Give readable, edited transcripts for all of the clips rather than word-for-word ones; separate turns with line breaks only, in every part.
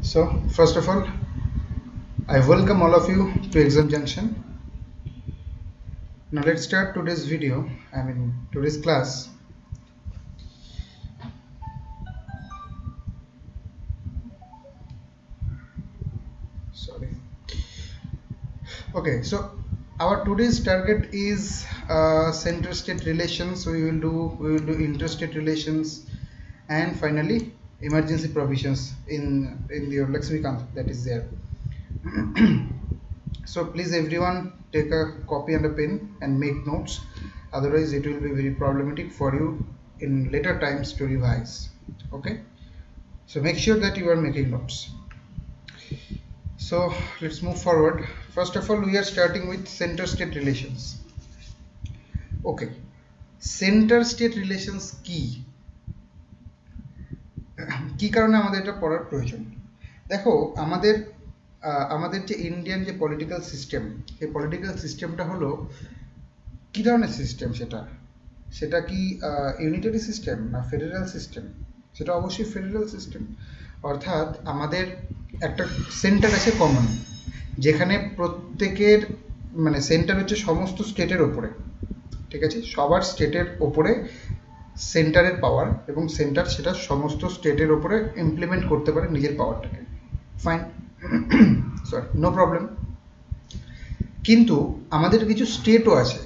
So, first of all, I welcome all of you to Exam Junction. Now, let's start today's video. Today's class. Sorry. Okay, so our today's target is center-state relations. We will do interstate relations, and finally emergency provisions in your Lakshmikant that is there. So please everyone take a copy and a pen and make notes, otherwise it will be very problematic for you in later times to revise. Okay, so make sure that you are making notes. So let's move forward. First of all, we are starting with center state relations. Okay, center state relations কি কারণে আমাদের এটা পড়ার প্রয়োজন? দেখো, আমাদের যে Indian যে পলিটিক্যাল সিস্টেম, এই পলিটিক্যাল সিস্টেমটা হলো কি ধরনের সিস্টেম? সেটা কি ইউনিটারি সিস্টেম না ফেডারেল সিস্টেম? সেটা অবশ্যই ফেডারেল সিস্টেম। অর্থাৎ আমাদের একটা সেন্টার আছে কমন, যেখানে প্রত্যেকের মানে সেন্টার হচ্ছে সমস্ত স্টেটের ওপরে, ঠিক আছে? সবার স্টেটের ওপরে সেন্টারের পাওয়ার, এবং সেন্টার সেটা সমস্ত স্টেটের ওপরে ইমপ্লিমেন্ট করতে পারে নিজের পাওয়ারটাকে। Fine, sorry, no problem. কিন্তু আমাদের কিছু স্টেটও আছে।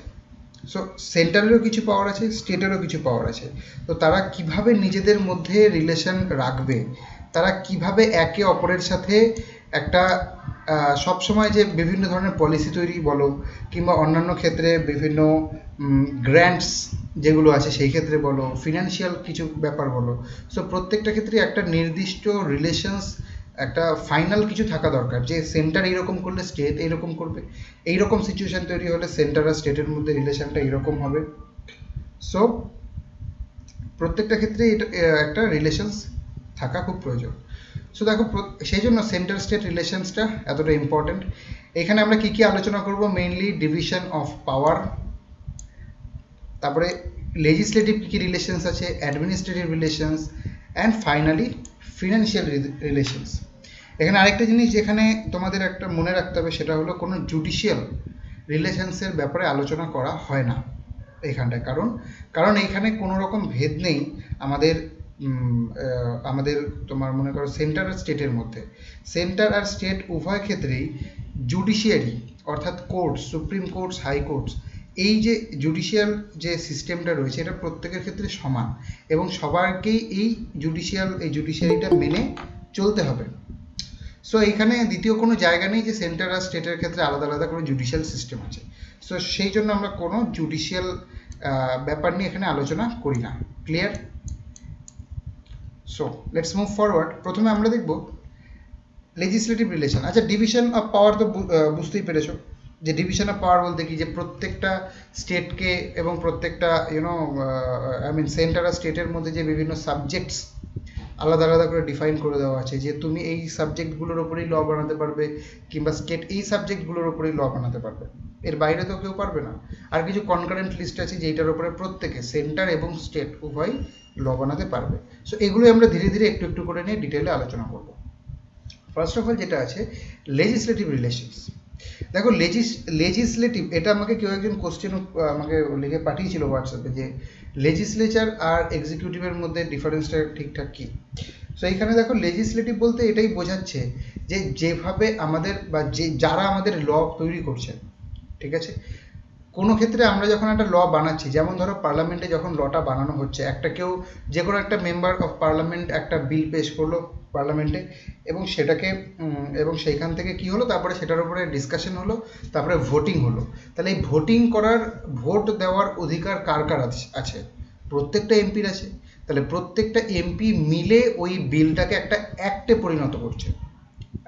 সো সেন্টারেরও কিছু পাওয়ার আছে, স্টেটেরও কিছু পাওয়ার আছে। তো তারা কিভাবে নিজেদের মধ্যে রিলেশন রাখবে, তারা কিভাবে একে অপরের সাথে একটা সবসময় যে বিভিন্ন ধরনের পলিসি তৈরি বলো, কিংবা অন্যান্য ক্ষেত্রে বিভিন্ন গ্র্যান্টস যেগুলো আছে সেই ক্ষেত্রে বলো, ফিনান্সিয়াল কিছু ব্যাপার বলো, সো প্রত্যেকটা ক্ষেত্রে একটা নির্দিষ্ট রিলেশনস, একটা ফাইনাল কিছু থাকা দরকার, যে সেন্টার এইরকম করলে স্টেট এইরকম করবে, এইরকম সিচুয়েশন তৈরি হলে সেন্টার আর স্টেটের মধ্যে রিলেশনটা এইরকম হবে। সো প্রত্যেকটা ক্ষেত্রে এটা একটা রিলেশনস থাকা খুব প্রয়োজন। সো দেখো, সেই জন্য সেন্টার স্টেট রিলেশনসটা এতটা ইম্পর্টেন্ট। এখানে আমরা কি কি আলোচনা করব? মেইনলি ডিভিশন অফ পাওয়ার, তারপরে লেজিসলেটিভ কী কী রিলেশনস আছে, administrative relations, and finally financial relations. এখানে আরেকটা জিনিস যেখানে তোমাদের একটা মনে রাখতে হবে, সেটা হলো কোনো জুডিশিয়াল রিলেশনসের ব্যাপারে আলোচনা করা হয় না এইখানটায়। কারণ এইখানে কোনো রকম ভেদ নেই আমাদের তোমার মনে করো সেন্টার আর স্টেটের মধ্যে। সেন্টার আর স্টেট উভয় ক্ষেত্রেই জুডিশিয়ারি অর্থাৎ কোর্টস, সুপ্রিম কোর্টস, হাইকোর্টস, এই যে জুডিশিয়াল যে সিস্টেমটা রয়েছে এটা প্রত্যেকের ক্ষেত্রে সমান, এবং সবাইকেই এই জুডিশিয়ারিটা মেনে চলতে হবে। সো এইখানে দ্বিতীয় কোনো জায়গা নেই যে সেন্টার আর স্টেটের ক্ষেত্রে আলাদা আলাদা কোনো জুডিশিয়াল সিস্টেম আছে। সো সেই জন্য আমরা কোনো জুডিশিয়াল ব্যাপার নিয়ে এখানে আলোচনা করি না। Clear? So let's move forward. প্রথমে আমরা দেখব লেজিসলেটিভ রিলেশন। আচ্ছা, ডিভিশন অফ পাওয়ার তো বুঝতেই পেরেছো যে ডিভিশন অফ পাওয়ার বলতে কি, যে প্রত্যেকটা স্টেটকে এবং প্রত্যেকটা সেন্টার আর স্টেটের মধ্যে যে বিভিন্ন সাবজেক্টস আলাদা আলাদা করে ডিফাইন করে দেওয়া আছে, যে তুমি এই সাবজেক্টগুলোর ওপরেই ল বানাতে পারবে, কিংবা স্টেট এই সাবজেক্টগুলোর ওপরেই ল বানাতে পারবে, এর বাইরে তো কেউ পারবে না। আর কিছু কনকারেন্ট লিস্ট আছে যেটার উপরে প্রত্যেকে সেন্টার এবং স্টেট উভয় ল বানাতে পারবে। সো এগুলোই আমরা ধীরে ধীরে একটু একটু করে নিয়ে ডিটেলে আলোচনা করব। ফার্স্ট অফ অল যেটা আছে লেজিসলেটিভ রিলেশনস। দেখো, লেজিসলেটিভ, এটা আমাকে কেউ একজন কোশ্চেন আমাকে লিখে পাঠিয়েছিল হোয়াটসঅ্যাপে, যে লেজিসলেচার আর এক্সিকিউটিভের মধ্যে ডিফারেন্সটা ঠিকঠাক কী। সো এইখানে দেখো, লেজিসলেটিভ বলতে এটাই বোঝাচ্ছে যে যেভাবে আমাদের বা যারা আমাদের ল তৈরি করছে, ঠিক আছে? কোনো ক্ষেত্রে আমরা যখন একটা ল বানাচ্ছি, যেমন ধরো পার্লামেন্টে যখন লটা বানানো হচ্ছে, যে কোনো একটা মেম্বার অফ পার্লামেন্ট একটা বিল পেশ করলো পার্লামেন্টে, এবং সেইখান থেকে কি হলো, তারপরে সেটার উপরে ডিসকাশন হলো, তারপরে ভোটিং হলো। তাহলে এই ভোট দেওয়ার অধিকার কার কার আছে? প্রত্যেকটা এমপির আছে। তাহলে প্রত্যেকটা এমপি মিলে ওই বিলটাকে একটা অ্যাক্টে পরিণত করছে।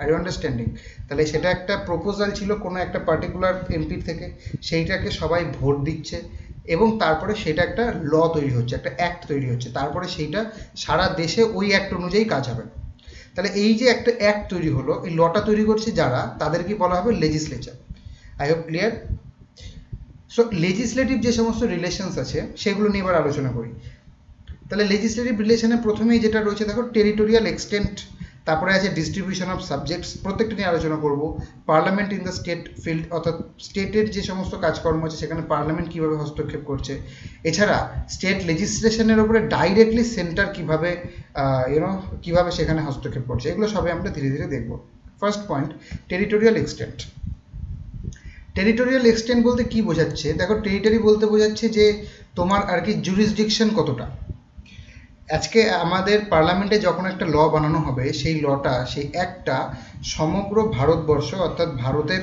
Are you understanding? তাহলে সেটা একটা প্রপোজাল ছিল কোনো একটা পার্টিকুলার এমপির থেকে, সেইটাকে সবাই ভোট দিচ্ছে, এবং তারপরে সেটা একটা ল তৈরি হচ্ছে, একটা অ্যাক্ট তৈরি হচ্ছে, তারপরে সেইটা সারা দেশে ওই অ্যাক্ট অনুযায়ী কাজ হবে। তাহলে এই যে একটা অ্যাক্ট তৈরি হলো, এই লটা তৈরি করছে যারা, তাদেরকে বলা হবে legislature. I hope clear? So legislative যে সমস্ত রিলেশনস আছে সেগুলো নিয়ে এবার আলোচনা করি। তাহলে লেজিসলেটিভ রিলেশনে প্রথমেই যেটা রয়েছে দেখো, টেরিটোরিয়াল এক্সটেন্ট, তারপরে আছে ডিস্ট্রিবিউশন অফ সাবজেক্টস, প্রত্যেকটা নিয়ে আলোচনা করব। Parliament in the state field, অর্থাৎ স্টেটের যে সমস্ত কাজকর্ম আছে সেখানে পার্লামেন্ট কিভাবে হস্তক্ষেপ করছে। এছাড়া স্টেট লেজিসলেশনের উপরে ডাইরেক্টলি সেন্টার কিভাবে কিভাবে সেখানে হস্তক্ষেপ করছে, এগুলো সবাই আমরা ধীরে ধীরে দেখব। First point, territorial extent. Territorial extent বলতে কি বোঝাচ্ছে? দেখো, টেরিটরি বলতে বোঝাচ্ছে যে তোমার আর কি জুরিসডিকশন কতটা। আজকে আমাদের পার্লামেন্টে যখন একটা ল বানানো হবে, সেই লটা, সেই অ্যাক্টটা সমগ্র ভারতবর্ষ অর্থাৎ ভারতের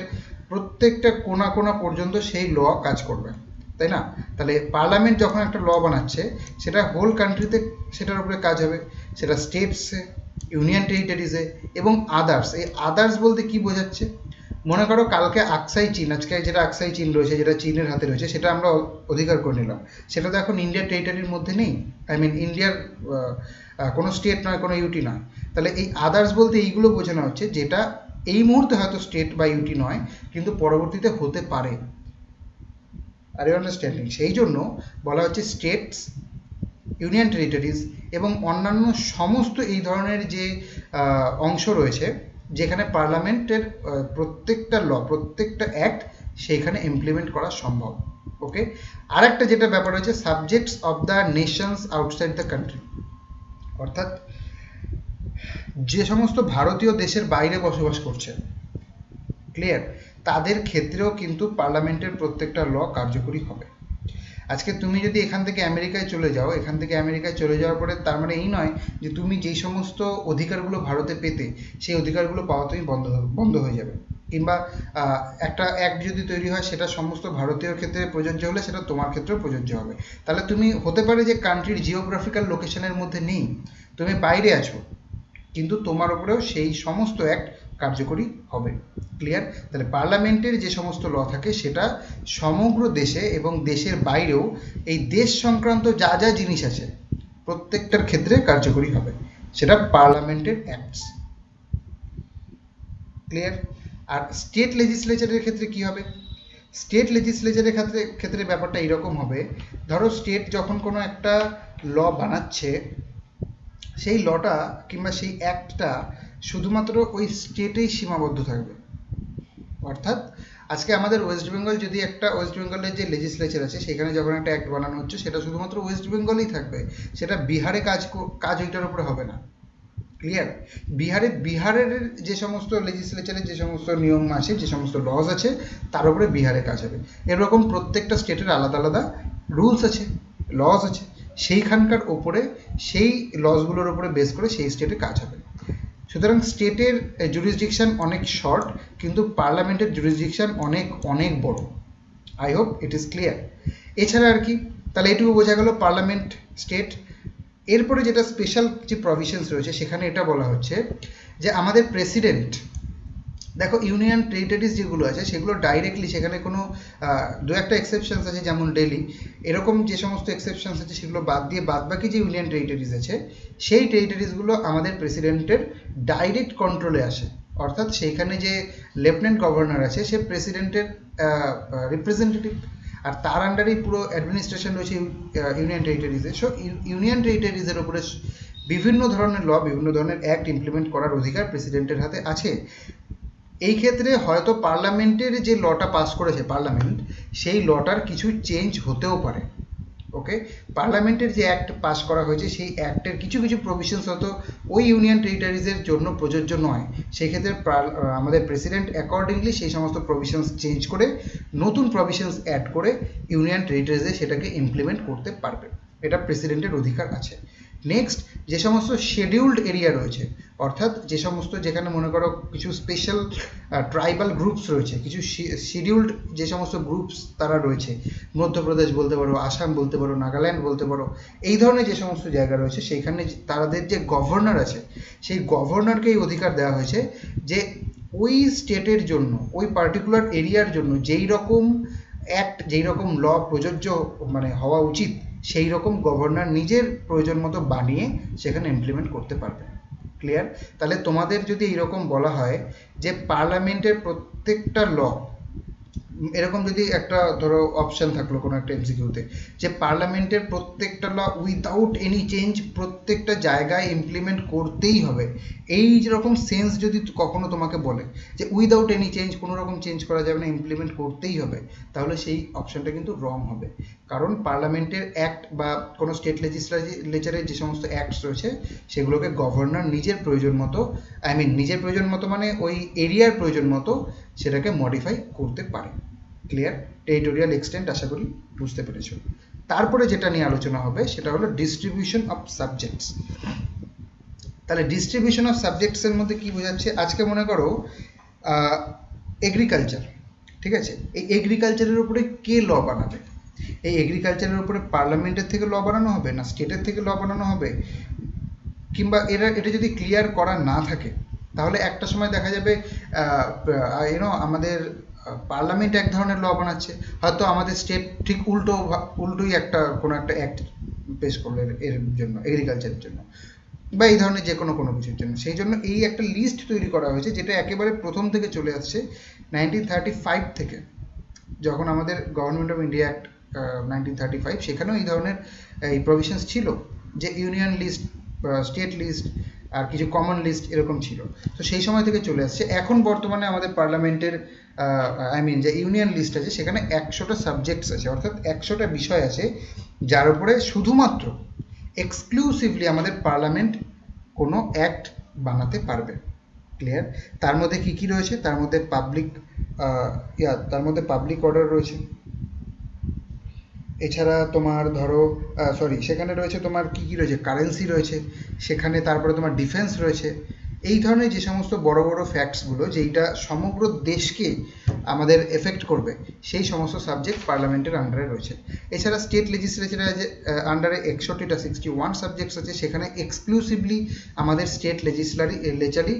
প্রত্যেকটা কোণা কোণা পর্যন্ত সেই ল কাজ করবে, তাই না? তাহলে পার্লামেন্ট যখন একটা ল বানাচ্ছে সেটা হোল কান্ট্রিতে সেটার উপরে কাজ হবে, সেটা স্টেটসে, ইউনিয়ন টেরিটরিজে এবং আদার্স। এই আদার্স বলতে কি বোঝাচ্ছে? মনে করো কালকে আকসাই চীন, আজকে যেটা আকসাই চীন রয়েছে, যেটা চীনের হাতে রয়েছে, সেটা আমরা অধিকার করে নিলাম, সেটা তো এখন ইন্ডিয়ার টেরিটরির মধ্যে নেই, আই মিন ইন্ডিয়ার কোনো স্টেট নয়, কোনো ইউটি নয়। তাহলে এই আদার্স বলতে এইগুলো বোঝানো হচ্ছে যেটা এই মুহূর্তে হয়তো স্টেট বা ইউটি নয়, কিন্তু পরবর্তীতে হতে পারে। Are you understanding? সেই জন্য বলা হচ্ছে স্টেটস, ইউনিয়ন টেরিটরিজ এবং অন্যান্য সমস্ত এই ধরনের যে অংশ রয়েছে যেখানে পার্লামেন্টের প্রত্যেকটা ল, প্রত্যেকটা অ্যাক্ট সেইখানে ইমপ্লিমেন্ট করা সম্ভব। ওকে, আর একটা যেটা ব্যাপার হচ্ছে subjects of the Nations outside the country, অর্থাৎ যে সমস্ত ভারতীয় দেশের বাইরে বসবাস করছে, ক্লিয়ার, তাদের ক্ষেত্রেও কিন্তু পার্লামেন্টের প্রত্যেকটা ল কার্যকরী হবে। আজকে তুমি যদি এখান থেকে আমেরিকায় চলে যাও, এখান থেকে আমেরিকায় চলে যাওয়ার পরে তার মানে এই নয় যে তুমি যেই সমস্ত অধিকারগুলো ভারতে পেতে, সেই অধিকারগুলো পাওয়া তুমি বন্ধ হয়ে যাবে। কিংবা একটা অ্যাক্ট যদি তৈরি হয় সেটা সমস্ত ভারতীয় ক্ষেত্রে প্রযোজ্য হলে সেটা তোমার ক্ষেত্রেও প্রযোজ্য হবে। তাহলে তুমি হতে পারে যে কান্ট্রির জিওগ্রাফিক্যাল লোকেশনের মধ্যে নেই, তুমি বাইরে আছো, কিন্তু তোমার উপরেও সেই সমস্ত অ্যাক্ট কার্যকরী হবে। ক্লিয়ার? তাহলে পার্লামেন্টের যে সমস্ত ল থাকে সেটা সমগ্র দেশে এবং দেশের বাইরেও এই দেশ সংক্রান্ত যা যা জিনিস আছে প্রত্যেকটার ক্ষেত্রে কার্যকরী হবে, সেটা পার্লামেন্টের অ্যাক্টস। ক্লিয়ার? আর স্টেট লেজিসলেচারের ক্ষেত্রে কি হবে? স্টেট লেজিসলেচারের ক্ষেত্রে ব্যাপারটা এরকম হবে, ধরো স্টেট যখন কোনো একটা ল বানাচ্ছে, সেই লটা কিংবা সেই অ্যাক্টটা শুধুমাত্র ওই স্টেটেই সীমাবদ্ধ থাকবে। অর্থাৎ আজকে আমাদের ওয়েস্ট বেঙ্গল, যদি একটা ওয়েস্ট বেঙ্গলের যে লেজিসলেচার আছে সেখানে যখন একটা অ্যাক্ট বানানো হচ্ছে, সেটা শুধুমাত্র ওয়েস্ট বেঙ্গলেই থাকবে, সেটা বিহারে কাজ ওইটার উপরে হবে না। ক্লিয়ার? বিহারের যে সমস্ত লেজিসলেচারের যে সমস্ত নিয়ম আছে, যে সমস্ত লজ আছে, তার উপরে বিহারে কাজ হবে। এরকম প্রত্যেকটা স্টেটের আলাদা আলাদা রুলস আছে, লজ আছে, সেইখানকার ওপরে সেই লজগুলোর উপরে বেস করে সেই স্টেটে কাজ হবে। সুতরাং স্টেটের জুরিসডিকশন অনেক শর্ট, কিন্তু পার্লামেন্টের জুরিসডিকশন অনেক অনেক বড়। I hope it is clear. এছাড়া আর কি, তাহলে এটুকু বোঝা গেল পার্লামেন্ট, স্টেট। এরপরে যেটা স্পেশাল যে প্রভিশনস রয়েছে সেখানে এটা বলা হচ্ছে যে আমাদের প্রেসিডেন্ট, দেখো ইউনিয়ন টেরিটরিজ যেগুলো আছে সেগুলো ডাইরেক্টলি, সেখানে কোনো দু একটা এক্সেপশনস আছে যেমন দিল্লি, এরকম যে সমস্ত এক্সেপশনস আছে সেগুলো বাদ দিয়ে বাদবাকি যে ইউনিয়ন টেরিটরিজ আছে সেই টেরিটরিজগুলো আমাদের প্রেসিডেন্টের ডাইরেক্ট কন্ট্রোলে আসে। অর্থাৎ সেইখানে যে লেফটেন্যান্ট গভর্নর আছে সে প্রেসিডেন্টের রিপ্রেজেন্টেটিভ, আর তার আন্ডারেই পুরো অ্যাডমিনিস্ট্রেশন রয়েছে ইউনিয়ন টেরিটরিজে। সো ইউনিয়ন টেরিটরিজের উপরে বিভিন্ন ধরনের ল, বিভিন্ন ধরনের অ্যাক্ট ইমপ্লিমেন্ট করার অধিকার প্রেসিডেন্টের হাতে আছে। এই ক্ষেত্রে হয়তো পার্লামেন্টের যে লটা পাস করেছে পার্লামেন্ট, সেই লটার কিছু চেঞ্জ হতেও পারে। ওকে, পার্লামেন্টের যে অ্যাক্ট পাস করা হয়েছে সেই অ্যাক্টের কিছু কিছু প্রভিশনস হয়তো ওই ইউনিয়ন টেরিটরিজের জন্য প্রযোজ্য নয়, সেই ক্ষেত্রে আমাদের প্রেসিডেন্ট অ্যাকর্ডিংলি সেই সমস্ত প্রভিশনস চেঞ্জ করে নতুন প্রভিশনস অ্যাড করে ইউনিয়ন টেরিটরিজে সেটাকে ইমপ্লিমেন্ট করতে পারবে। এটা প্রেসিডেন্টের অধিকার আছে। নেক্সট, যে সমস্ত শিডিউলড এরিয়া রয়েছে, অর্থাৎ যে সমস্ত, যেখানে মনে করো কিছু স্পেশাল ট্রাইবাল গ্রুপস রয়েছে, কিছু শিডিউলড যে সমস্ত গ্রুপস তারা রয়েছে, মধ্যপ্রদেশ বলতে পারো, আসাম বলতে পারো, নাগাল্যান্ড বলতে পারো, এই ধরনের যে সমস্ত জায়গা রয়েছে সেইখানে তাদের যে গভর্নর আছে সেই গভর্নরকে এই অধিকার দেওয়া হয়েছে যে ওই স্টেটের জন্য, ওই পার্টিকুলার এরিয়ার জন্য যেই রকম অ্যাক্ট, যেই রকম ল প্রযোজ্য মানে হওয়া উচিত, সেই রকম গভর্নর নিজের প্রয়োজন মতো বানিয়ে সেখানে ইমপ্লিমেন্ট করতে পারবে। ক্লিয়ার? তাহলে তোমাদের যদি এইরকম বলা হয় যে পার্লামেন্টের প্রত্যেকটা ল এরকম যদি একটা ধরো অপশন থাকলো কোনো একটা এমসিকিউতে যে পার্লামেন্টের প্রত্যেকটা ল উইদাউট এনি চেঞ্জ প্রত্যেকটা জায়গায় ইমপ্লিমেন্ট করতেই হবে, এই যেরকম সেন্স যদি কখনো তোমাকে বলে যে উইদাউট এনি চেঞ্জ, কোনো রকম চেঞ্জ করা যাবে না, ইমপ্লিমেন্ট করতেই হবে, তাহলে সেই অপশনটা কিন্তু রং হবে। কারণ পার্লামেন্টের অ্যাক্ট বা কোনো স্টেট লেজিসলেচারের যে সমস্ত অ্যাক্টস রয়েছে সেগুলোকে গভর্নর নিজের প্রয়োজন মতো, নিজের প্রয়োজন মতো মানে ওই এরিয়ার প্রয়োজন মতো সেটাকে মডিফাই করতে পারে। ক্লিয়ার? টেরিটোরিয়াল এক্সটেন্ট আশা করি বুঝতে পেরেছো। তারপরে যেটা নিয়ে আলোচনা হবে সেটা হলো ডিস্ট্রিবিউশন অফ সাবজেক্টস। তাহলে ডিস্ট্রিবিউশন অফ সাবজেক্টসের মধ্যে কি বোঝাচ্ছে? আজকে মনে করো এগ্রিকালচার, ঠিক আছে, এই এগ্রিকালচারের উপরে কে ল বানাবে? এই এগ্রিকালচারের উপরে পার্লামেন্টের থেকে ল বানানো হবে, না স্টেটের থেকে ল বানানো হবে? কিংবা এটা যদি ক্লিয়ার করা না থাকে তাহলে একটা সময় দেখা যাবে আমাদের পার্লামেন্ট এক ধরনের ল বানাচ্ছে, হয়তো আমাদের স্টেট ঠিক উল্টোই কোনো একটা অ্যাক্ট পেশ করলো এর জন্য, এগ্রিকালচারের জন্য বা এই ধরনের যে কোনো কিছুর জন্য। সেই জন্য এই একটা লিস্ট তৈরি করা হয়েছে যেটা একেবারে প্রথম থেকে চলে আসছে 1935 থেকে, যখন আমাদের গভর্নমেন্ট অফ ইন্ডিয়া অ্যাক্ট 1935, সেখানেও এই ধরনের এই প্রভিশনস ছিল যে ইউনিয়ন লিস্ট, স্টেট লিস্ট আর কিছু কমন লিস্ট এরকম ছিল। তো সেই সময় থেকে চলে আসছে। এখন বর্তমানে আমাদের পার্লামেন্টের যে ইউনিয়ন লিস্ট আছে সেখানে 100টা সাবজেক্টস আছে, অর্থাৎ 100টা বিষয় আছে যার উপরে শুধুমাত্র এক্সক্লুসিভলি আমাদের পার্লামেন্ট কোনো অ্যাক্ট বানাতে পারবে। ক্লিয়ার? তার মধ্যে কি কি রয়েছে? তার মধ্যে পাবলিক অর্ডার রয়েছে, এছাড়া তোমার ধরো সেখানে রয়েছে তোমার কি কি রয়েছে, কারেন্সি রয়েছে সেখানে, তারপরে তোমার ডিফেন্স রয়েছে। এই ধরনের যে সমস্ত বড় বড় ফ্যাক্টসগুলো যেইটা সমগ্র দেশকে আমাদের এফেক্ট করবে, সেই সমস্ত সাবজেক্ট পার্লামেন্টের আন্ডারে রয়েছে। এছাড়া স্টেট লেজিসলেচারের যে আন্ডারে 61 সাবজেক্টস আছে, সেখানে এক্সক্লুসিভলি আমাদের স্টেট লেজিসলেচারই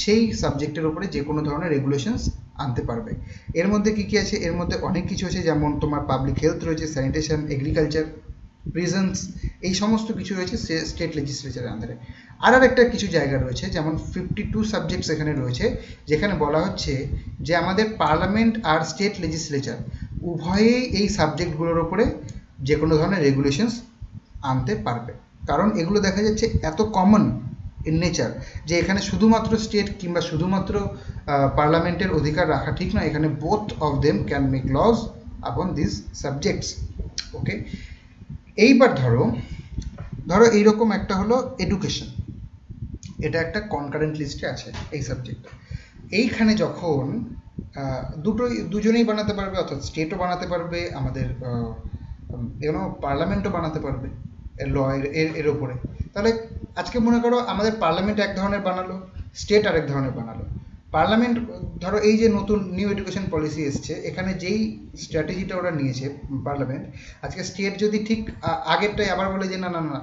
সেই সাবজেক্টের উপরে যে কোনো ধরনের রেগুলেশনস আনতে পারবে। এর মধ্যে কি কি আছে? এর মধ্যে অনেক কিছু আছে, যেমন তোমার পাবলিক হেলথ রয়েছে, স্যানিটেশন, এগ্রিকালচার, প্রিজনস, এই সমস্ত কিছু রয়েছে স্টেট লেজিসলেচারের আন্ডারে। আর একটা কিছু জায়গা রয়েছে, যেমন 52 সাবজেক্টস এখানে রয়েছে, যেখানে বলা হচ্ছে যে আমাদের পার্লামেন্ট আর স্টেট লেজিসলেচার উভয়েই এই সাবজেক্টগুলোর উপরে যে কোনো ধরনের রেগুলেশনস আনতে পারবে। কারণ এগুলো দেখা যাচ্ছে এত কমন ইন নেচার যে এখানে শুধুমাত্র স্টেট কিংবা শুধুমাত্র পার্লামেন্টের অধিকার রাখা ঠিক নয়, এখানে both of them can make laws upon this subjects. Okay, এইবার ধরো এইরকম একটা হলো এডুকেশন, এটা একটা কনকারেন্ট লিস্টে আছে এই সাবজেক্ট। এইখানে যখন দুজনেই বানাতে পারবে, অর্থাৎ স্টেটও বানাতে পারবে, আমাদের পার্লামেন্টও বানাতে পারবে ল এর ওপরে। তাহলে আজকে মনে করো আমাদের পার্লামেন্ট এক ধরনের বানালো, স্টেট আরেক ধরনের বানালো। পার্লামেন্ট ধরো এই যে নতুন নিউ এডুকেশন পলিসি এসছে, এখানে যেই স্ট্র্যাটেজিটা ওরা নিয়েছে পার্লামেন্ট, আজকে স্টেট যদি ঠিক আগেরটাই আবার বলে যে না না না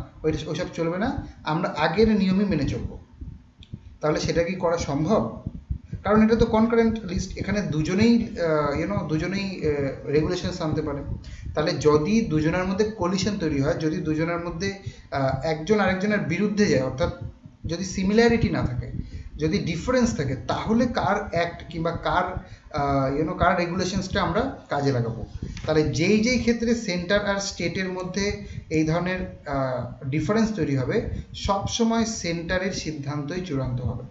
ওইসব চলবে না, আমরা আগের নিয়মই মেনে চলবো, তাহলে সেটা কি করা সম্ভব? কারণ এটা তো কনকারেন্ট লিস্ট, এখানে দুজনেই রেগুলেশনস আনতে পারে। তাহলে যদি দুজনের মধ্যে কোলিশন তৈরি হয়, যদি দুজনের মধ্যে একজন আরেকজনের বিরুদ্ধে যায়, অর্থাৎ যদি সিমিলারিটি না থাকে, যদি ডিফারেন্স থাকে, তাহলে কার অ্যাক্ট কিংবা কার রেগুলেশনসটা আমরা কাজে লাগাবো। তাহলে যেই ক্ষেত্রে সেন্টার আর স্টেটের মধ্যে এই ধরনের ডিফারেন্স তৈরি হবে, সব সময় সেন্টারের সিদ্ধান্তই চূড়ান্ত হবে।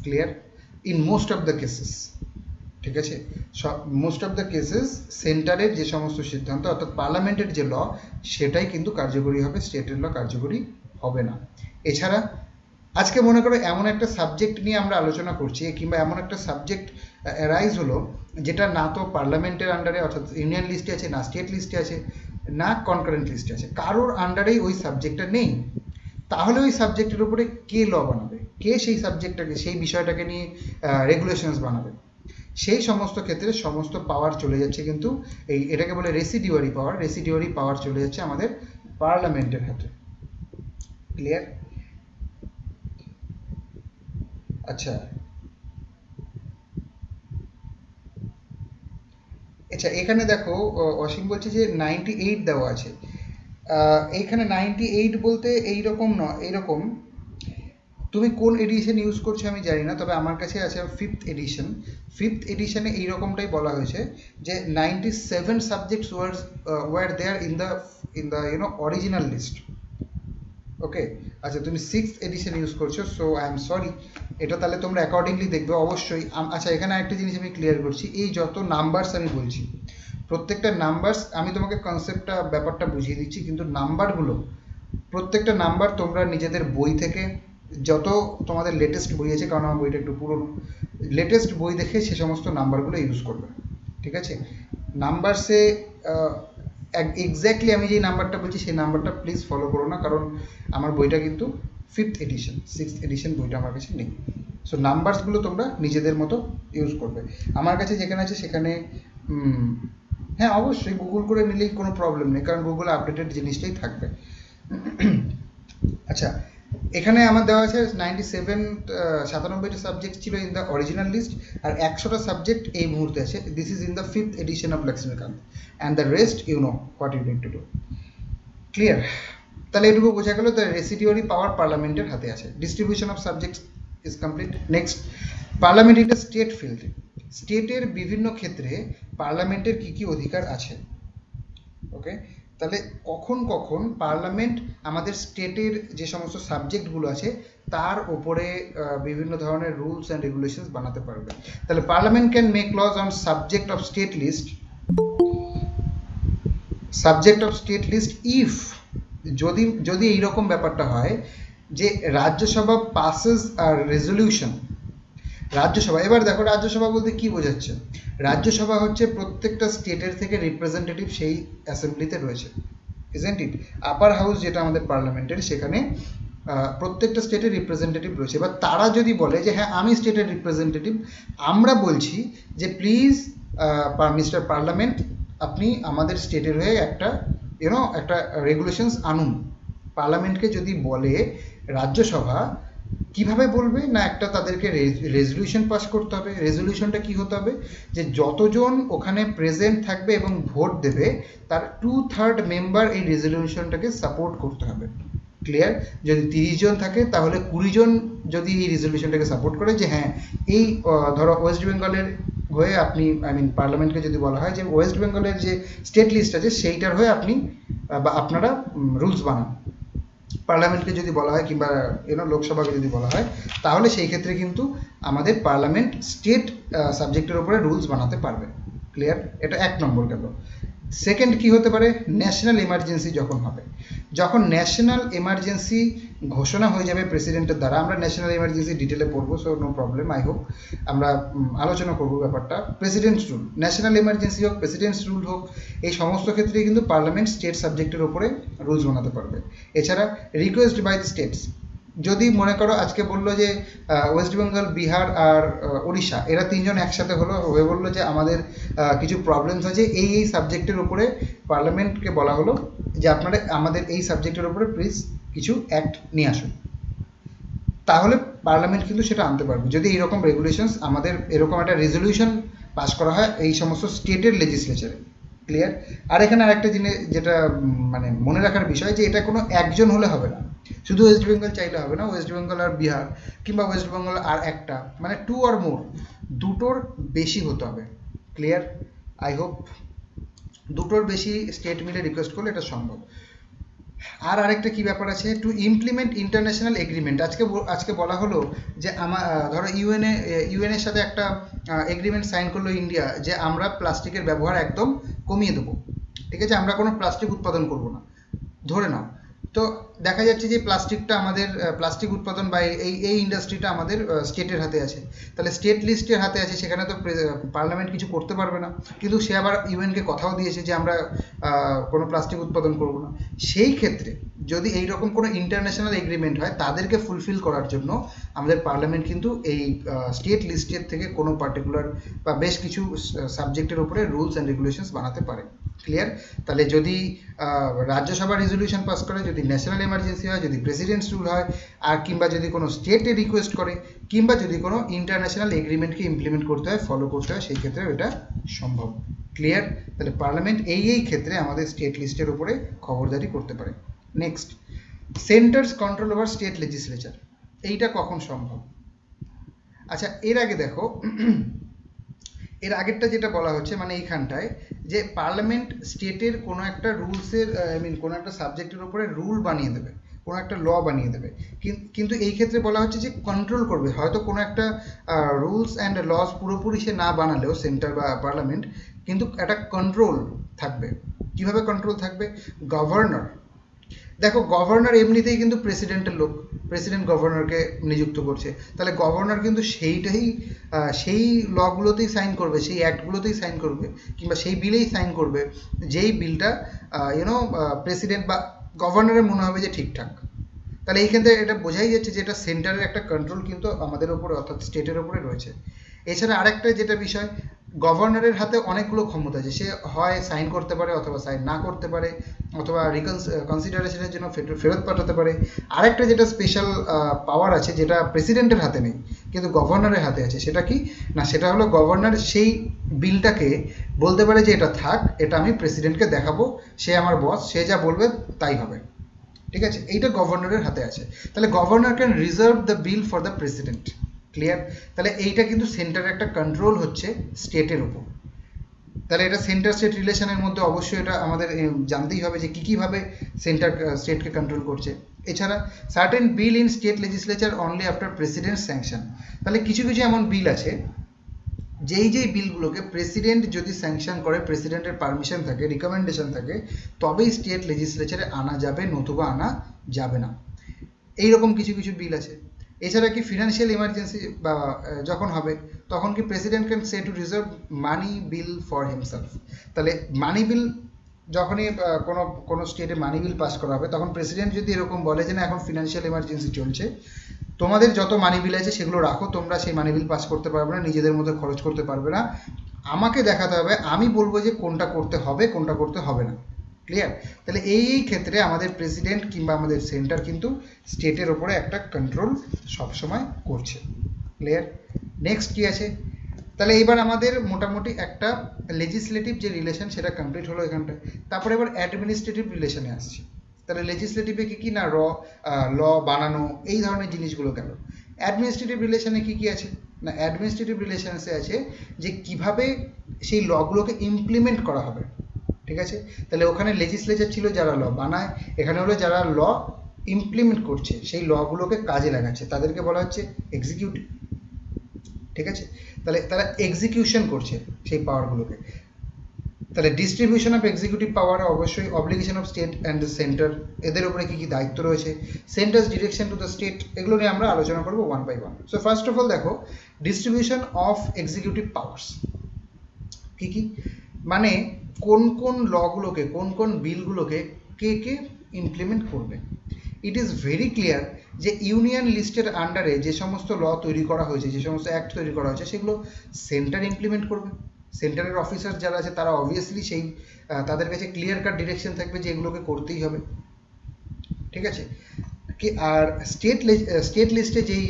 Clear? In most of the cases, ঠিক আছে, মোস্ট অফ দ্য কেসেস সেন্টারের যে সমস্ত সিদ্ধান্ত, অর্থাৎ পার্লামেন্টের যে ল, সেটাই কিন্তু কার্যকরী হবে, স্টেটের ল কার্যকরী হবে না। এছাড়া আজকে মনে করো এমন একটা সাবজেক্ট নিয়ে আমরা আলোচনা করছি, কিংবা এমন একটা সাবজেক্ট অ্যারাইজ হলো যেটা না তো পার্লামেন্টের আন্ডারে অর্থাৎ ইউনিয়ন লিস্টে আছে, না স্টেট লিস্টে আছে, না কনকারেন্ট লিস্টে আছে, কারোর আন্ডারেই ওই সাবজেক্টটা নেই। তাহলে ওই সাবজেক্টের উপরে কে ল বানাবে, কে সেই সাবজেক্টটাকে, সেই বিষয়টাকে নিয়ে রেগুলেশনস বানাবে? সেই সমস্ত ক্ষেত্রে সমস্ত পাওয়ার চলে যাচ্ছে কিন্তু এটাকে বলে রেসিডিউয়ারি পাওয়ার চলে যাচ্ছে আমাদের পার্লামেন্টের হাতে। ক্লিয়ার? আচ্ছা এখানে দেখো অসীম বলছে যে 98 দেওয়া আছে। এইখানে 98 বলতে এইরকম নয়, এইরকম তুমি কোন এডিশন ইউজ করছো আমি জানি না, তবে আমার কাছে আছে 5th এডিশন। 5th এডিশনে এইরকমটাই বলা হয়েছে যে 97 subjects were there in the original list. Okay, আচ্ছা তুমি 6th এডিশন ইউজ করছো, সো আই এম সরি, এটা তাহলে তোমরা অ্যাকর্ডিংলি দেখবে অবশ্যই। আচ্ছা এখানে আরেকটা জিনিস আমি ক্লিয়ার করছি, এই যত নাম্বারস আমি বলছি প্রত্যেকটা নাম্বারস আমি তোমাকে কনসেপ্টটা ব্যাপারটা বুঝিয়ে দিচ্ছি, কিন্তু নাম্বারগুলো প্রত্যেকটা নাম্বার তোমরা নিজেদের বই থেকে, যত তোমাদের লেটেস্ট বই আছে, কারণ আমার বইটা একটু পুরনো, লেটেস্ট বই দেখে সে সমস্ত নাম্বারগুলো ইউজ করবে, ঠিক আছে? নাম্বারসে এক্স্যাক্টলি আমি যেই নাম্বারটা বলছি সেই নাম্বারটা প্লিজ ফলো করো না, কারণ আমার বইটা কিন্তু 5th এডিশন, 6th এডিশন বইটা আমার কাছে নেই। সো নাম্বারসগুলো তোমরা নিজেদের মতো ইউজ করবে। আমার কাছে যেখানে আছে সেখানে হ্যাঁ অবশ্যই গুগল করে নিলেই কোনো প্রবলেম নেই, কারণ গুগলে আপডেটেড জিনিসটাই থাকবে। আচ্ছা এখানে আমার দেওয়া আছে 97টা সাবজেক্ট ছিল ইন দ্য অরিজিনাল লিস্ট, আর 100টা সাবজেক্ট এই মুহূর্তে আছে। This is in the 5th edition of Laxmikanth, and the rest you know what you need to do. Clear? তাহলে এটুকু বোঝা গেল দ্য রেসিডিউয়ারি পাওয়ার পার্লামেন্টের হাতে আছে। Distribution of subjects is complete. Next, parliament is state field. স্টেটের বিভিন্ন ক্ষেত্রে পার্লামেন্টের কি কি অধিকার আছে। ওকে, তাহলে কখন কখন পার্লামেন্ট আমাদের স্টেটের যে সমস্ত সাবজেক্টগুলো আছে তার উপরে বিভিন্ন ধরনের রুলস অ্যান্ড রেগুলেশনস বানাতে পারবে। তাহলে parliament can make laws on subject of state list, subject of state list if, যদি এইরকম ব্যাপারটা হয় যে Rajya Sabha passes a resolution. Rajya Sabha, এবার দেখো রাজ্যসভা বলতে কি বোঝাচ্ছে? রাজ্যসভা হচ্ছে প্রত্যেকটা স্টেটের থেকে রিপ্রেজেন্টেটিভ সেই অ্যাসেম্বলিতে রয়েছে, ইজন্ট ইট? আপার হাউস যেটা আমাদের পার্লামেন্টের, সেখানে প্রত্যেকটা স্টেটের রিপ্রেজেন্টেটিভ রয়েছে। এবার তারা যদি বলে যে হ্যাঁ আমি স্টেটের রিপ্রেজেন্টেটিভ, আমরা বলছি যে প্লিজ মিস্টার পার্লামেন্ট আপনি আমাদের স্টেটের হয়ে একটা একটা রেগুলেশনস আনুন। পার্লামেন্টকে যদি বলে রাজ্যসভা, কিভাবে বলবে না, একটা তাদেরকে রেজলিউশন পাস করতে হবে। রেজলিউশনটা কি হতে হবে? যে যতজন ওখানে প্রেজেন্ট থাকবে এবং ভোট দেবে তার 2/3 মেম্বার এই রেজলিউশনটাকে সাপোর্ট করতে হবে। ক্লিয়ার? যদি 30 জন থাকে তাহলে 20 জন যদি এই রেজলিউশনটাকে সাপোর্ট করে যে হ্যাঁ এই ধরো ওয়েস্ট বেঙ্গলের হয়ে আপনি, পার্লামেন্টকে যদি বলা হয় যে ওয়েস্ট বেঙ্গলের যে স্টেট লিস্ট আছে সেইটার হয়ে আপনি বা আপনারা রুলস বানান, পার্লামেন্টকে যদি বলা হয় কিংবা লোকসভাকে যদি বলা হয়, তাহলে সেই ক্ষেত্রে কিন্তু আমাদের পার্লামেন্ট স্টেট সাবজেক্টের উপরে রুলস বানাতে পারবে। ক্লিয়ার? এটা 1 নম্বর গেল। সেকেন্ড কি হতে পারে? ন্যাশনাল এমার্জেন্সি যখন হবে, যখন ন্যাশনাল এমার্জেন্সি ঘোষণা হয়ে যাবে প্রেসিডেন্টের দ্বারা। আমরা ন্যাশনাল এমার্জেন্সি ডিটেলে পড়বো, so no problem, I hope আমরা আলোচনা করবো ব্যাপারটা। প্রেসিডেন্টস রুল, ন্যাশনাল এমার্জেন্সি হোক, প্রেসিডেন্টস রুল হোক, এই সমস্ত ক্ষেত্রে কিন্তু পার্লামেন্ট স্টেট সাবজেক্টের উপরে রুলস বানাতে পারবে। এছাড়া রিকোয়েস্ট বাই দ্য স্টেটস, যদি মনে করো আজকে বললো যে ওয়েস্ট বেঙ্গল, বিহার আর উড়িষ্যা এরা 3 জন একসাথে হয়ে বললো যে আমাদের কিছু প্রবলেমস আছে এই সাবজেক্টের উপরে, পার্লামেন্টকে বলা হলো যে আপনারা আমাদের এই সাবজেক্টের উপরে প্লিজ কিছু অ্যাক্ট নিয়ে আসুন, তাহলে পার্লামেন্ট কিন্তু সেটা আনতে পারবে। যদি এইরকম রেগুলেশনস আমাদের এরকম একটা রেজলিউশন পাস করা হয় এই সমস্ত স্টেটের লেজিসলেচারে। ক্লিয়ার? আর এখানে আরেকটা জিনিস যেটা মানে মনে রাখার বিষয়, যে এটা কোনো একজন হলে হবে না, শুধু ওয়েস্ট বেঙ্গল চাইলে হবে না, ওয়েস্ট বেঙ্গল আর বিহার কিংবা ওয়েস্ট বেঙ্গল আর একটা, মানে 2 or more, দুটোর বেশি হতে হবে। ক্লিয়ার? আই হোপ দুটোর বেশি স্টেট মিলে রিকোয়েস্ট করলে এটা সম্ভব। আর আরেকটা কি ব্যাপার আছে, টু ইমপ্লিমেন্ট ইন্টারন্যাশনাল এগ্রিমেন্ট। আজকে বলা হলো যে ধরো ইউএনের সাথে একটা এগ্রিমেন্ট সাইন করলো ইন্ডিয়া যে আমরা প্লাস্টিকের ব্যবহার একদম কমিয়ে দেবো, ঠিক আছে, আমরা কোনো প্লাস্টিক উৎপাদন করব না, ধরে নাও। তো দেখা যাচ্ছে যে প্লাস্টিক উৎপাদন বা এই ইন্ডাস্ট্রিটা আমাদের স্টেটের হাতে আছে, তাহলে স্টেট লিস্টের হাতে আছে, সেখানে তো পার্লামেন্ট কিছু করতে পারবে না, কিন্তু সে আবার ইউএনকে কথাও দিয়েছে যে আমরা কোনো প্লাস্টিক উৎপাদন করব না। সেই ক্ষেত্রে যদি এইরকম কোনো ইন্টারন্যাশনাল এগ্রিমেন্ট হয়, তাদেরকে ফুলফিল করার জন্য আমাদের পার্লামেন্ট কিন্তু এই স্টেট লিস্টের থেকে কোনো পার্টিকুলার বা বেশ কিছু সাবজেক্টের উপরে রুলস অ্যান্ড রেগুলেশনস বানাতে পারে। ক্লিয়ার? তাহলে যদি রাজ্যসভা রেজলিউশন পাস করে, যদি ন্যাশনাল এমার্জেন্সি হয়, যদি প্রেসিডেন্টস রুল হয়, আর কিংবা যদি কোনো স্টেটে রিকোয়েস্ট করে, কিংবা যদি কোনো ইন্টারন্যাশনাল এগ্রিমেন্টকে ইমপ্লিমেন্ট করতে হয়, ফলো করতে হয়, সেই ক্ষেত্রে এটা সম্ভব। ক্লিয়ার? তাহলে পার্লামেন্ট এই ক্ষেত্রে আমাদের স্টেট লিস্টের উপরে খবরদারি করতে পারে। Next, centre's control over state legislature. এইটা কখন সম্ভব? আচ্ছা, এর আগে দেখো, এর আগেরটা যেটা বলা হচ্ছে মানে এইখানটায় যে পার্লামেন্ট স্টেটের কোনো একটা রুলসের কোনো একটা সাবজেক্টের উপরে রুল বানিয়ে দেবে, কোনো একটা ল বানিয়ে দেবে, কিন্তু এই ক্ষেত্রে বলা হচ্ছে যে কন্ট্রোল করবে। হয়তো কোনো একটা রুলস অ্যান্ড লস পুরোপুরি সে না বানালেও সেন্টার বা পার্লামেন্ট, কিন্তু একটা কন্ট্রোল থাকবে। কিভাবে কন্ট্রোল থাকবে? গভর্নর, দেখো গভর্নর এমনিতেই কিন্তু প্রেসিডেন্টের লোক, প্রেসিডেন্ট গভর্নরকে নিযুক্ত করছে, তাহলে গভর্নর কিন্তু সেই লগুলোতেই সাইন করবে, সেই অ্যাক্টগুলোতেই সাইন করবে, কিংবা সেই বিলেই সাইন করবে যেই বিলটা প্রেসিডেন্ট বা গভর্নরের মনে হবে যে ঠিকঠাক। তাহলে এই ক্ষেত্রে এটা বোঝাই যাচ্ছে যে এটা সেন্টারের একটা কন্ট্রোল কিন্তু আমাদের উপরে অর্থাৎ স্টেটের উপরে রয়েছে। এছাড়া আরেকটা যেটা বিষয়, গভর্নরের হাতে অনেকগুলো ক্ষমতা আছে, সে হয় সাইন করতে পারে অথবা সাইন না করতে পারে, অথবা কনসিডারেশনের জন্য ফেরত পাঠাতে পারে। আরেকটা যেটা স্পেশাল পাওয়ার আছে যেটা প্রেসিডেন্টের হাতে নেই কিন্তু গভর্নরের হাতে আছে, সেটা কি না, সেটা হলো গভর্নর সেই বিলটাকে বলতে পারে যে এটা থাক, এটা আমি প্রেসিডেন্টকে দেখাবো, সে আমার বস, সে যা বলবে তাই হবে। ঠিক আছে, এইটা গভর্নরের হাতে আছে। তাহলে governor can reserve the bill for the president. Clear? তাহলে এইটা কিন্তু সেন্টারের একটা কন্ট্রোল হচ্ছে স্টেটের উপর। তাহলে এটা সেন্টার স্টেট রিলেশনের মধ্যে অবশ্যই এটা আমাদের জানতেই হবে যে কীভাবে সেন্টার স্টেটকে কন্ট্রোল করছে। এছাড়া certain bill in state legislature only after president sanction. তাহলে কিছু কিছু এমন বিল আছে যেই বিলগুলোকে প্রেসিডেন্ট যদি স্যাংশন করে, প্রেসিডেন্টের পারমিশন থাকে, রিকমেন্ডেশন থাকে, তবেই স্টেট লেজিসলেচারে আনা যাবে, নতুবা আনা যাবে না। এইরকম কিছু কিছু বিল আছে। এছাড়া কি ফিনান্সিয়াল ইমার্জেন্সি বা যখন হবে, তখন কি president can say to reserve money bill for himself. তাহলে মানি বিল যখনই কোনো স্টেটে মানি বিল পাস করা হবে, তখন প্রেসিডেন্ট যদি এরকম বলে যে না এখন ফিনান্সিয়াল ইমার্জেন্সি চলছে, তোমাদের যত মানি বিল আছে সেগুলো রাখো, তোমরা সেই মানি বিল পাস করতে পারবে না, নিজেদের মধ্যে খরচ করতে পারবে না, আমাকে দেখাতে হবে, আমি বলবো যে কোনটা করতে হবে কোনটা করতে হবে না। ক্লিয়ার? তাহলে এই ক্ষেত্রে আমাদের প্রেসিডেন্ট কিংবা আমাদের সেন্টার কিন্তু স্টেটের ওপরে একটা কন্ট্রোল সবসময় করছে। ক্লিয়ার? নেক্সট কি আছে? তাহলে এবার আমাদের মোটামুটি একটা লেজিসলেটিভ যে রিলেশন সেটা কমপ্লিট হলো এখানটায়। তারপরে এবার অ্যাডমিনিস্ট্রেটিভ রিলেশনে আসছি। তাহলে লেজিসলেটিভে কি কি না, ল বানানো, এই ধরনের জিনিসগুলো গেল। অ্যাডমিনিস্ট্রেটিভ রিলেশনে কি কি আছে না, অ্যাডমিনিস্ট্রেটিভ রিলেশনসে আছে যে কিভাবে সেই লগুলোকে ইমপ্লিমেন্ট করা হবে। ঠিক আছে? তাহলে ওখানে লেজিসলেচার ছিল যারা ল বানায়, এখানে হলো যারা ল ইমপ্লিমেন্ট করছে, সেই লগুলোকে কাজে লাগাচ্ছে, তাদেরকে বলা হচ্ছে এক্সিকিউটিভ। ঠিক আছে? তাহলে তারা এক্সিকিউশন করছে সেই পাওয়ারগুলোকে। তাহলে ডিস্ট্রিবিউশন অফ এক্সিকিউটিভ পাওয়ার অবশ্যই obligation of state and the centre, এদের উপরে কি কি দায়িত্ব রয়েছে, centre's direction to the state, এগুলো নিয়ে আমরা আলোচনা করবো one by one. So first of all দেখো ডিস্ট্রিবিউশন অফ এক্সিকিউটিভ পাওয়ার্স কি কি, মানে কোন কোন লগুলোকে, কোন কোন বিলগুলোকে কে কে ইমপ্লিমেন্ট করবে। ইট ইজ ভেরি ক্লিয়ার যে ইউনিয়ন লিস্টের আন্ডারে যে সমস্ত ল তৈরি করা হয়েছে, যে সমস্ত অ্যাক্ট তৈরি করা হয়েছে, সেগুলো সেন্টার ইমপ্লিমেন্ট করবে। সেন্টারের অফিসার যারা আছে তারা অবভিয়াসলি সেই তাদের কাছে ক্লিয়ার কাট ডিরেকশন থাকবে যে এগুলোকে করতেই হবে। ঠিক আছে? আর স্টেট লিস্টে যেই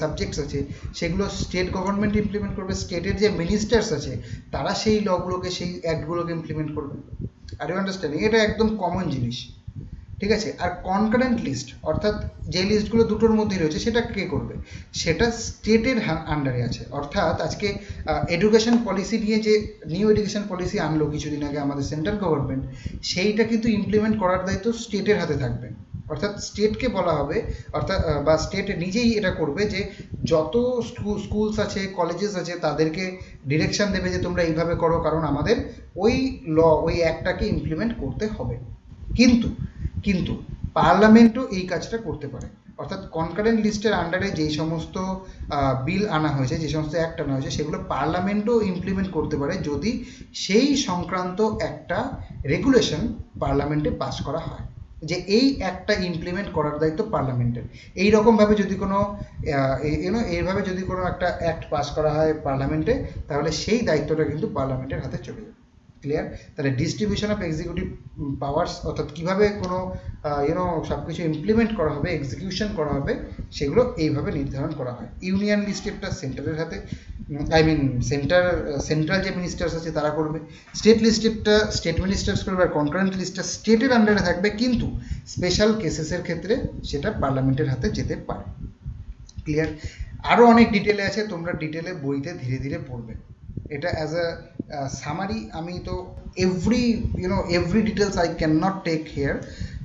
সাবজেক্টস আছে সেগুলো স্টেট গভর্নমেন্ট ইমপ্লিমেন্ট করবে, স্টেটের যে মিনিস্টার্স আছে তারা সেই লগুলোকে, সেই অ্যাক্টগুলোকে ইমপ্লিমেন্ট করবে। Are you understanding? এটা একদম কমন জিনিস। ঠিক আছে? আর কনকারেন্ট লিস্ট অর্থাৎ যে লিস্টগুলো দুটোর মধ্যেই রয়েছে সেটা কে করবে, সেটা স্টেটের আন্ডারে আছে। অর্থাৎ আজকে এডুকেশন পলিসি নিয়ে যে নিউ এডুকেশন পলিসি আনলো কিছুদিন আগে আমাদের সেন্ট্রাল গভর্নমেন্ট, সেইটা কিন্তু ইমপ্লিমেন্ট করার দায়িত্ব স্টেটের হাতে থাকবে। অর্থাৎ স্টেটকে বলা হবে, অর্থাৎ বা স্টেট নিজেই এটা করবে যে যত স্কুলস আছে, কলেজেস আছে, তাদেরকে ডিরেকশন দেবে যে তোমরা এইভাবে করো, কারণ আমাদের ওই ওই অ্যাক্টটাকে ইমপ্লিমেন্ট করতে হবে। কিন্তু পার্লামেন্টও এই কাজটা করতে পারে। অর্থাৎ কনকারেন্ট লিস্টের আন্ডারে যেই সমস্ত বিল আনা হয়েছে, যে সমস্ত অ্যাক্ট আনা হয়েছে, সেগুলো পার্লামেন্টও ইমপ্লিমেন্ট করতে পারে যদি সেই সংক্রান্ত একটা রেগুলেশন পার্লামেন্টে পাস করা হয় যে এই অ্যাক্টটা ইমপ্লিমেন্ট করার দায়িত্ব পার্লামেন্টের। এইরকমভাবে যদি কোনো এইভাবে যদি কোনো একটা অ্যাক্ট পাস করা হয় পার্লামেন্টে, তাহলে সেই দায়িত্বটা কিন্তু পার্লামেন্টের হাতে চলে যাবে। ক্লিয়ার? তাহলে ডিস্ট্রিবিউশন অফ এক্সিকিউটিভ পাওয়ার্স অর্থাৎ কীভাবে কোনো সব কিছু ইমপ্লিমেন্ট করা হবে, এক্সিকিউশন করা হবে, সেগুলো এইভাবে নির্ধারণ করা হয়। ইউনিয়ন লিস্টেডটা সেন্টারের হাতে, সেন্ট্রাল যে মিনিস্টার্স আছে তারা করবে, স্টেট লিস্টেডটা স্টেট মিনিস্টার্স করবে, আর কনকারেন্ট লিস্টটা স্টেটের আন্ডারে থাকবে, কিন্তু স্পেশাল কেসেসের ক্ষেত্রে সেটা পার্লামেন্টের হাতে যেতে পারে। ক্লিয়ার? আরও অনেক ডিটেলে আছে, তোমরা ডিটেলে বইতে ধীরে ধীরে পড়বে। এটা অ্যাজ আ সামারি আমি তো every details I can not take here,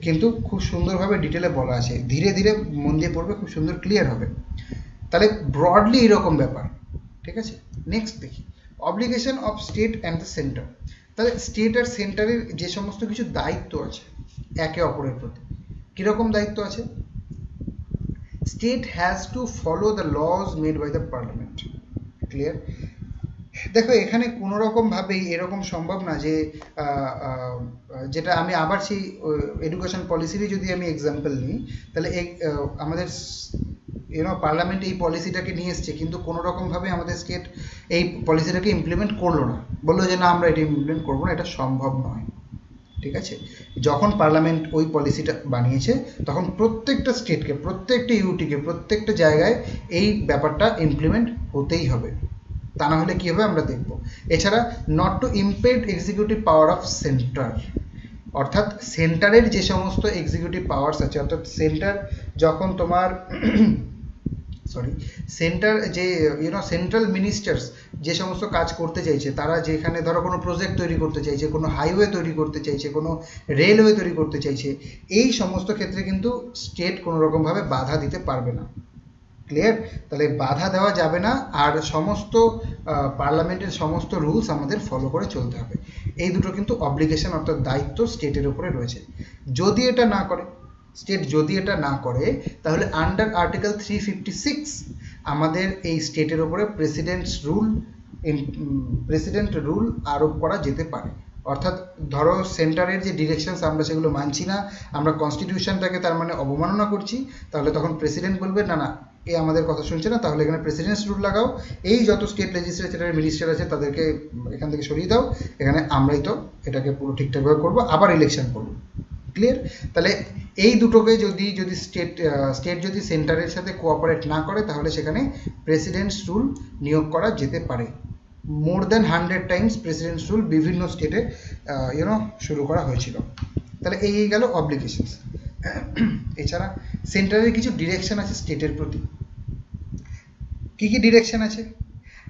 কিন্তু খুব সুন্দরভাবে ডিটেলে বলা আছে, ধীরে ধীরে মন দিয়ে পড়বে, খুব সুন্দর ক্লিয়ার হবে। তাহলে ব্রডলি এরকম ব্যাপার, ঠিক আছে? নেক্সট দেখি obligation of state and the centre. তাহলে স্টেট আর সেন্টারের যে সমস্ত কিছু দায়িত্ব আছে একে অপরের প্রতি, কীরকম দায়িত্ব আছে? State has to follow the laws made by the parliament. Clear? দেখো এখানে কোনো রকমভাবেই এরকম সম্ভব না যে যেটা আমি আবার সেই এডুকেশন পলিসিরই যদি আমি এক্সাম্পল নিই, তাহলে আমাদের পার্লামেন্ট এই পলিসিটাকে নিয়ে এসছে, কিন্তু কোনো রকমভাবে আমাদের স্টেট এই পলিসিটাকে ইমপ্লিমেন্ট করলো না, বললো যে না আমরা এটা ইমপ্লিমেন্ট করবো না, এটা সম্ভব নয়। ঠিক আছে? যখন পার্লামেন্ট ওই পলিসিটা বানিয়েছে তখন প্রত্যেকটা স্টেটকে, প্রত্যেকটা ইউটিকে, প্রত্যেকটা জায়গায় এই ব্যাপারটা ইমপ্লিমেন্ট হতেই হবে, তা না হলে কী হবে আমরা দেখব। এছাড়া not to impede executive power of centre, অর্থাৎ সেন্টারের যে সমস্ত এক্সিকিউটিভ পাওয়ার্স আছে, অর্থাৎ সেন্টার যখন তোমার সেন্টার যে সেন্ট্রাল মিনিস্টার্স যে সমস্ত কাজ করতে চাইছে, তারা যেখানে ধরো কোনো প্রজেক্ট তৈরি করতে চাইছে, কোনো হাইওয়ে তৈরি করতে চাইছে, কোনো রেলওয়ে তৈরি করতে চাইছে, এই সমস্ত ক্ষেত্রে কিন্তু স্টেট কোনো রকমভাবে বাধা দিতে পারবে না। ক্লিয়ার? তাহলে বাধা দেওয়া যাবে না, আর সমস্ত পার্লামেন্টের সমস্ত রুলস আমাদের ফলো করে চলতে হবে। এই দুটো কিন্তু অব্লিগেশন অর্থাৎ দায়িত্ব স্টেটের উপরে রয়েছে। যদি এটা না করে, স্টেট যদি এটা না করে, তাহলে আন্ডার আর্টিকেল 356 আমাদের এই স্টেটের উপরে প্রেসিডেন্ট রুল আরোপ করা যেতে পারে। অর্থাৎ ধরো সেন্টারের যে ডিরেকশনস আমরা সেগুলো মানছি না, আমরা কনস্টিটিউশনটাকে তার মানে অবমাননা করছি, তাহলে তখন প্রেসিডেন্ট বলবে না না এ আমাদের কথা শুনছে না, তাহলে এখানে প্রেসিডেন্টস রুল লাগাও, এই যত স্টেট লেজিসলেচারের মিনিস্টার আছে তাদেরকে এখান থেকে সরিয়ে দাও, এখানে আমরাই তো এটাকে পুরো ঠিকঠাকভাবে করবো, আবার ইলেকশন করবো। ক্লিয়ার? তাহলে এই দুটোকে যদি স্টেট যদি সেন্টারের সাথে কোঅপারেট না করে, তাহলে সেখানে প্রেসিডেন্টস রুল নিয়োগ করা যেতে পারে। More than 100 Times presidents rule বিভিন্ন স্টেটে শুরু করা হয়েছিল। তাহলে এই গেল অব্লিগেশনস। এছাড়া সেন্টারের কিছু ডিরেকশন আছে স্টেটের প্রতি। কি কি ডিরেকশন আছে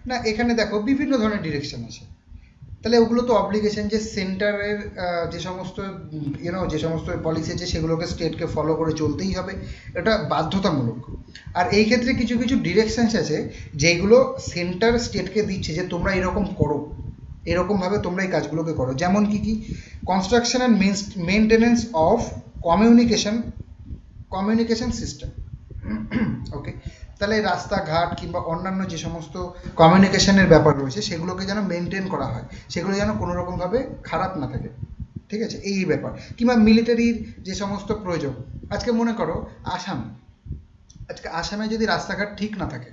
না, এখানে দেখো বিভিন্ন ধরনের ডিরেকশন আছে। তাহলে ওগুলো তো অব্লিগেশন, যে সেন্টারের যে সমস্ত পলিসি আছে সেগুলোকে স্টেটকে ফলো করে চলতেই হবে, এটা বাধ্যতামূলক। আর এই ক্ষেত্রে কিছু কিছু ডিরেকশনস আছে যেগুলো সেন্টার স্টেটকে দিচ্ছে যে তোমরা এরকম করো, এরকমভাবে তোমরা এই কাজগুলোকে করো। যেমন কি কি? Construction and maintenance of communication system. Okay, তাহলে রাস্তাঘাট কিংবা অন্যান্য যে সমস্ত কমিউনিকেশনের ব্যাপার রয়েছে সেগুলোকে যেন মেনটেন করা হয়, সেগুলো যেন কোনো রকমভাবে খারাপ না থাকে। ঠিক আছে? এই ব্যাপার। কিংবা মিলিটারির যে সমস্ত প্রয়োজন, আজকে মনে করো আসামে যদি রাস্তাঘাট ঠিক না থাকে,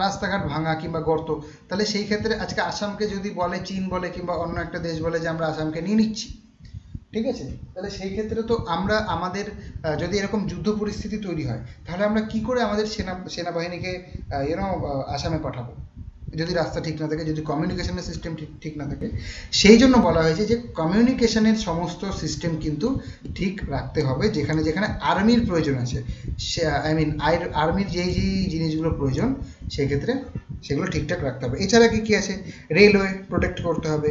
রাস্তাঘাট ভাঙা কিংবা গর্ত, তাহলে সেই ক্ষেত্রে আজকে আসামকে যদি বলে, চীন বলে কিংবা অন্য একটা দেশ বলে যে আমরা আসামকে নিয়ে নিচ্ছি, ঠিক আছে, তাহলে সেই ক্ষেত্রে তো আমরা আমাদের যদি এরকম যুদ্ধ পরিস্থিতি তৈরি হয়, তাহলে আমরা কি করে আমাদের সেনাবাহিনীকে আসামে পাঠাবো যদি রাস্তা ঠিক না থাকে, যদি কমিউনিকেশনের সিস্টেম ঠিক না থাকে। সেই জন্য বলা হয়েছে যে কমিউনিকেশনের সমস্ত সিস্টেম কিন্তু ঠিক রাখতে হবে, যেখানে যেখানে আর্মির প্রয়োজন আছে, আর্মির যেই জিনিসগুলো প্রয়োজন সেক্ষেত্রে সেগুলো ঠিকঠাক রাখতে হবে। এছাড়া কি কি আছে? রেলওয়ে প্রোটেক্ট করতে হবে।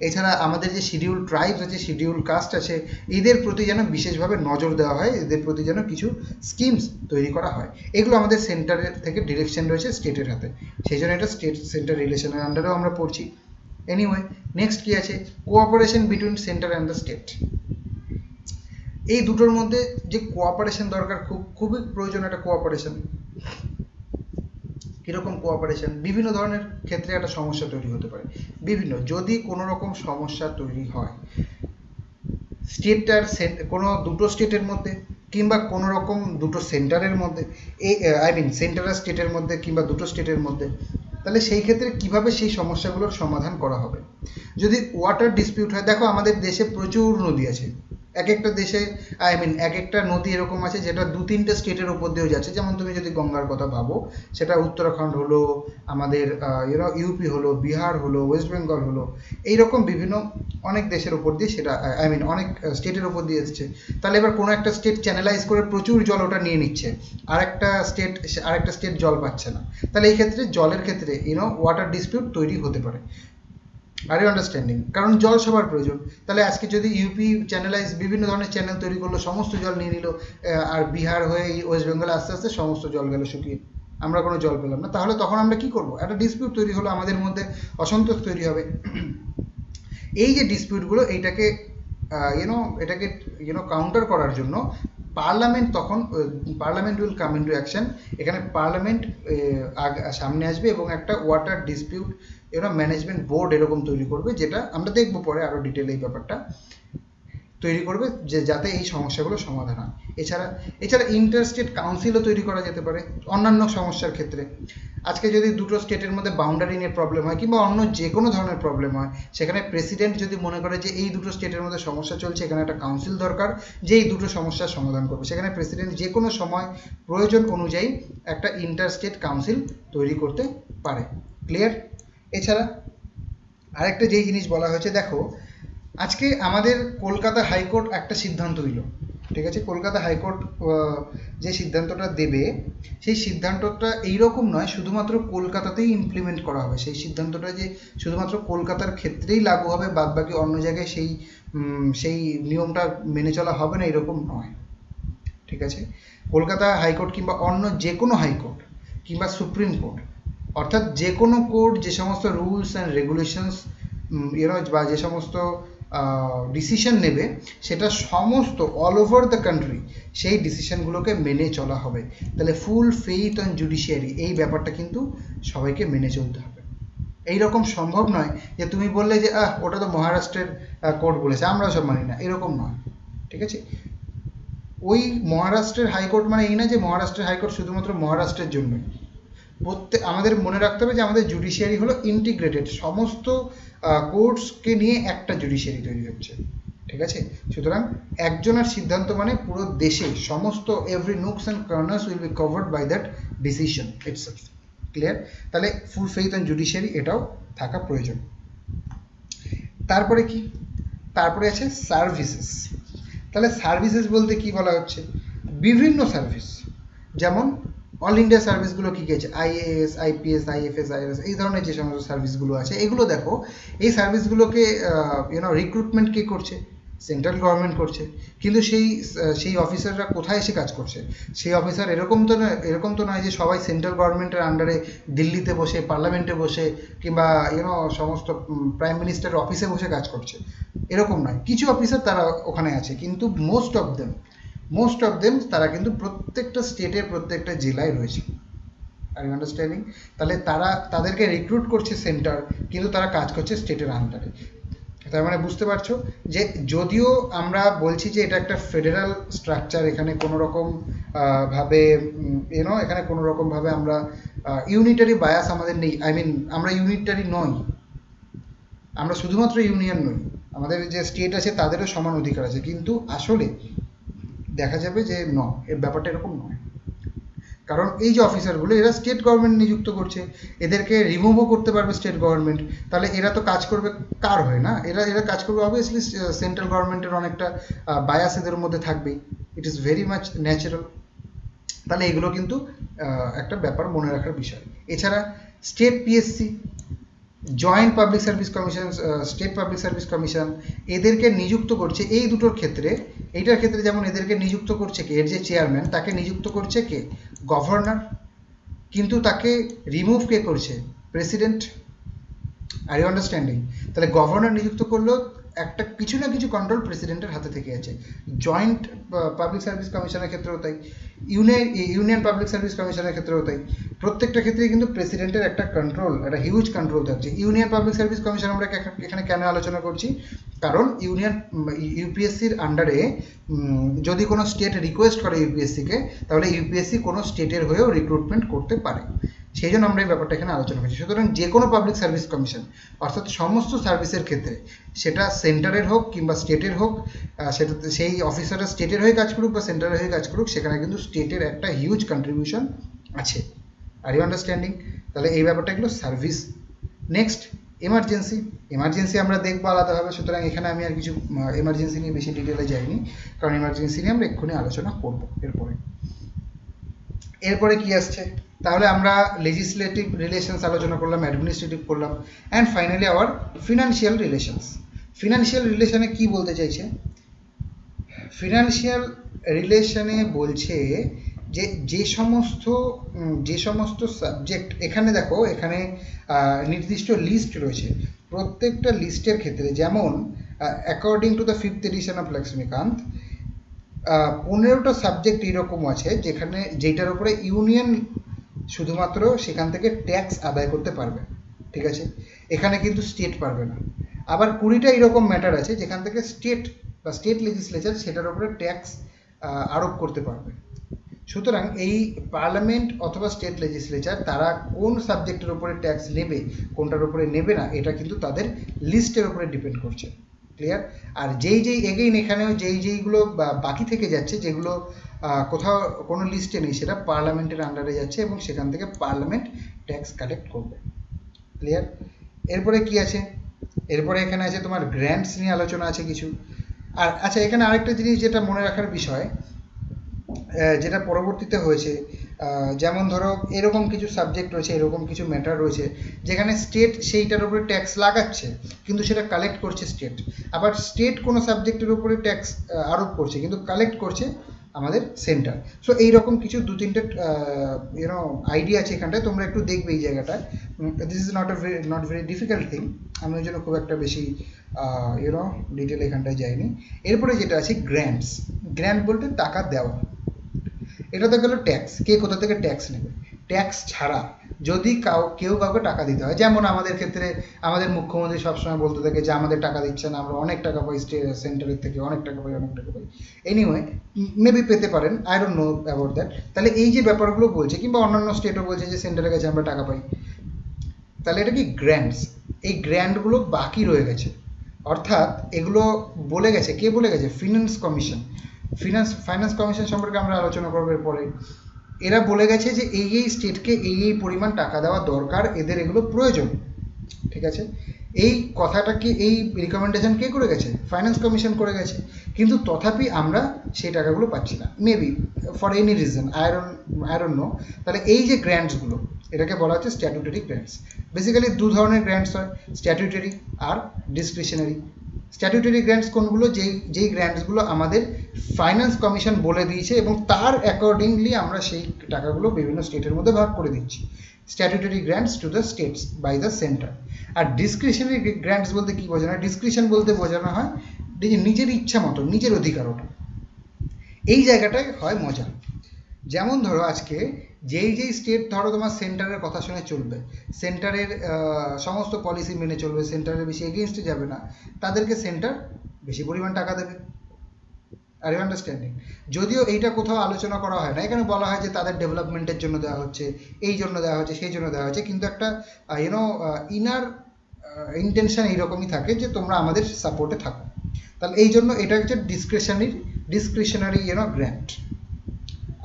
এছাড়া আমাদের যে শিডিউল ট্রাইবস আছে, শিডিউল কাস্ট আছে, এদের প্রতি যেন বিশেষভাবে নজর দেওয়া হয়, এদের প্রতি যেন কিছু স্কিমস তৈরি করা হয়। এগুলো আমাদের সেন্টারের থেকে ডিরেকশন রয়েছে স্টেটের হাতে, সেই জন্য এটা স্টেট সেন্টার রিলেশনের আন্ডারেও আমরা পড়ছি। এনিওয়ে, নেক্সট কি আছে? Cooperation between centre and the state. এই দুটোর মধ্যে যে কোঅপারেশন দরকার, খুবই প্রয়োজন একটা কোঅপারেশন। কীরকম কোঅপারেশন? বিভিন্ন ধরনের ক্ষেত্রে একটা সমস্যা তৈরি হতে পারে। যদি কোনো রকম সমস্যা তৈরি হয় কোনো দুটো স্টেটের মধ্যে কিংবা কোনো রকম দুটো সেন্টারের মধ্যে, সেন্টার আর স্টেটের মধ্যে কিংবা দুটো স্টেটের মধ্যে, তাহলে সেই ক্ষেত্রে কিভাবে সেই সমস্যাগুলোর সমাধান করা হবে? যদি ওয়াটার ডিসপিউট হয়, দেখো আমাদের দেশে প্রচুর নদী আছে, এক একটা দেশে এক একটা নদী এরকম আছে যেটা 2-3টে স্টেটের উপর দিয়েও যাচ্ছে। যেমন তুমি যদি গঙ্গার কথা ভাবো, সেটা উত্তরাখণ্ড হলো, আমাদের ইউপি হলো, বিহার হলো, ওয়েস্ট বেঙ্গল হলো, এইরকম বিভিন্ন অনেক দেশের উপর দিয়ে সেটা অনেক স্টেটের উপর দিয়ে এসছে। তাহলে এবার কোনো একটা স্টেট চ্যানেলাইজ করে প্রচুর জল ওটা নিয়ে নিচ্ছে, আরেকটা স্টেট জল পাচ্ছে না। তাহলে এই ক্ষেত্রে জলের ক্ষেত্রে ওয়াটার ডিসপিউট তৈরি হতে পারে। Are you understanding? কারণ জল সবার প্রয়োজন। তাহলে আজকে যদি ইউপি চ্যানেলাইজ বিভিন্ন ধরনের চ্যানেল তৈরি করলো, সমস্ত জল নিয়ে নিল, আর বিহার হয়ে ওয়েস্ট বেঙ্গলে আস্তে আস্তে সমস্ত জল গেল শুকিয়ে, আমরা কোনো জল পেলাম না, তাহলে তখন আমরা কি করব? একটা ডিসপিউট তৈরি হলো, আমাদের মধ্যে অসন্তোষ তৈরি হবে। এই যে ডিসপিউটগুলো, এইটাকে এটাকে কাউন্টার করার জন্য parliament will come into action. এখানে পার্লামেন্ট সামনে আসবে এবং একটা ওয়াটার ডিসপিউট ম্যানেজমেন্ট বোর্ড এরকম তৈরি করবে, যেটা আমরা দেখবো পরে আরো ডিটেল এই ব্যাপারটা তৈরি করবে, যে যাতে এই সমস্যাগুলো সমাধান হয়। এছাড়া ইন্টারস্টেট কাউন্সিলও তৈরি করা যেতে পারে অন্যান্য সমস্যার ক্ষেত্রে। আজকে যদি দুটো স্টেটের মধ্যে বাউন্ডারি নিয়ে প্রবলেম হয় কিংবা অন্য যে কোনো ধরনের প্রবলেম হয়, সেখানে প্রেসিডেন্ট যদি মনে করে যে এই দুটো স্টেটের মধ্যে সমস্যা চলছে, এখানে একটা কাউন্সিল দরকার যে এই দুটো সমস্যার সমাধান করবে, সেখানে প্রেসিডেন্ট যে কোনো সময় প্রয়োজন অনুযায়ী একটা ইন্টারস্টেট কাউন্সিল তৈরি করতে পারে। ক্লিয়ার? এছাড়া আরেকটা যেই জিনিস বলা হয়েছে, দেখো আজকে আমাদের কলকাতা হাইকোর্ট একটা সিদ্ধান্ত দিল, ঠিক আছে? কলকাতা হাইকোর্ট যে সিদ্ধান্তটা দেবে, সেই সিদ্ধান্তটা এইরকম নয় শুধুমাত্র কলকাতাতেই ইমপ্লিমেন্ট করা হবে। সেই সিদ্ধান্তটা যে শুধুমাত্র কলকাতার ক্ষেত্রেই লাগু হবে, বাদ বাকি অন্য জায়গায় সেই নিয়মটা মেনে চলা হবে না, এরকম নয়, ঠিক আছে? কলকাতা হাইকোর্ট কিংবা অন্য যে কোনো হাইকোর্ট কিংবা সুপ্রিম কোর্ট, অর্থাৎ যে কোনো কোর্ট যে সমস্ত রুলস অ্যান্ড রেগুলেশনস বা যে সমস্ত ডিসিশন নেবে, সেটা সমস্ত অল ওভার দ্য কান্ট্রি সেই ডিসিশনগুলোকে মেনে চলা হবে। তাহলে ফুল ফেইথ অন জুডিশিয়ারি, এই ব্যাপারটা কিন্তু সবাইকে মেনে চলতে হবে। এইরকম সম্ভব নয় যে তুমি বললে যে ওটা তো মহারাষ্ট্রের কোর্ট বলেছে, আমরা সব মানি না, এরকম নয়, ঠিক আছে? ওই মহারাষ্ট্রের হাইকোর্ট মানে এই না যে মহারাষ্ট্রের হাইকোর্ট শুধুমাত্র মহারাষ্ট্রের জন্যই। আমাদের মনে রাখতে হবে যে আমাদের জুডিশিয়ারি হলো ইন্টিগ্রেটেড, সমস্ত কোর্টসকে নিয়ে একটা জুডিশিয়ারি তৈরি হচ্ছে, ঠিক আছে? সুতরাং একজনের সিদ্ধান্ত মানে পুরো দেশে সমস্ত every nooks and corners will be covered by that decision itself. Clear? তাহলে ফুল ফেইথ অন জুডিশিয়ারি এটাও থাকা প্রয়োজন। তারপরে কি? তারপরে আছে সার্ভিসেস। তাহলে সার্ভিসেস বলতে কি বলা হচ্ছে? বিভিন্ন সার্ভিস, যেমন অল ইন্ডিয়া সার্ভিসগুলো কী কী আছে? আইএএস, আইপিএস, আইএফএস, আইআরএস, এই ধরনের যে সমস্ত সার্ভিসগুলো আছে, এগুলো দেখো, এই সার্ভিসগুলোকে রিক্রুটমেন্ট কে করছে? সেন্ট্রাল গভর্নমেন্ট করছে। কিন্তু সেই অফিসাররা কোথায় এসে কাজ করছে? সেই অফিসার এরকম তো নয় যে সবাই সেন্ট্রাল গভর্নমেন্টের আন্ডারে দিল্লিতে বসে, পার্লামেন্টে বসে, কিংবা সমস্ত প্রাইম মিনিস্টারের অফিসে বসে কাজ করছে, এরকম নয়। কিছু অফিসার তারা ওখানে আছে, কিন্তু মোস্ট অফ দেম তারা কিন্তু প্রত্যেকটা স্টেটের প্রত্যেকটা জেলায় রয়েছে। Are you understanding? তাহলে তাদেরকে রিক্রুট করছে সেন্টার, কিন্তু তারা কাজ করছে স্টেটের আন্ডারে। তার মানে বুঝতে পারছো যে যদিও আমরা বলছি যে এটা একটা ফেডারাল স্ট্রাকচার, এখানে কোনো রকম ভাবে এখানে কোনো রকম ভাবে আমরা ইউনিটারি বায়াস আমাদের নেই। আমরা ইউনিটারি নই, আমরা শুধুমাত্র ইউনিয়ন নই, আমাদের যে স্টেট আছে তাদেরও সমান অধিকার আছে, কিন্তু আসলে দেখা যাবে যে এর ব্যাপারটা এরকম নয়। কারণ এই যে অফিসারগুলো, এরা স্টেট গভর্নমেন্ট নিযুক্ত করছে, এদেরকে রিমুভও করতে পারবে স্টেট গভর্নমেন্ট। তাহলে এরা তো কাজ করবে কার হয়ে? না, এরা কাজ করবে অবভিয়াসলি সেন্ট্রাল গভর্নমেন্টের অনেকটা বায়াস এদের মধ্যে থাকবেই, it is very much natural. তাহলে এগুলো কিন্তু একটা ব্যাপার মনে রাখার বিষয়। এছাড়া state PSC, joint public service commission, state public service commission, এদেরকে নিযুক্ত করছে এই দুটোর ক্ষেত্রে। এইটার ক্ষেত্রে যেমন এদেরকে নিযুক্ত করছে কে? এর যে চেয়ারম্যান, তাকে নিযুক্ত করছে কে? গভর্নর। কিন্তু তাকে রিমুভ কে করছে? প্রেসিডেন্ট। Are you understanding? তাহলে গভর্নর নিযুক্ত করলেও একটা কিছু না কিছু কন্ট্রোল প্রেসিডেন্টের হাতে থেকে আছে। জয়েন্ট পাবলিক সার্ভিস কমিশনের ক্ষেত্রেও তাই, ইউনিয়ন পাবলিক সার্ভিস কমিশনের ক্ষেত্রেও তাই। প্রত্যেকটা ক্ষেত্রেই কিন্তু প্রেসিডেন্টের একটা কন্ট্রোল, একটা হিউজ কন্ট্রোল থাকছে। ইউনিয়ন পাবলিক সার্ভিস কমিশন আমরা এখানে কেন আলোচনা করছি? কারণ ইউপিএসসির আন্ডারে যদি কোনো স্টেট রিকোয়েস্ট করে ইউপিএসসিকে, তাহলে ইউপিএসসি কোনো স্টেটের হয়েও রিক্রুটমেন্ট করতে পারে। সেই জন্য আমরা এই ব্যাপারটা এখানে আলোচনা করছি। সুতরাং যে কোনো পাবলিক সার্ভিস কমিশন অর্থাৎ সমস্ত সার্ভিসের ক্ষেত্রে সেটা সেন্টারের হোক কিংবা স্টেটের হোক, সেটা সেই অফিসাররা স্টেটের হয়ে কাজ করুক বা সেন্টারের হয়ে কাজ করুক, সেখানে কিন্তু স্টেটের একটা হিউজ কন্ট্রিবিউশন আছে। Are you understanding? তাহলে এই ব্যাপারটা এগুলো সার্ভিস। Next emergency. এমার্জেন্সি আমরা দেখবো আলাদাভাবে, সুতরাং এখানে আমি আর কিছু এমার্জেন্সি নিয়ে বেশি ডিটেলে যাইনি, কারণ এমার্জেন্সি নিয়ে আমরা এক্ষুনি আলোচনা করবো এরপরে কি আসছে। তাহলে আমরা লেজিসলেটিভ রিলেশনস আলোচনা করলাম, অ্যাডমিনিস্ট্রেটিভ করলাম, and finally our financial relations. Financial রিলেশনে কি বলতে চাইছে? ফিনান্সিয়াল রিলেশনে বলছে যে যে সমস্ত সাবজেক্ট, এখানে দেখো এখানে নির্দিষ্ট লিস্ট রয়েছে, প্রত্যেকটা লিস্টের ক্ষেত্রে যেমন according to the 5th edition of Laxmikanth 15টা সাবজেক্ট এরকম আছে যেটার উপরে ইউনিয়ন শুধুমাত্র সেখান থেকে ট্যাক্স আদায় করতে পারবে, ঠিক আছে? এখানে কিন্তু স্টেট পারবে না। আবার 20টা এরকম ম্যাটার আছে যেখান থেকে স্টেট বা স্টেট লেজিসলেচার সেটার উপরে ট্যাক্স আরোপ করতে পারবে। সুতরাং এই পার্লামেন্ট অথবা স্টেট লেজিসলেচার তারা কোন সাবজেক্টের উপরে ট্যাক্স নেবে, কোনটার উপরে নেবে না, এটা কিন্তু তাদের লিস্টের উপরে ডিপেন্ড করছে। ক্লিয়ার? আর যেই এগেইন এখানেও যেইগুলো বাকি থেকে যাচ্ছে, যেগুলো কোথাও কোনো লিস্টে নেই, সেটা পার্লামেন্টের আন্ডারে যাচ্ছে এবং সেখান থেকে পার্লামেন্ট ট্যাক্স কালেক্ট করবে। ক্লিয়ার? এরপরে কি আছে? এরপরে এখানে আছে তোমার গ্র্যান্টস নিয়ে আলোচনা আছে কিছু। আর আচ্ছা, এখানে আরেকটা জিনিস যেটা মনে রাখার বিষয়, যেটা পরবর্তীতে হয়েছে, যেমন ধরো এরকম কিছু সাবজেক্ট রয়েছে, এরকম কিছু ম্যাটার রয়েছে যেখানে স্টেট সেইটার উপরে ট্যাক্স লাগাচ্ছে কিন্তু সেটা কালেক্ট করছে স্টেট। আবার স্টেট কোনো সাবজেক্টের উপরে ট্যাক্স আরোপ করছে কিন্তু কালেক্ট করছে আমাদের সেন্টার। সো এইরকম কিছু 2-3টে আইডিয়া আছে এখানটায়, তোমরা একটু দেখবে এই জায়গাটায়। This is not very difficult thing, আমি ওই জন্য খুব একটা বেশি ডিটেল এখানটায় যাইনি। এরপরে যেটা আছে গ্র্যান্টস। গ্র্যান্ট বলতে টাকা দেওয়া। এটা তো গেল ট্যাক্স, কে কোথা থেকে ট্যাক্স নেবে। ট্যাক্স ছাড়া যদি কেউ কাউকে টাকা দিতে হয়, যেমন আমাদের ক্ষেত্রে আমাদের মুখ্যমন্ত্রী সবসময় বলতে থাকে যে আমাদের টাকা দিচ্ছে না, আমরা অনেক টাকা পাই সেন্টারের থেকে, অনেক টাকা পাই। এনিওয়ে, মেবি পেতে পারেন, I don't know about that. তাহলে এই যে ব্যাপারগুলো বলছে, কিংবা অন্যান্য স্টেটও বলছে যে সেন্টারের কাছে আমরা টাকা পাই, তাহলে এটা কি গ্র্যান্টস। এই গ্র্যান্টগুলো বাকি রয়ে গেছে, অর্থাৎ এগুলো বলে গেছে, কে বলে গেছে? Finance commission. ফাইন্যান্স কমিশন সম্পর্কে আমরা আলোচনা করবো এরপরে। এরা বলে গেছে যে এই স্টেটকে এই পরিমাণ টাকা দেওয়া দরকার, এদের এগুলো প্রয়োজন, ঠিক আছে? এই কথাটাকে, এই রিকমেন্ডেশন কে করে গেছে? ফাইন্যান্স কমিশন করে গেছে। কিন্তু তথাপি আমরা সেই টাকাগুলো পাচ্ছি না, maybe for any reason, I don't no. তাহলে এই যে গ্র্যান্টসগুলো, এটাকে বলা হচ্ছে স্ট্যাটিউটরি গ্র্যান্টস। বেসিক্যালি দু ধরনের গ্র্যান্টস হয়, স্ট্যাটিউটরি আর ডিসক্রিশনারি। স্ট্যাটিউটরি গ্র্যান্টস কোনগুলো? যেই গ্র্যান্টসগুলো আমাদের ফাইন্যান্স কমিশন বলে দিয়েছে এবং তার অ্যাকর্ডিংলি আমরা সেই টাকাগুলো বিভিন্ন স্টেটের মধ্যে ভাগ করে দিচ্ছি। Statutory grants to the states by the centre. আর ডিসক্রিশনারি গ্র্যান্টস বলতে কি বোঝানো হয়? ডিসক্রিশন বলতে বোঝানো হয় নিজের ইচ্ছা মতো, নিজের অধিকার ওটা। এই জায়গাটায় হয় মজা। যেমন ধরো আজকে যেই স্টেট ধরো তোমার সেন্টারের কথা শুনে চলবে, সেন্টারের সমস্ত পলিসি মেনে চলবে, সেন্টারের বেশি এগেনস্টে যাবে না, তাদেরকে সেন্টার বেশি পরিমাণ টাকা দেবে। Are you understanding? যদিও এইটা কোথাও আলোচনা করা হয় না, এখানে বলা হয় যে তাদের ডেভেলপমেন্টের জন্য দেওয়া হচ্ছে, এই জন্য দেওয়া হচ্ছে, সেই জন্য দেওয়া হচ্ছে, কিন্তু একটা ইনার ইন্টেনশন এইরকমই থাকে যে তোমরা আমাদের সাপোর্টে থাকো। তাহলে এই জন্য এটা হচ্ছে discretionary grant.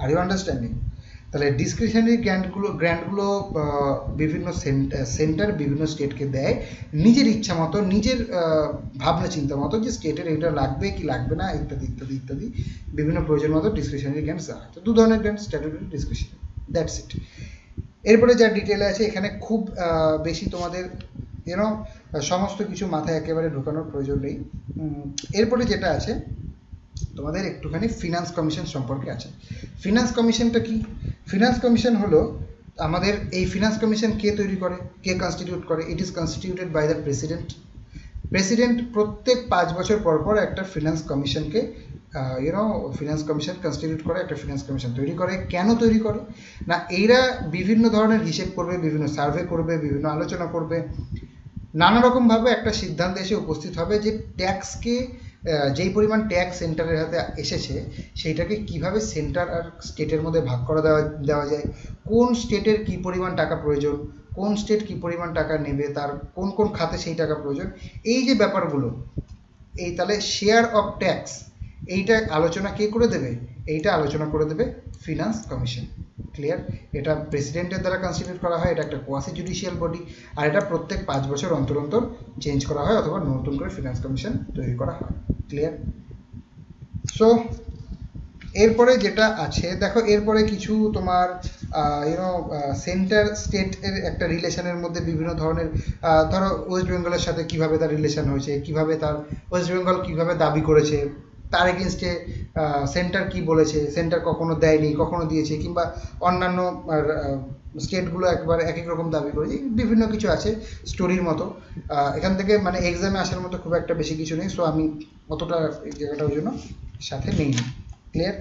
Are you understanding? তাহলে ডিসক্রিশনারি গ্র্যান্টগুলো বিভিন্ন সেন্টার বিভিন্ন স্টেটকে দেয় নিজের ইচ্ছা মতো, নিজের ভাবনা চিন্তা মতো, যে স্টেটের এটা লাগবে কি লাগবে না, ইত্যাদি ইত্যাদি ইত্যাদি বিভিন্ন প্রয়োজন মতো ডিসক্রিশনারি গ্র্যান্টস দেওয়া হয়। তো দু ধরনের grant, statutory, discretionary, that's it. এরপরে যা ডিটেলে আছে এখানে খুব বেশি তোমাদের সমস্ত কিছু মাথায় একেবারে ঢোকানোর প্রয়োজন নেই। এরপরে যেটা আছে তোমাদের একটুখানি ফিনান্স কমিশন সম্পর্কে আছে। ফিনান্স কমিশনটা কি? ফিনান্স কমিশন হলো আমাদের, এই ফিনান্স কমিশন কে তৈরি করে, কে কনস্টিটিউট করে? It is constituted by the president প্রত্যেক 5 বছর পর পর একটা ফিনান্স কমিশনকে ফিনান্স কমিশন কনস্টিটিউট করে, একটা ফিনান্স কমিশন তৈরি করে। কেন তৈরি করে না? এরা বিভিন্ন ধরনের হিসেব করবে, বিভিন্ন সার্ভে করবে, বিভিন্ন আলোচনা করবে, নানা রকমভাবে একটা সিদ্ধান্তে এসে উপস্থিত হবে যে ট্যাক্সকে যেই পরিমাণ ট্যাক্স সেন্টারের হাতে এসেছে সেইটাকে কিভাবে সেন্টার আর স্টেটের মধ্যে ভাগ করে দেওয়া যায়, কোন স্টেটের কি পরিমাণ টাকা প্রয়োজন, কোন স্টেট কি পরিমাণ টাকা নেবে, তার কোন কোন খাতে সেই টাকা প্রয়োজন, এই যে ব্যাপারগুলো, এই তাহলে শেয়ার অফ ট্যাক্স এইটা আলোচনা কে করে দেবে, এইটা আলোচনা করে দেবে ফিনান্স কমিশন। ক্লিয়ার? এটা প্রেসিডেন্টের দ্বারা কনস্টিটিউট করা হয়, এটা একটা কোয়াসি জুডিশিয়াল বডি, আর এটা প্রত্যেক 5 বছর অন্তর অন্তর চেঞ্জ করা হয় অথবা নতুন করে ফিনান্স কমিশন তৈরি করা হয়। ক্লিয়ার? সো এরপরে যেটা আছে দেখো, এরপরে কিছু তোমার সেন্টার স্টেট এর একটা রিলেশনের মধ্যে বিভিন্ন ধরনের, ধরো ওয়েস্ট বেঙ্গলের সাথে কিভাবে তার রিলেশন হয়েছে, কিভাবে তার ওয়েস্ট বেঙ্গল কিভাবে দাবি করেছে, তার এগেনস্টে সেন্টার কি বলেছে, সেন্টার কখনো দেয়নি কখনো দিয়েছে, কিংবা অন্যান্য স্টেটগুলো একবার এক এক রকম দাবি করেছে, বিভিন্ন কিছু আছে স্টোরির মতো। এখান থেকে মানে এক্সামে আসার মতো খুব একটা বেশি কিছু নেই, সো আমি অতটা এই জায়গাটা ওই জন্য সাথে নেইনি। ক্লিয়ার?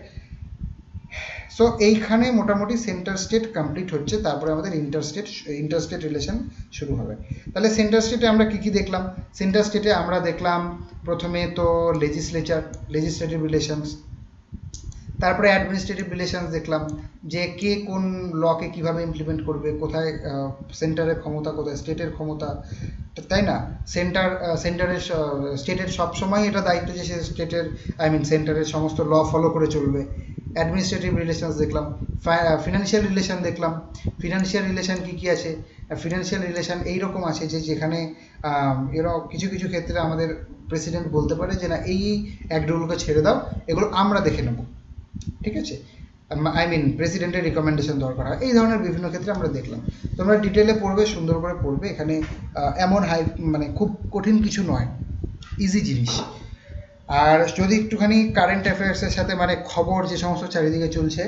সো এইখানে মোটামুটি সেন্টার স্টেট কমপ্লিট হচ্ছে, তারপরে আমাদের ইন্টার স্টেট রিলেশন শুরু হবে। তাহলে সেন্টার স্টেটে আমরা কি কি দেখলাম? সেন্টার স্টেটে আমরা দেখলাম প্রথমে তো লেজিসলেটিভ রিলেশনস, তারপরে অ্যাডমিনিস্ট্রেটিভ রিলেশনস দেখলাম, যে কে কোন লকে কিভাবে ইমপ্লিমেন্ট করবে, কোথায় সেন্টারের ক্ষমতা কোথায় স্টেটের ক্ষমতা, তাই না? স্টেটের সবসময় এটা দায়িত্ব যে সে সেন্টারের সমস্ত ল ফলো করে চলবে। অ্যাডমিনিস্ট্রেটিভ রিলেশনস দেখলাম, ফিনান্সিয়াল রিলেশন দেখলাম। ফিনান্সিয়াল রিলেশন কি কি আছে? ফিনান্সিয়াল রিলেশন এইরকম আছে যে যেখানে কিছু কিছু ক্ষেত্রে আমাদের প্রেসিডেন্ট বলতে পারে যে না এই অ্যাক্টগুলোকে ছেড়ে দাও, এগুলো আমরা দেখে নেব, ঠিক আছে? প্রেসিডেন্টের রিকমেন্ডেশন দরকার হয়, এই ধরনের বিভিন্ন ক্ষেত্রে আমরা দেখলাম। তোমরা ডিটেলে পড়বে, সুন্দর করে পড়বে, এখানে এমন মানে খুব কঠিন কিছু নয়, ইজি জিনিস। আর যদি একটুখানি কারেন্ট অ্যাফেয়ার্সের সাথে মানে খবর যে সমস্ত চারিদিকে চলছে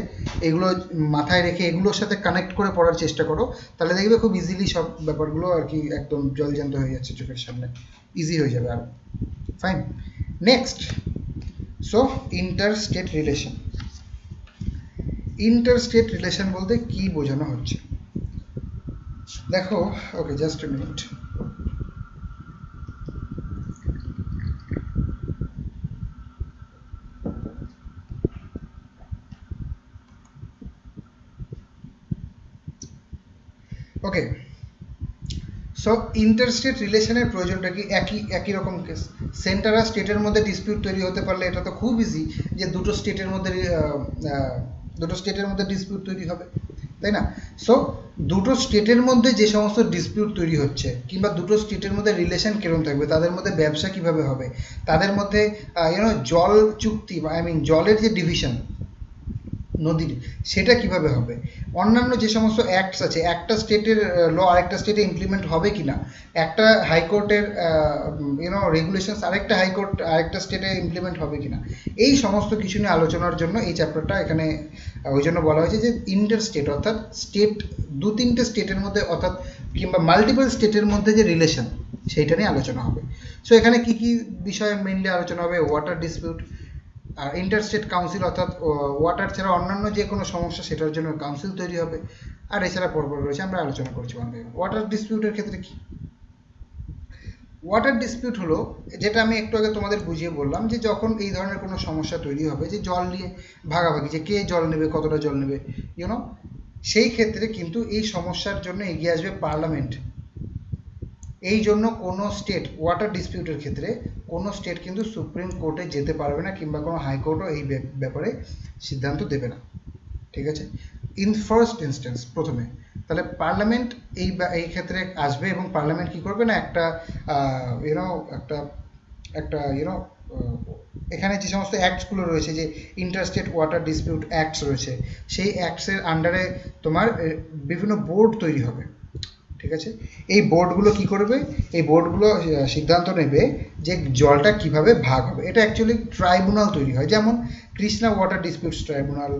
এগুলো মাথায় রেখে এগুলোর সাথে কানেক্ট করে পড়ার চেষ্টা করো, তাহলে দেখবে খুব ইজিলি সব ব্যাপারগুলো আর কি একদম জলজ্যান্ত হয়ে যাচ্ছে চোখের সামনে, ইজি হয়ে যাবে। আর fine, next. So inter state relation. Inter state relation বলতে কি বোঝানো হচ্ছে দেখো, okay just a minute. Okay, so interstate রিলেশনের প্রয়োজনটা কি? একই রকম কেস। সেন্টার আর স্টেটের মধ্যে ডিসপিউট তৈরি হতে পারলে এটা তো খুব ইজি যে দুটো স্টেটের মধ্যে ডিসপিউট তৈরি হবে, তাই না? সো দুটো স্টেটের মধ্যে যে সমস্ত ডিসপিউট তৈরি হচ্ছে, কিংবা দুটো স্টেটের মধ্যে রিলেশন কিরকম থাকবে, তাদের মধ্যে ব্যবসা কিভাবে হবে, তাদের মধ্যে জল চুক্তি জলের যে ডিভিশন নদীর, সেটা কিভাবে হবে, অন্যান্য যে সমস্ত অ্যাক্টস আছে, একটা স্টেটের ল আরেকটা স্টেটে ইমপ্লিমেন্ট হবে কিনা, একটা হাইকোর্টের রেগুলেশনস আরেকটা স্টেটে ইমপ্লিমেন্ট হবে কিনা, এই সমস্ত কিছু নিয়ে আলোচনার জন্য এই চ্যাপ্টারটা এখানে ওই জন্য বলা হয়েছে যে ইন্টার স্টেট, অর্থাৎ স্টেট 2-3টে স্টেটের মধ্যে, অর্থাৎ কিংবা মাল্টিপল স্টেটের মধ্যে যে রিলেশন সেইটা নিয়ে আলোচনা হবে। সো এখানে কি কি বিষয়ে মেইনলি আলোচনা হবে? ওয়াটার ডিসপিউট, আর ইন্টারস্টেট কাউন্সিল, অর্থাৎ ওয়াটার ছাড়া অন্যান্য যে কোনো সমস্যা সেটার জন্য কাউন্সিল তৈরি হবে। আর এছাড়া পরপর রয়েছে, আমরা আলোচনা করছি ওয়াটার ডিসপিউটের ক্ষেত্রে কি। ওয়াটার ডিসপিউট হলো, যেটা আমি একটু আগে তোমাদের বুঝিয়ে বললাম, যে যখন এই ধরনের কোনো সমস্যা তৈরি হবে, যে জল নিয়ে ভাগাভাগি, যে কে জল নেবে, কতটা জল নেবে, সেই ক্ষেত্রে কিন্তু এই সমস্যার জন্য এগিয়ে আসবে পার্লামেন্ট। এই জন্য কোনো স্টেট ওয়াটার ডিসপিউটের ক্ষেত্রে কোনো স্টেট কিন্তু সুপ্রিম কোর্টে যেতে পারবে না, কিংবা কোনো হাইকোর্টও এই ব্যাপারে সিদ্ধান্ত দেবে না, ঠিক আছে? ইন ফার্স্ট ইনস্ট্যান্স প্রথমে তাহলে পার্লামেন্ট এই ক্ষেত্রে আসবে, এবং পার্লামেন্ট কি করবে না, এখানে যে সমস্ত অ্যাক্টসগুলো রয়েছে, যে ইন্টারস্টেট ওয়াটার ডিসপিউট অ্যাক্টস রয়েছে, সেই অ্যাক্টসের আন্ডারে তোমার বিভিন্ন বোর্ড তৈরি হবে, ঠিক আছে? এই বোর্ডগুলো কি করবে? এই বোর্ডগুলো সিদ্ধান্ত নেবে যে জলটা কিভাবে ভাগ হবে। এটা অ্যাকচুয়ালি ট্রাইব্যুনাল তৈরি হয়, যেমন কৃষ্ণা ওয়াটার ডিসপিউটস ট্রাইব্যুনাল,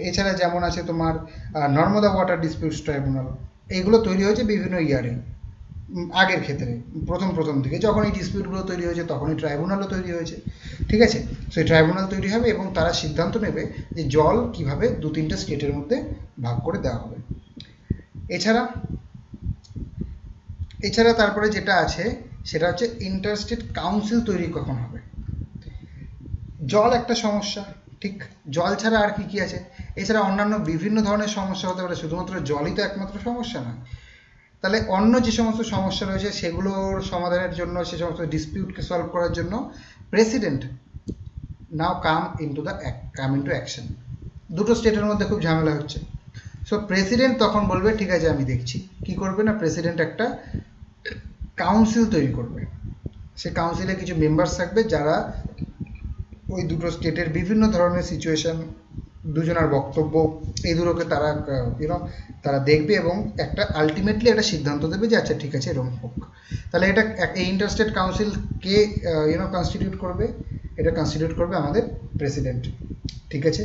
এছাড়া যেমন আছে তোমার নর্মদা ওয়াটার ডিসপিউটস ট্রাইব্যুনাল। এইগুলো তৈরি হয়েছে বিভিন্ন ইয়ারে, আগের ক্ষেত্রে প্রথম দিকে যখন এই ডিসপিউটগুলো তৈরি হয়েছে তখনই ট্রাইব্যুনালও তৈরি হয়েছে, ঠিক আছে? সেই ট্রাইব্যুনাল তৈরি হবে এবং তারা সিদ্ধান্ত নেবে যে জল কিভাবে 2-3টে স্টেটের মধ্যে ভাগ করে দেওয়া হবে। এছাড়া তারপরে যেটা আছে সেটা হচ্ছে ইন্টারস্টেট কাউন্সিল তৈরি কখন হবে। জল একটা সমস্যা, ঠিক, জল ছাড়া আর কি কি আছে? এছাড়া অন্যান্য বিভিন্ন ধরনের সমস্যা হতে পারে, শুধুমাত্র জলই তো একমাত্র সমস্যা নয়। তাহলে অন্য যে সমস্ত সমস্যা রয়েছে সেগুলোর সমাধানের জন্য, সে সমস্ত ডিসপিউটকে সলভ করার জন্য প্রেসিডেন্ট নাও কাম ইনটু অ্যাকশন। দুটো স্টেটের মধ্যে খুব ঝামেলা হচ্ছে, সো প্রেসিডেন্ট তখন বলবে ঠিক আছে আমি দেখছি। কি করবে না, প্রেসিডেন্ট একটা কাউন্সিল তৈরি করবে। সে কাউন্সিলে কিছু মেম্বার্স থাকবে যারা ওই দুটো স্টেটের বিভিন্ন ধরনের সিচুয়েশন, দুজনের বক্তব্য, এই দুটোকে তারা তারা দেখবে এবং একটা আলটিমেটলি একটা সিদ্ধান্ত দেবে যে আচ্ছা ঠিক আছে এরকম হোক। তাহলে এটা এই ইন্টারস্টেট কাউন্সিল কে কনস্টিটিউট করবে? এটা কনস্টিটিউট করবে আমাদের প্রেসিডেন্ট, ঠিক আছে।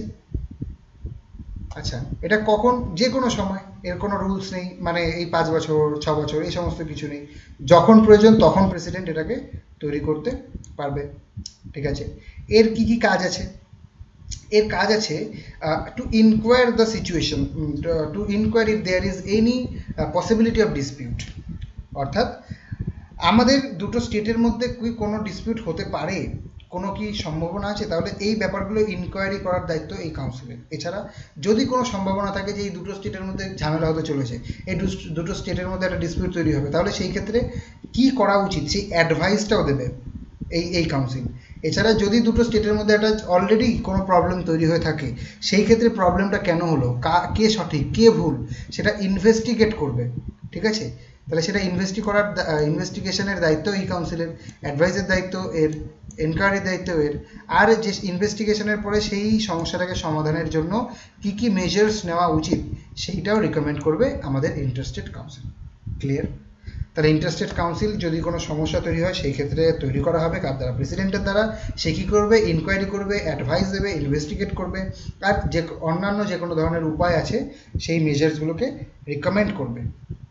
আচ্ছা, এটা কখন? যে কোনো সময়, এর কোনো রুলস নেই, মানে এই 5 বছর 6 বছর এই সমস্ত কিছু নেই, যখন প্রয়োজন তখন প্রেসিডেন্ট এটাকে তৈরি করতে পারবে, ঠিক আছে। এর কি কি কাজ আছে? এর কাজ আছে to inquire the situation, to inquire if there is any possibility of dispute. অর্থাৎ আমাদের দুটো স্টেটের মধ্যে কি কোনো ডিসপিউট হতে পারে, কোনো কি সম্ভাবনা আছে, তাহলে এই ব্যাপারগুলো ইনকোয়ারি করার দায়িত্ব এই কাউন্সিলের। এছাড়া যদি কোনো সম্ভাবনা থাকে যে এই দুটো স্টেটের মধ্যে ঝামেলা হতে চলেছে, এই দুটো স্টেটের মধ্যে একটা ডিসপিউট তৈরি হবে, তাহলে সেই ক্ষেত্রে কি করা উচিত সেই অ্যাডভাইসটাও দেবে এই কাউন্সিল। এছাড়া যদি দুটো স্টেটের মধ্যে একটা অলরেডি কোনো প্রবলেম তৈরি হয়ে থাকে, সেই ক্ষেত্রে প্রবলেমটা কেন হলো, কে সঠিক কে ভুল, সেটা ইনভেস্টিগেট করবে, ঠিক আছে। তাহলে সেটা ইনভেস্টিগেশনের দায়িত্ব এই কাউন্সিলের, অ্যাডভাইসের দায়িত্ব এর, এনকোয়ারির দায়িত্ব এর, আর যে ইনভেস্টিগেশনের পরে সেই সমস্যাটাকে সমাধানের জন্য কি কি মেজার্স নেওয়া উচিত সেইটাও রিকমেন্ড করবে আমাদের ইন্টারস্টেট কাউন্সিল। ক্লিয়ার? তাহলে ইন্টারস্টেট কাউন্সিল যদি কোনো সমস্যা তৈরি হয় সেই ক্ষেত্রে তৈরি করা হবে কার দ্বারা? প্রেসিডেন্টের দ্বারা। সে কী করবে? ইনকোয়ারি করবে, অ্যাডভাইস দেবে, ইনভেস্টিগেট করবে, আর যে অন্যান্য যে কোনো ধরনের উপায় আছে সেই মেজার্সগুলোকে রিকমেন্ড করবে,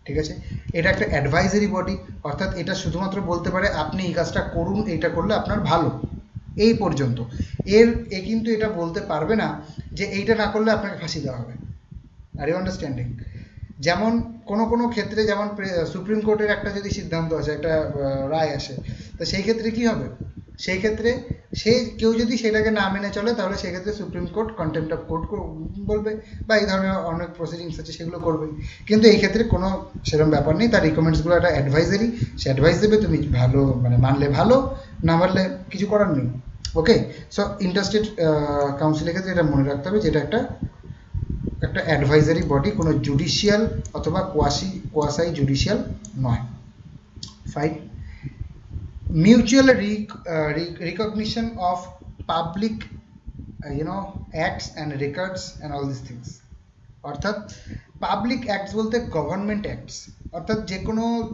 ঠিক আছে। এটা একটা অ্যাডভাইজারি বডি, অর্থাৎ এটা শুধুমাত্র বলতে পারে আপনি এই কাজটা করুন, এইটা করলে আপনার ভালো, এই পর্যন্ত। এ কিন্তু এটা বলতে পারবে না যে এইটা না করলে আপনাকে ফাঁসি দেওয়া হবে। Are you understanding? যেমন কোনো ক্ষেত্রে, যেমন সুপ্রিম কোর্টের একটা যদি সিদ্ধান্ত আছে, একটা রায় আসে, তো সেই ক্ষেত্রে কি হবে? সেই ক্ষেত্রে কেউ যদি সেটাকে না মেনে চলে, তাহলে সেক্ষেত্রে supreme court contempt of court বলবে, বা এই ধরনের অনেক প্রসিডিংস আছে সেগুলো করবে। কিন্তু এই ক্ষেত্রে কোনো সেরকম ব্যাপার নেই, তার রিকমেন্ডসগুলো একটা অ্যাডভাইজারি, সে অ্যাডভাইস দেবে, তুমি ভালো মানে মানলে ভালো, না মানলে কিছু করার নেই। ওকে, সো ইন্টারস্টেট কাউন্সিলের ক্ষেত্রে এটা মনে রাখতে হবে যে এটা একটা অ্যাডভাইজারি বডি, কোনো জুডিশিয়াল অথবা কোয়াসাই জুডিশিয়াল নয়। Fine. Mutual recognition of public acts and records and all this things. অর্থাৎ পাবলিক অ্যাক্টস বলতে গভর্নমেন্ট অ্যাক্টস, অর্থাৎ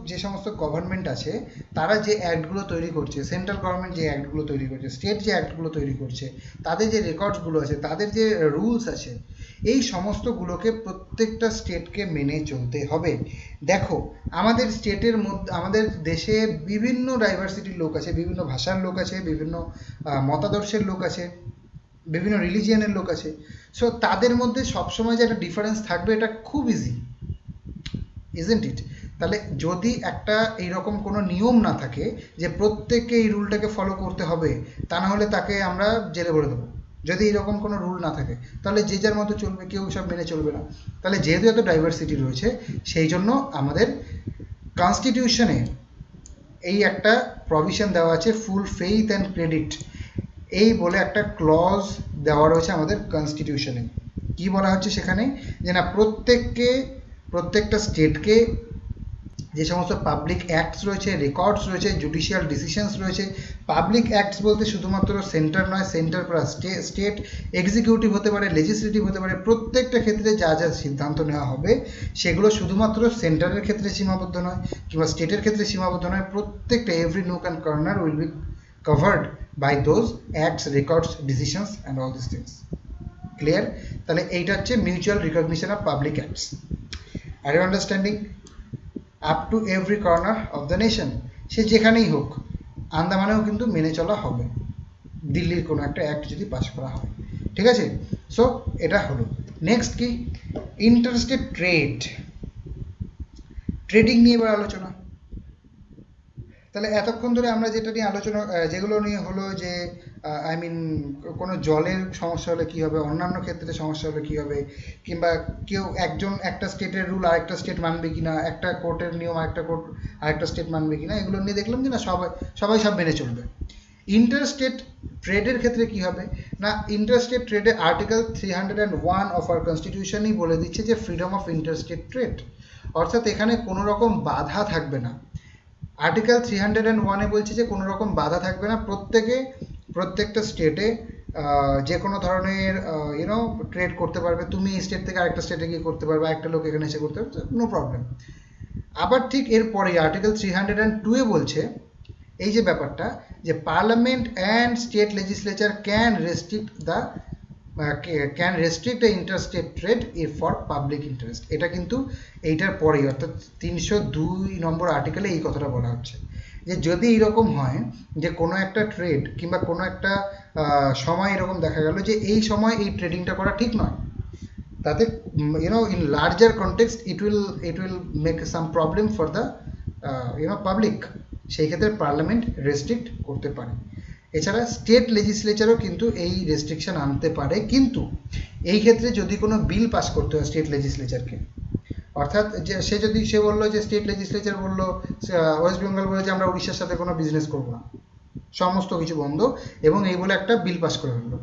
যে সমস্ত গভর্নমেন্ট আছে তারা যে অ্যাক্টগুলো তৈরি করছে, সেন্ট্রাল গভর্নমেন্ট যে অ্যাক্টগুলো তৈরি করছে, স্টেট যে অ্যাক্টগুলো তৈরি করছে, তাদের যে রেকর্ডসগুলো আছে, তাদের যে রুলস আছে, এই সমস্তগুলোকে প্রত্যেকটা স্টেটকে মেনে চলতে হবে। দেখো, আমাদের স্টেটের মধ্যে, আমাদের দেশে বিভিন্ন ডাইভার্সিটির লোক আছে, বিভিন্ন ভাষার লোক আছে, বিভিন্ন মতাদর্শের লোক আছে, বিভিন্ন রিলিজিয়ানের লোক আছে। সো তাদের মধ্যে সবসময় যে একটা ডিফারেন্স থাকবে, এটা খুব ইজি, ইজন্ট ইট? তাহলে যদি একটা এইরকম কোনো নিয়ম না থাকে যে প্রত্যেককে এই রুলটাকে ফলো করতে হবে, তা না হলে তাকে আমরা জেলে ভরে দেবো। যদি এরকম কোনো রুল না থাকে, তাহলে যে যার মতো চলবে, কেউ সব মেনে চলবে না। তাহলে যেহেতু এত ডাইভার্সিটি রয়েছে, সেই জন্য আমাদের কনস্টিটিউশনে এই একটা প্রভিশন দেওয়া আছে, ফুল ফেইথ অ্যান্ড ক্রেডিট, এই বলে একটা ক্লজ দেওয়া রয়েছে আমাদের কনস্টিটিউশনে। কি বলা হচ্ছে সেখানে? যে না, প্রত্যেকটা স্টেটকে যে সমস্ত পাবলিক অ্যাক্টস রয়েছে, রেকর্ডস রয়েছে, জুডিশিয়াল ডিসিশনস রয়েছে, পাবলিক অ্যাক্টস বলতে শুধুমাত্র সেন্টার নয়, সেন্টার প্লাস স্টেট এক্সিকিউটিভ হতে পারে, লেজিসলেটিভ হতে পারে, প্রত্যেকটা ক্ষেত্রে যা যা সিদ্ধান্ত নেওয়া হবে সেগুলো শুধুমাত্র সেন্টারের ক্ষেত্রে সীমাবদ্ধ নয় কিংবা স্টেটের ক্ষেত্রে সীমাবদ্ধ নয়, প্রত্যেকটা every nook and corner will be covered by those acts, records, decisions and all these things. Clear? তাহলে এইটা হচ্ছে mutual recognition of public acts. Are you understanding? Up to every corner of the nation, সে যেখানেই হোক, আন্দামানেও কিন্তু মেনে চলা হবে দিল্লির কোনো একটা অ্যাক্ট যদি পাস করা হয়, ঠিক আছে। সো এটা হলো। নেক্সট কি? ইন্টারস্টেট ট্রেডিং নিয়ে এবার আলোচনা। তাহলে এতক্ষণ ধরে আমরা যেটা নিয়ে আলোচনা যেগুলো নিয়ে হলো যে আই মিন কোনো জলের সমস্যা হলে কি হবে, অন্যান্য ক্ষেত্রে সমস্যা হলে কি হবে, কিংবা কেউ একজন একটা স্টেটের রুল আরেকটা স্টেট মানবে কিনা, একটা কোর্টের নিয়ম আরেকটা কোর্ট আরেকটা স্টেট মানবে কিনা, এগুলো নিয়ে দেখলাম যে না সবাই সব মেনে চলবে। ইন্টারস্টেট ট্রেডের ক্ষেত্রে কি হবে না, ইন্টারস্টেট ট্রেডে আর্টিকেল 301 অফ আওয়ার কনস্টিটিউশনই বলে দিচ্ছে যে ফ্রিডম অফ ইন্টারস্টেট ট্রেড, অর্থাৎ এখানে কোনো রকম বাধা থাকবে না। আর্টিকেল 301-এ বলছে যে কোনো রকম বাধা থাকবে না, প্রত্যেকটা স্টেটে যে কোনো ধরনের ট্রেড করতে পারবে, তুমি এই স্টেট থেকে আরেকটা স্টেটে গিয়ে করতে পারবে, একটা লোক এখানে এসে করতে পারবে, নো প্রবলেম। আবার ঠিক এরপরে আর্টিকেল 302-এ বলছে এই যে ব্যাপারটা, যে parliament and state legislature can restrict the interstate trade for public interest. এটা কিন্তু এইটার পরেই, অর্থাৎ 302 নম্বর আর্টিকেলে এই কথাটা বলা হচ্ছে যে যদি এইরকম হয় যে কোনো একটা ট্রেড কিংবা কোনো একটা সময় এরকম দেখা গেল যে এই সময় এই ট্রেডিংটা করা ঠিক নয়, তাতে in larger context it will make some problem for the public, সেই ক্ষেত্রে পার্লামেন্ট রেস্ট্রিক্ট করতে পারে। এছাড়া স্টেট লেজিসলেচারও কিন্তু এই রেস্ট্রিকশন আনতে পারে, কিন্তু এই ক্ষেত্রে যদি কোনো বিল পাস করতে হয় স্টেট লেজিসলেচারকে, অর্থাৎ যে সে বললো যে স্টেট লেজিসলেচার বললো, ওয়েস্ট বেঙ্গল বলে যে আমরা উড়িষ্যার সাথে কোনো বিজনেস করবো না, সমস্ত কিছু বন্ধ, এবং এই বলে একটা বিল পাস করে ফেললো,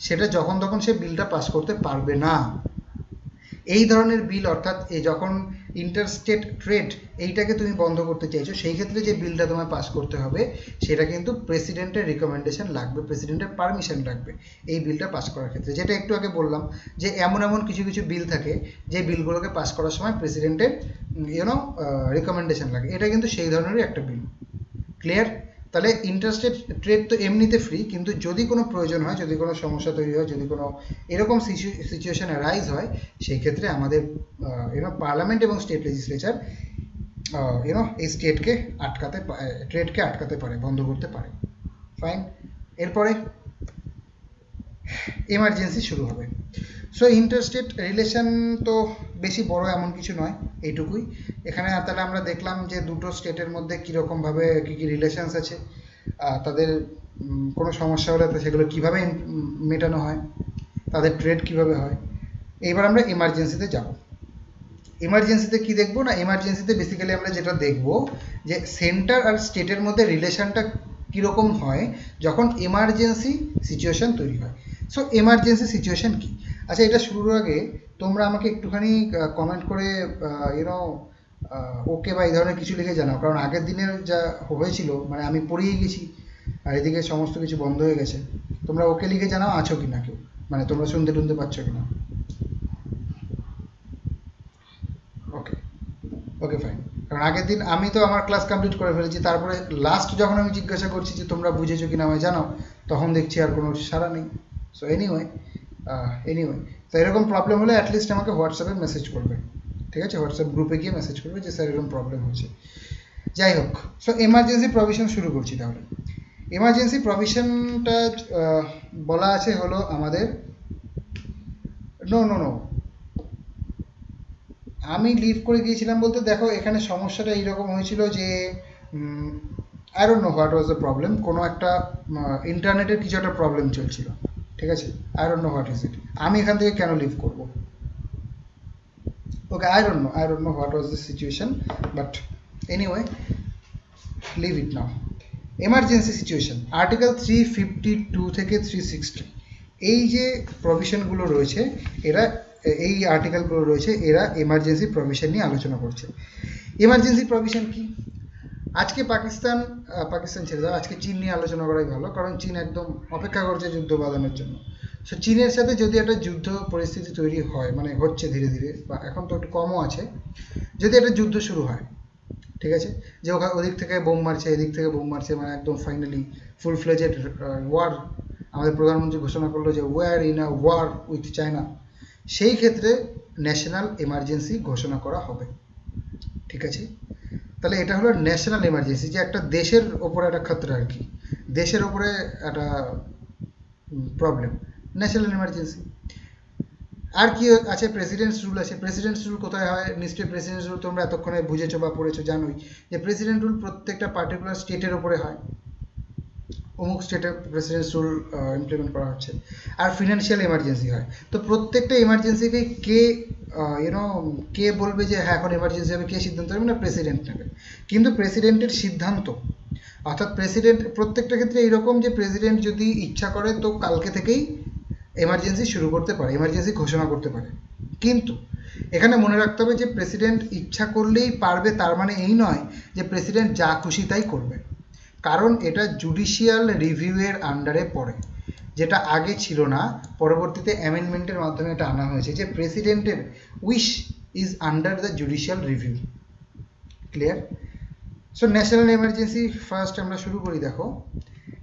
সেটা যখন তখন সে বিলটা পাস করতে পারবে না। এই ধরনের বিল, অর্থাৎ যখন ইন্টারস্টেট ট্রেড এইটাকে তুমি বন্ধ করতে চাইছো, সেই ক্ষেত্রে যে বিলটা তোমায় পাস করতে হবে সেটা কিন্তু প্রেসিডেন্টের রিকমেন্ডেশন লাগবে, প্রেসিডেন্টের পারমিশন লাগবে এই বিলটা পাস করার ক্ষেত্রে। যেটা একটু আগে বললাম যে এমন কিছু বিল থাকে যে বিলগুলোকে পাস করার সময় প্রেসিডেন্টের রিকমেন্ডেশন লাগে, এটা কিন্তু সেই ধরনেরই একটা বিল। ক্লিয়ার? তাহলে ইন্টারস্টেট ট্রেড তো এমনিতে ফ্রি, কিন্তু যদি কোনো প্রয়োজন হয়, যদি কোনো সমস্যা তৈরি হয়, যদি কোনো এরকম সিচুয়েশন অ্যারাইজ হয়, সেই ক্ষেত্রে আমাদের পার্লামেন্ট এবং স্টেট লেজিসলেচার এই ট্রেডকে আটকাতে পারে, বন্ধ করতে পারে। ফাইন। এরপরে এমার্জেন্সি শুরু হবে। সো ইন্টারস্টেট রিলেশন তো বেশি বড় এমন কিছু নয়, এইটুকুই। এখানে তাহলে আমরা দেখলাম যে দুটো স্টেটের মধ্যে কীরকমভাবে কী রিলেশনস আছে, তাদের কোনো সমস্যা হলে সেগুলো কীভাবে মেটানো হয়, তাদের ট্রেড কীভাবে হয়। এইবার আমরা এমার্জেন্সিতে যাব। এমার্জেন্সিতে কি দেখব না, এমার্জেন্সিতে বেসিক্যালি আমরা যেটা দেখব যে সেন্টার আর স্টেটের মধ্যে রিলেশনটা কীরকম হয় যখন এমার্জেন্সি সিচুয়েশন তৈরি হয়। সো এমার্জেন্সি সিচুয়েশন কি? আচ্ছা, এটা শুরুর আগে তোমরা আমাকে একটুখানি কমেন্ট করে ওকে বা এই ধরনের কিছু লিখে জানাও, কারণ আগের দিনের যা হয়েছিল মানে আমি পড়িয়ে গেছি আর এদিকে সমস্ত কিছু বন্ধ হয়ে গেছে। তোমরা ওকে লিখে জানাও আছো কি না কেউ, মানে তোমরা শুনতে টুনতে পাচ্ছ কিনা। ওকে ফাইন, কারণ আগের দিন আমি তো আমার ক্লাস কমপ্লিট করে ফেলেছি, তারপরে লাস্ট যখন আমি জিজ্ঞাসা করছি যে তোমরা বুঝেছো কিনা আমায় জানাও, তখন দেখছি আর কোনো সাড়া নেই। সো এনিওয়ে তো এরকম প্রবলেম হলে অ্যাটলিস্ট আমাকে হোয়াটসঅ্যাপে মেসেজ করবে, ঠিক আছে? হোয়াটসঅ্যাপ গ্রুপে গিয়ে মেসেজ করবে যে স্যার এরকম প্রবলেম হচ্ছে। যাই হোক, সো এমার্জেন্সি প্রভিশন শুরু করছি তাহলে। এমার্জেন্সি প্রভিশনটা বলা আছে হলো আমাদের নো আমি লিভ করে গিয়েছিলাম বলতে, দেখো এখানে সমস্যাটা এইরকম হয়েছিল যে I don't know what was the problem, কোনো একটা ইন্টারনেটের কিছু একটা প্রবলেম চলছিল, ঠিক আছে? I don't know what is it, আমি এখান থেকে কেন লিভ করব? Okay, I don't know what was the situation, but anyway leave it now. Emergency situation article 352 থেকে 360 এই যে প্রভিশনগুলো রয়েছে, এই আর্টিকেলগুলো রয়েছে, এরা এমার্জেন্সি প্রভিশন নিয়ে আলোচনা করছে। এমার্জেন্সি প্রভিশন কি? আজকে পাকিস্তান ছেড়ে দাও, আজকে চীন নিয়ে আলোচনা করাই ভালো, কারণ চীন একদম অপেক্ষা করছে যুদ্ধ বাঁধানোর জন্য। সো চীনের সাথে যদি একটা যুদ্ধ পরিস্থিতি তৈরি হয়, মানে হচ্ছে ধীরে ধীরে, বা এখন তো একটু কমও আছে, যদি একটা যুদ্ধ শুরু হয়, ঠিক আছে, যে ওদিক থেকে বোম মারছে, এদিক থেকে বোম মারছে, মানে একদম ফাইনালি ফুল ফ্লেজেড ওয়ার, আমাদের প্রধানমন্ত্রী ঘোষণা করলো যে we are in a war with China, সেই ক্ষেত্রে ন্যাশনাল এমার্জেন্সি ঘোষণা করা হবে, ঠিক আছে? তাহলে এটা হলো ন্যাশনাল এমার্জেন্সি, যে একটা দেশের ওপরে একটা খতরা আর কি, দেশের ওপরে একটা প্রবলেম, ন্যাশনাল এমার্জেন্সি। আর কি আছে, প্রেসিডেন্টস রুল আছে। প্রেসিডেন্টস রুল কোথায় হয়? নিশ্চয়ই প্রেসিডেন্টস রুল তোমরা এতক্ষণে বুঝেছো বা পড়েছো, জানোই যে প্রেসিডেন্ট রুল প্রত্যেকটা পার্টিকুলার স্টেটের উপরে হয়, অমুক স্টেটে প্রেসিডেন্টস রুল ইমপ্লিমেন্ট করা হচ্ছে। আর ফিনান্সিয়াল এমার্জেন্সি হয়, তো প্রত্যেকটা এমার্জেন্সিকে কে কে বলবে যে হ্যাঁ এখন এমার্জেন্সি হবে, কে সিদ্ধান্ত নেবে? না, প্রেসিডেন্ট নেবে। কিন্তু প্রেসিডেন্টের সিদ্ধান্ত, অর্থাৎ প্রেসিডেন্ট প্রত্যেকটা ক্ষেত্রে এইরকম যে প্রেসিডেন্ট যদি ইচ্ছা করে তো কালকে থেকেই এমার্জেন্সি শুরু করতে পারে, এমার্জেন্সি ঘোষণা করতে পারে। কিন্তু এখানে মনে রাখতে হবে যে প্রেসিডেন্ট ইচ্ছা করলেই পারবে তার মানে এই নয় যে প্রেসিডেন্ট যা খুশি তাই করবে, কারণ এটা জুডিশিয়াল রিভিউয়ের আন্ডারে পড়ে, যেটা আগে ছিল না, পরবর্তীতে অ্যামেন্ডমেন্টের মাধ্যমে এটা আনা হয়েছে যে প্রেসিডেন্টের wish is under the judicial review. Clear? So national emergency first আমরা শুরু করি। দেখো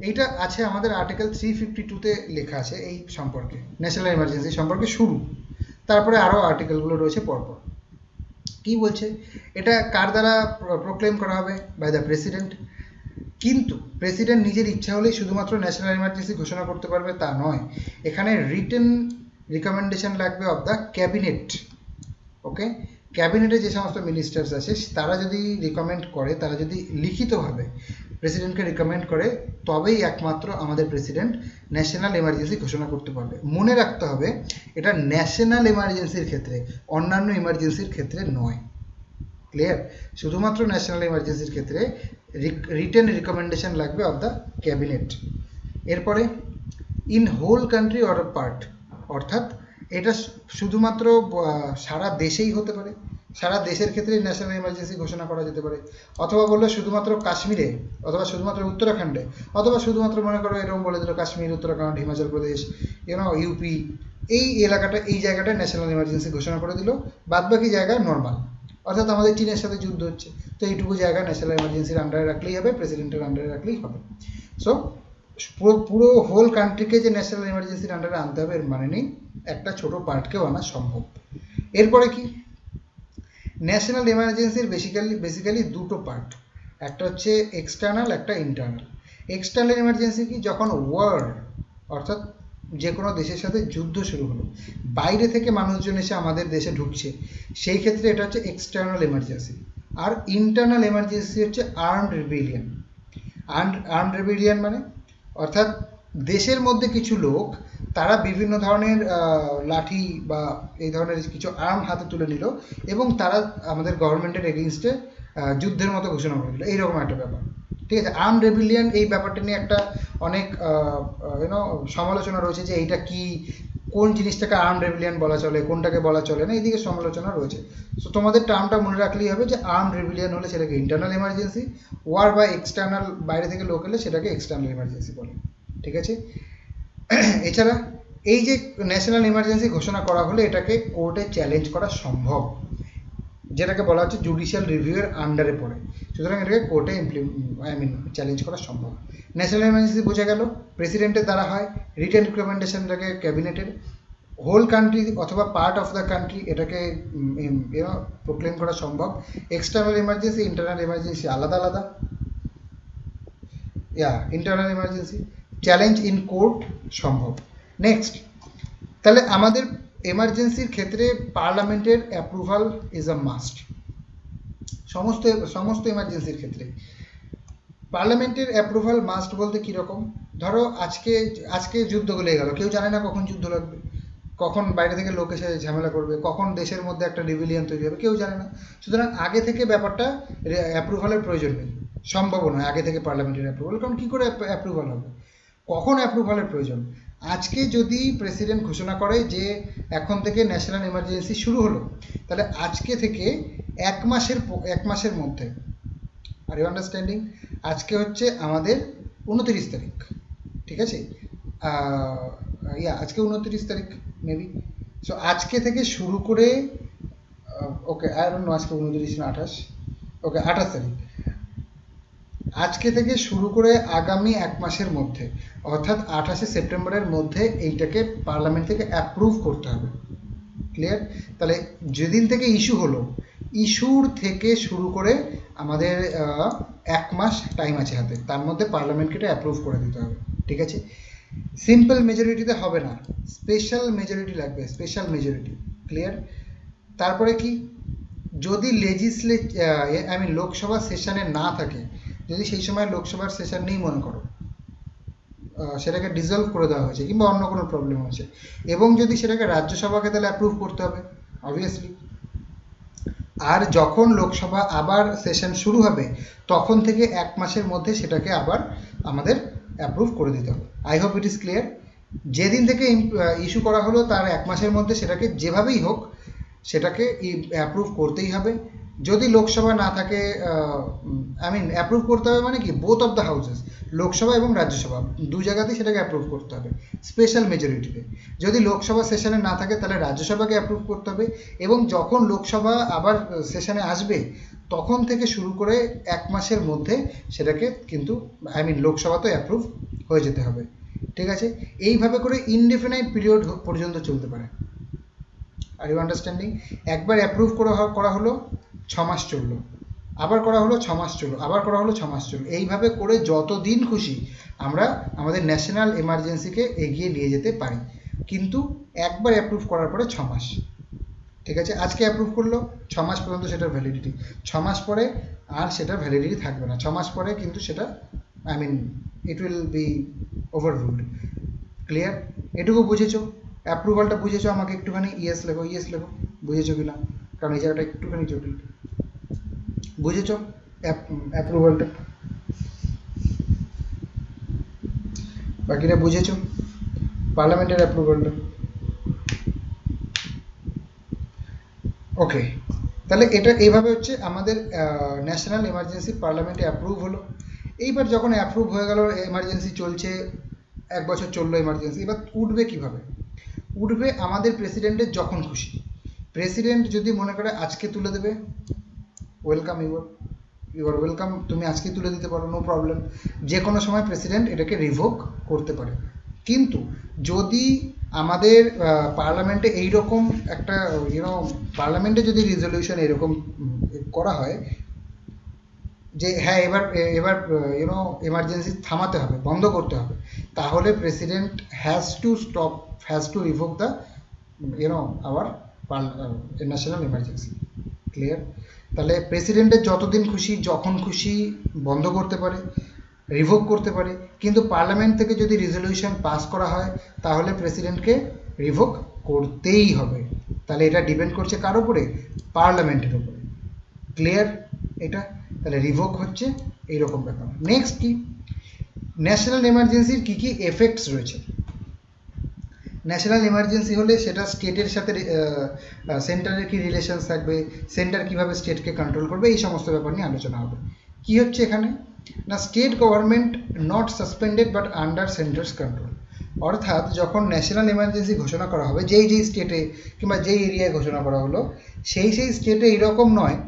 এইটা আছে আমাদের আর্টিকেল 352-তে লেখা আছে এই সম্পর্কে, ন্যাশনাল এমার্জেন্সি সম্পর্কে শুরু, তারপরে আরও আর্টিকেলগুলো রয়েছে পরপর। কি বলছে? এটা কার দ্বারা প্রোক্লেম করা হবে? By the president. কিন্তু প্রেসিডেন্ট নিজের ইচ্ছা হলেই শুধুমাত্র ন্যাশনাল এমার্জেন্সি ঘোষণা করতে পারবে তা নয়, এখানে রিটেন রিকমেন্ডেশন লাগবে অফ দ্য ক্যাবিনেট। ওকে, ক্যাবিনেটে যে সমস্ত মিনিস্টার্স আছে তারা যদি রিকমেন্ড করে, তারা যদি লিখিতভাবে প্রেসিডেন্টকে রিকমেন্ড করে, তবেই একমাত্র আমাদের প্রেসিডেন্ট ন্যাশনাল এমার্জেন্সি ঘোষণা করতে পারবে। মনে রাখতে হবে এটা ন্যাশনাল এমার্জেন্সির ক্ষেত্রে, অন্যান্য এমার্জেন্সির ক্ষেত্রে নয়। ক্লিয়ার? শুধুমাত্র ন্যাশনাল এমার্জেন্সির ক্ষেত্রে রিটেন রিকমেন্ডেশন লাগবে অফ দ্য ক্যাবিনেট। এরপরে in whole country or part, অর্থাৎ এটা শুধুমাত্র সারা দেশেই হতে পারে, সারা দেশের ক্ষেত্রে ন্যাশনাল এমার্জেন্সি ঘোষণা করা যেতে পারে, অথবা বললো শুধুমাত্র কাশ্মীরে, অথবা শুধুমাত্র উত্তরাখণ্ডে, অথবা শুধুমাত্র মনে করো এরকম বলে দিল কাশ্মীর, উত্তরাখণ্ড, হিমাচল প্রদেশ, ইউপি, এই এলাকাটা, এই জায়গাটা ন্যাশনাল এমার্জেন্সি ঘোষণা করে দিল, বাদবাকি জায়গা নর্মাল। অর্থাৎ আমাদের চীনের সাথে যুদ্ধ হচ্ছে, তো এইটুকু জায়গা ন্যাশনাল এমার্জেন্সির আন্ডারে রাখলেই হবে, প্রেসিডেন্টের আন্ডারে রাখলেই হবে। সো পুরো হোল কান্ট্রিকে যে ন্যাশনাল এমার্জেন্সির আন্ডারে আনতে হবে এর মানে নেই, একটা ছোট পার্টকেও আনা সম্ভব। এরপরে কি, ন্যাশনাল এমার্জেন্সির বেসিক্যালি দুটো পার্ট, একটা হচ্ছে এক্সটার্নাল, একটা ইন্টারনাল। এক্সটার্নাল এমার্জেন্সি কি? যখন ওয়ার, অর্থাৎ যে কোনো দেশের সাথে যুদ্ধ শুরু হলো, বাইরে থেকে মানুষজন এসে আমাদের দেশে ঢুকছে, সেই ক্ষেত্রে এটা হচ্ছে এক্সটার্নাল এমার্জেন্সি। আর ইন্টারনাল এমার্জেন্সি হচ্ছে আর্মড রিবেলিয়ন। আর্মড রিবেলিয়ন মানে অর্থাৎ দেশের মধ্যে কিছু লোক তারা বিভিন্ন ধরনের লাঠি বা এই ধরনের কিছু আর্ম হাতে তুলে নিল এবং তারা আমাদের গভর্নমেন্টের এগেইনস্টে যুদ্ধের মতো ঘোষণা করে দিল, এইরকম একটা ব্যাপার। ঠিক আছে? আর্ম রেবিলিয়ন, এই ব্যাপারটা নিয়ে একটা অনেক সমালোচনা রয়েছে যে এইটা কি, কোন জিনিসটাকে আর্ম রেবিলিয়ন বলা চলে, কোনটাকে বলা চলে না, এইদিকে সমালোচনা রয়েছে। সো তোমাদের টার্মটা মনে রাখলেই হবে যে আর্ম রেবিলিয়ন হলে সেটাকে ইন্টারনাল এমার্জেন্সি, ওয়ার বা এক্সটার্নাল, বাইরে থেকে লোক এলে সেটাকে এক্সটার্নাল এমার্জেন্সি বলে। ঠিক আছে? এছাড়া এই যে ন্যাশনাল এমার্জেন্সি ঘোষণা করা হলে এটাকে কোর্টে চ্যালেঞ্জ করা সম্ভব, যেটাকে বলা হচ্ছে জুডিশিয়াল রিভিউয়ের আন্ডারে পড়ে, সুতরাং এটাকে কোর্টে চ্যালেঞ্জ করা সম্ভব। ন্যাশনাল এমার্জেন্সি বোঝা গেল প্রেসিডেন্টের দ্বারা হয়, রিটেন রিকমেন্ডেশনটাকে ক্যাবিনেটের, হোল কান্ট্রি অথবা পার্ট অফ দ্য কান্ট্রি এটাকে প্রোক্লেম করা সম্ভব। এক্সটার্নাল এমার্জেন্সি, ইন্টারনাল এমার্জেন্সি আলাদা আলাদা। Internal emergency challenge in court সম্ভব। নেক্সট, তাহলে আমাদের এমার্জেন্সির ক্ষেত্রে পার্লামেন্টের অ্যাপ্রুভাল ইজ আ মাস্ট। সমস্ত এমার্জেন্সির ক্ষেত্রে পার্লামেন্টের অ্যাপ্রুভাল মাস্ট বলতে কীরকম? ধরো আজকে যুদ্ধ লেগে গেল, কেউ জানে না কখন যুদ্ধ লাগবে, কখন বাইরে থেকে লোক এসে ঝামেলা করবে, কখন দেশের মধ্যে একটা রিভিলিয়ন তৈরি হবে, কেউ জানে না। সুতরাং আগে থেকে ব্যাপারটা অ্যাপ্রুভালের প্রয়োজন নেই, সম্ভব নয় আগে থেকে পার্লামেন্টের অ্যাপ্রুভাল, কারণ কী করে অ্যাপ্রুভাল হবে? কখন অ্যাপ্রুভালের প্রয়োজন? আজকে যদি প্রেসিডেন্ট ঘোষণা করে যে এখন থেকে ন্যাশনাল এমার্জেন্সি শুরু হলো, তাহলে আজকে থেকে এক মাসের মধ্যে, আর ইউ আন্ডারস্ট্যান্ডিং, আজকে হচ্ছে আমাদের 29 তারিখ, ঠিক আছে? আজকে 29 তারিখ মেবি। সো আজকে থেকে শুরু করে, ওকে আই ডোন্ট নো আজকে 29 না 28, ওকে 28 তারিখ, আজকে থেকে শুরু করে আগামী এক মাসের মধ্যে, অর্থাৎ 28শে সেপ্টেম্বরের মধ্যে এইটাকে পার্লামেন্ট থেকে অ্যাপ্রুভ করতে হবে। ক্লিয়ার? তাহলে যেদিন থেকে ইস্যু হলো, ইস্যুর থেকে শুরু করে আমাদের এক মাস টাইম আছে হাতে, তার মধ্যে পার্লামেন্টকে এটা অ্যাপ্রুভ করে দিতে হবে। ঠিক আছে? সিম্পল মেজরিটিতে হবে না, স্পেশাল মেজরিটি লাগবে, স্পেশাল মেজরিটি। ক্লিয়ার? তারপরে কি, যদি লোকসভা সেশনে না থাকে, যদি সেই সময় লোকসভার সেশন নেই মনে করো, সেটাকে ডিসলভ করে দেওয়া হয়েছে কিংবা অন্য কোনো প্রবলেম হয়েছে, এবং যদি সেটাকে রাজ্যসভাকে তাহলে অ্যাপ্রুভ করতে হবে অবভিয়াসলি। আর যখন লোকসভা আবার সেশন শুরু হবে তখন থেকে 1 মাসের মধ্যে সেটাকে আবার আমাদের অ্যাপ্রুভ করে দিতে হবে। I hope it is clear. যেদিন থেকে ইস্যু করা হলো তার 1 মাসের মধ্যে সেটাকে যেভাবেই হোক সেটাকে অ্যাপ্রুভ করতেই হবে। যদি লোকসভা না থাকে, অ্যাপ্রুভ করতে হবে মানে কি, both of the houses, Lok Sabha এবং রাজ্যসভা দু জায়গাতেই সেটাকে অ্যাপ্রুভ করতে হবে স্পেশাল মেজরিটিতে। যদি লোকসভা সেশনে না থাকে তাহলে রাজ্যসভাকে অ্যাপ্রুভ করতে হবে, এবং যখন লোকসভা আবার সেশনে আসবে তখন থেকে শুরু করে 1 মাসের মধ্যে সেটাকে কিন্তু লোকসভাতে অ্যাপ্রুভ হয়ে যেতে হবে। ঠিক আছে? এইভাবে করে ইনডেফিনাইট পিরিয়ড পর্যন্ত চলতে পারে। Are you understanding? একবার অ্যাপ্রুভ করা হলো, 6 মাস চললো, আবার করা হলো 6 মাস চললো, আবার করা হলো 6 মাস চললো, এইভাবে করে যতদিন খুশি আমরা আমাদের ন্যাশনাল এমার্জেন্সিকে এগিয়ে নিয়ে যেতে পারি, কিন্তু একবার অ্যাপ্রুভ করার পরে 6 মাস। ঠিক আছে? আজকে অ্যাপ্রুভ করলো, 6 মাস পর্যন্ত সেটার ভ্যালিডিটি, 6 মাস পরে আর সেটার ভ্যালিডিটি থাকবে না, 6 মাস পরে কিন্তু সেটা it will be overruled. Clear? এটুকু বুঝেছো? অ্যাপ্রুভালটা বুঝেছো? আমাকে একটুখানি ইয়েস লেখো, ইয়েস লেখো, বুঝেছো কিনা, কারণ এই জায়গাটা একটুখানি জটিল। বুঝেছো অ্যাপ্রুভালটা? বাকিরা বুঝেছো পার্লামেন্টের অ্যাপ্রুভালটা? ওকে, তাহলে এটা এইভাবে হচ্ছে আমাদের ন্যাশনাল এমার্জেন্সি পার্লামেন্টে অ্যাপ্রুভ হলো। এইবার যখন অ্যাপ্রুভ হয়ে গেল, এমার্জেন্সি চলছে, 1 বছর চললো এমার্জেন্সি, এবার উঠবে কিভাবে? উঠবে আমাদের প্রেসিডেন্টের যখন খুশি। প্রেসিডেন্ট যদি মনে করে আজকে তুলে দেবে, ওয়েলকাম, ইউর ওয়েলকাম, তুমি আজকে তুলে দিতে পারো, নো প্রবলেম। যে কোনো সময় প্রেসিডেন্ট এটাকে রিভোক করতে পারে। কিন্তু যদি আমাদের পার্লামেন্টে এইরকম একটা পার্লামেন্টে যদি রেজলিউশন এরকম করা হয় যে হ্যাঁ এবার এবার এমার্জেন্সি থামাতে হবে, বন্ধ করতে হবে, তাহলে president has to revoke the our national emergency. Clear? তাহলে প্রেসিডেন্টের যতদিন খুশি যখন খুশি বন্ধ করতে পারে, রিভোক করতে পারে, কিন্তু পার্লামেন্ট থেকে যদি রেজলিউশন পাস করা হয় তাহলে প্রেসিডেন্টকে রিভোক করতেই হবে। তাহলে এটা ডিপেন্ড করছে কার উপরে? পার্লামেন্টের উপরে। ক্লিয়ার এটা? তাহলে রিভোক হচ্ছে এইরকম ব্যাপার। নেক্সট কি, ন্যাশনাল এমার্জেন্সির কী কী এফেক্টস রয়েছে। ন্যাশনাল এমার্জেন্সি হলে সেটা স্টেটের সাথে সেন্টারের কী রিলেশনস থাকবে, সেন্টার কীভাবে স্টেটকে কন্ট্রোল করবে, এই সমস্ত ব্যাপার নিয়ে আলোচনা হবে। কি হচ্ছে এখানে না, state government not suspended but under centre's control. অর্থাৎ যখন ন্যাশনাল এমার্জেন্সি ঘোষণা করা হবে, যেই স্টেটে কিংবা যেই এরিয়ায় ঘোষণা করা হলো, সেই স্টেটে এরকম নয়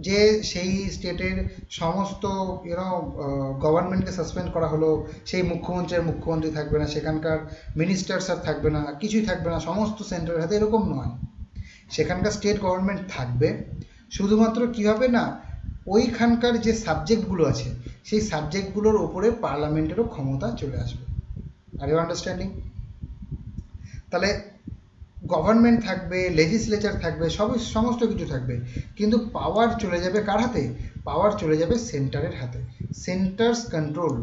যে সেই স্টেটের সমস্ত গভর্নমেন্টকে সাসপেন্ড করা হলো, সেই মুখ্যমন্ত্রী থাকবে না, সেখানকার মিনিস্টার্স আর থাকবে না, কিছুই থাকবে না, সমস্ত সেন্টারের হাতে, এরকম নয়। সেখানকার স্টেট গভর্নমেন্ট থাকবে, শুধুমাত্র কী হবে না, ওইখানকার যে সাবজেক্টগুলো আছে সেই সাবজেক্টগুলোর ওপরে পার্লামেন্টেরও ক্ষমতা চলে আসবে। Are you understanding? তাহলে গভর্নমেন্ট থাকবে, লেজিসলেচার থাকবে, সমস্ত কিছু থাকবে, কিন্তু পাওয়ার চলে যাবে কার হাতে? পাওয়ার চলে যাবে সেন্টারের হাতে। সেন্টারস কন্ট্রোল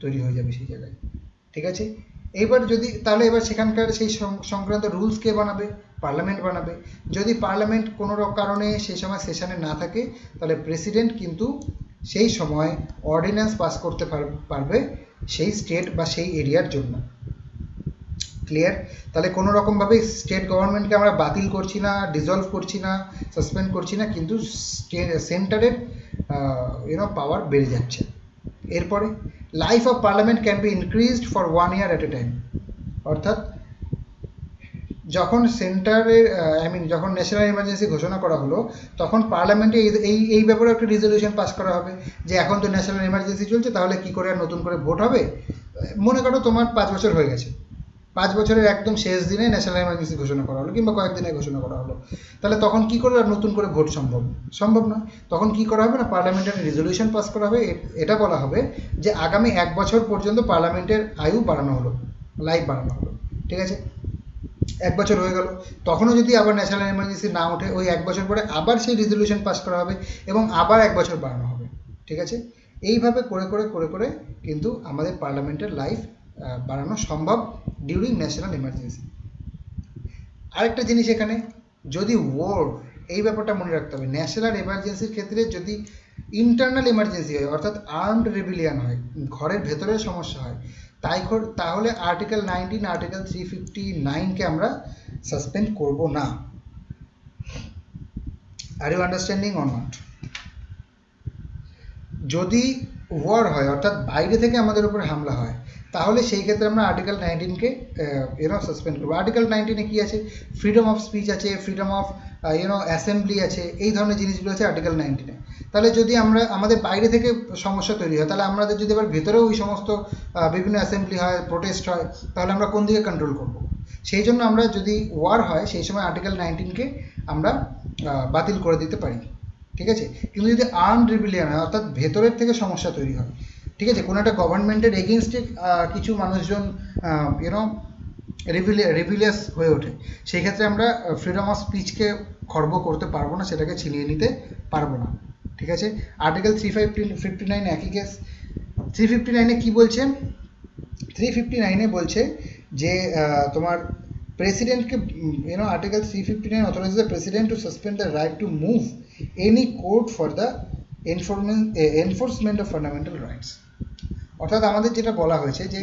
তৈরি হয়ে যাবে সেই জায়গায়। ঠিক আছে? এইবার যদি তাহলে এবার সেখানকার সেই সংক্রান্ত রুলস কে বানাবে? পার্লামেন্ট বানাবে। যদি পার্লামেন্ট কোনো কারণে সেই সময় সেশনে না থাকে তাহলে প্রেসিডেন্ট কিন্তু সেই সময় অর্ডিন্যান্স পাস করতে পারবে সেই স্টেট বা সেই এরিয়ার জন্য। ক্লিয়ার? তাহলে কোনো রকমভাবে স্টেট গভর্নমেন্টকে আমরা বাতিল করছি না, ডিসলভ করছি না, সাসপেন্ড করছি না, কিন্তু সেন্টারের পাওয়ার বেড়ে যাচ্ছে। এরপরে life of parliament can be increased for 1 year at a time। অর্থাৎ যখন সেন্টারের যখন ন্যাশনাল এমার্জেন্সি ঘোষণা করা হলো তখন পার্লামেন্টে এই ব্যাপারে একটা রেজলিউশন পাস করা হবে যে এখন তো ন্যাশনাল এমার্জেন্সি চলছে, তাহলে কি করে আর নতুন করে ভোট হবে? মনে করো তোমার 5 বছর হয়ে গেছে, 5 বছরের একদম শেষ দিনে ন্যাশনাল এমার্জেন্সি ঘোষণা করা হলো কিংবা কয়েকদিনে ঘোষণা করা হলো, তাহলে তখন কি করে আর নতুন করে ভোট সম্ভব নয়। তখন কি করা হবে না, পার্লামেন্টের রেজলিউশন পাস করা হবে, এটা বলা হবে যে আগামী 1 বছর পর্যন্ত পার্লামেন্টের আয়ু বাড়ানো হলো, লাইফ বাড়ানো হলো, ঠিক আছে। 1 বছর হয়ে গেল, তখনও যদি আবার ন্যাশনাল এমার্জেন্সি না ওঠে, ওই 1 বছর পরে আবার সেই রেজলিউশন পাস করা হবে এবং আবার 1 বছর বাড়ানো হবে, ঠিক আছে। এইভাবে করে করে করে করে কিন্তু আমাদের পার্লামেন্টের লাইফ বাড়ানো সম্ভব ডিউরিং ন্যাশনাল এমার্জেন্সি। আরেকটা জিনিস এখানে, যদি ওয়ার, এই ব্যাপারটা মনে রাখতে হবে, ন্যাশনাল এমার্জেন্সির ক্ষেত্রে যদি ইন্টারনাল এমার্জেন্সি হয়, অর্থাৎ আর্মড রেভিলিয়ান হয়, ঘরের ভেতরের সমস্যা হয়, তাহলে আর্টিকেল 19, আর্টিকেল 359কে আমরা সাসপেন্ড করব না। Are you understanding or not? যদি ওয়ার হয়, অর্থাৎ বাইরে থেকে আমাদের উপরে হামলা হয়, তাহলে সেই ক্ষেত্রে আমরা আর্টিকেল 19কে সাসপেন্ড করবো। আর্টিকেল 19-এ কি আছে? ফ্রিডম অফ স্পিচ আছে, ফ্রিডম অফ অ্যাসেম্বলি আছে, এই ধরনের জিনিসগুলো আছে আর্টিকেল 19-এ। তাহলে যদি আমাদের বাইরে থেকে সমস্যা তৈরি হয়, তাহলে আমাদের যদি আবার ভেতরেও ওই সমস্ত বিভিন্ন অ্যাসেম্বলি হয়, প্রোটেস্ট হয়, তাহলে আমরা কোন দিকে কন্ট্রোল করব? সেই জন্য আমরা যদি ওয়ার হয়, সেই সময় আর্টিকেল 19কে আমরা বাতিল করে দিতে পারি, ঠিক আছে। কিন্তু যদি আর্মড রিবিলিয়ন হয়, অর্থাৎ ভেতরের থেকে সমস্যা তৈরি হয়, ঠিক আছে, কোনো একটা গভর্নমেন্টের এগেনস্টে কিছু মানুষজন রিভিলিয়াস হয়ে ওঠে, সেই ক্ষেত্রে আমরা ফ্রিডম অফ স্পিচকে খর্ব করতে পারবো না, সেটাকে ছিনিয়ে নিতে পারবো না, ঠিক আছে। আর্টিকেল 359 একই কেস। 359-এ কি বলছে? 359-এ বলছে যে তোমার প্রেসিডেন্টকে, article 359 authorises the president to suspend the right to move any court for the enforcement of fundamental rights. অর্থাৎ আমাদের যেটা বলা হয়েছে যে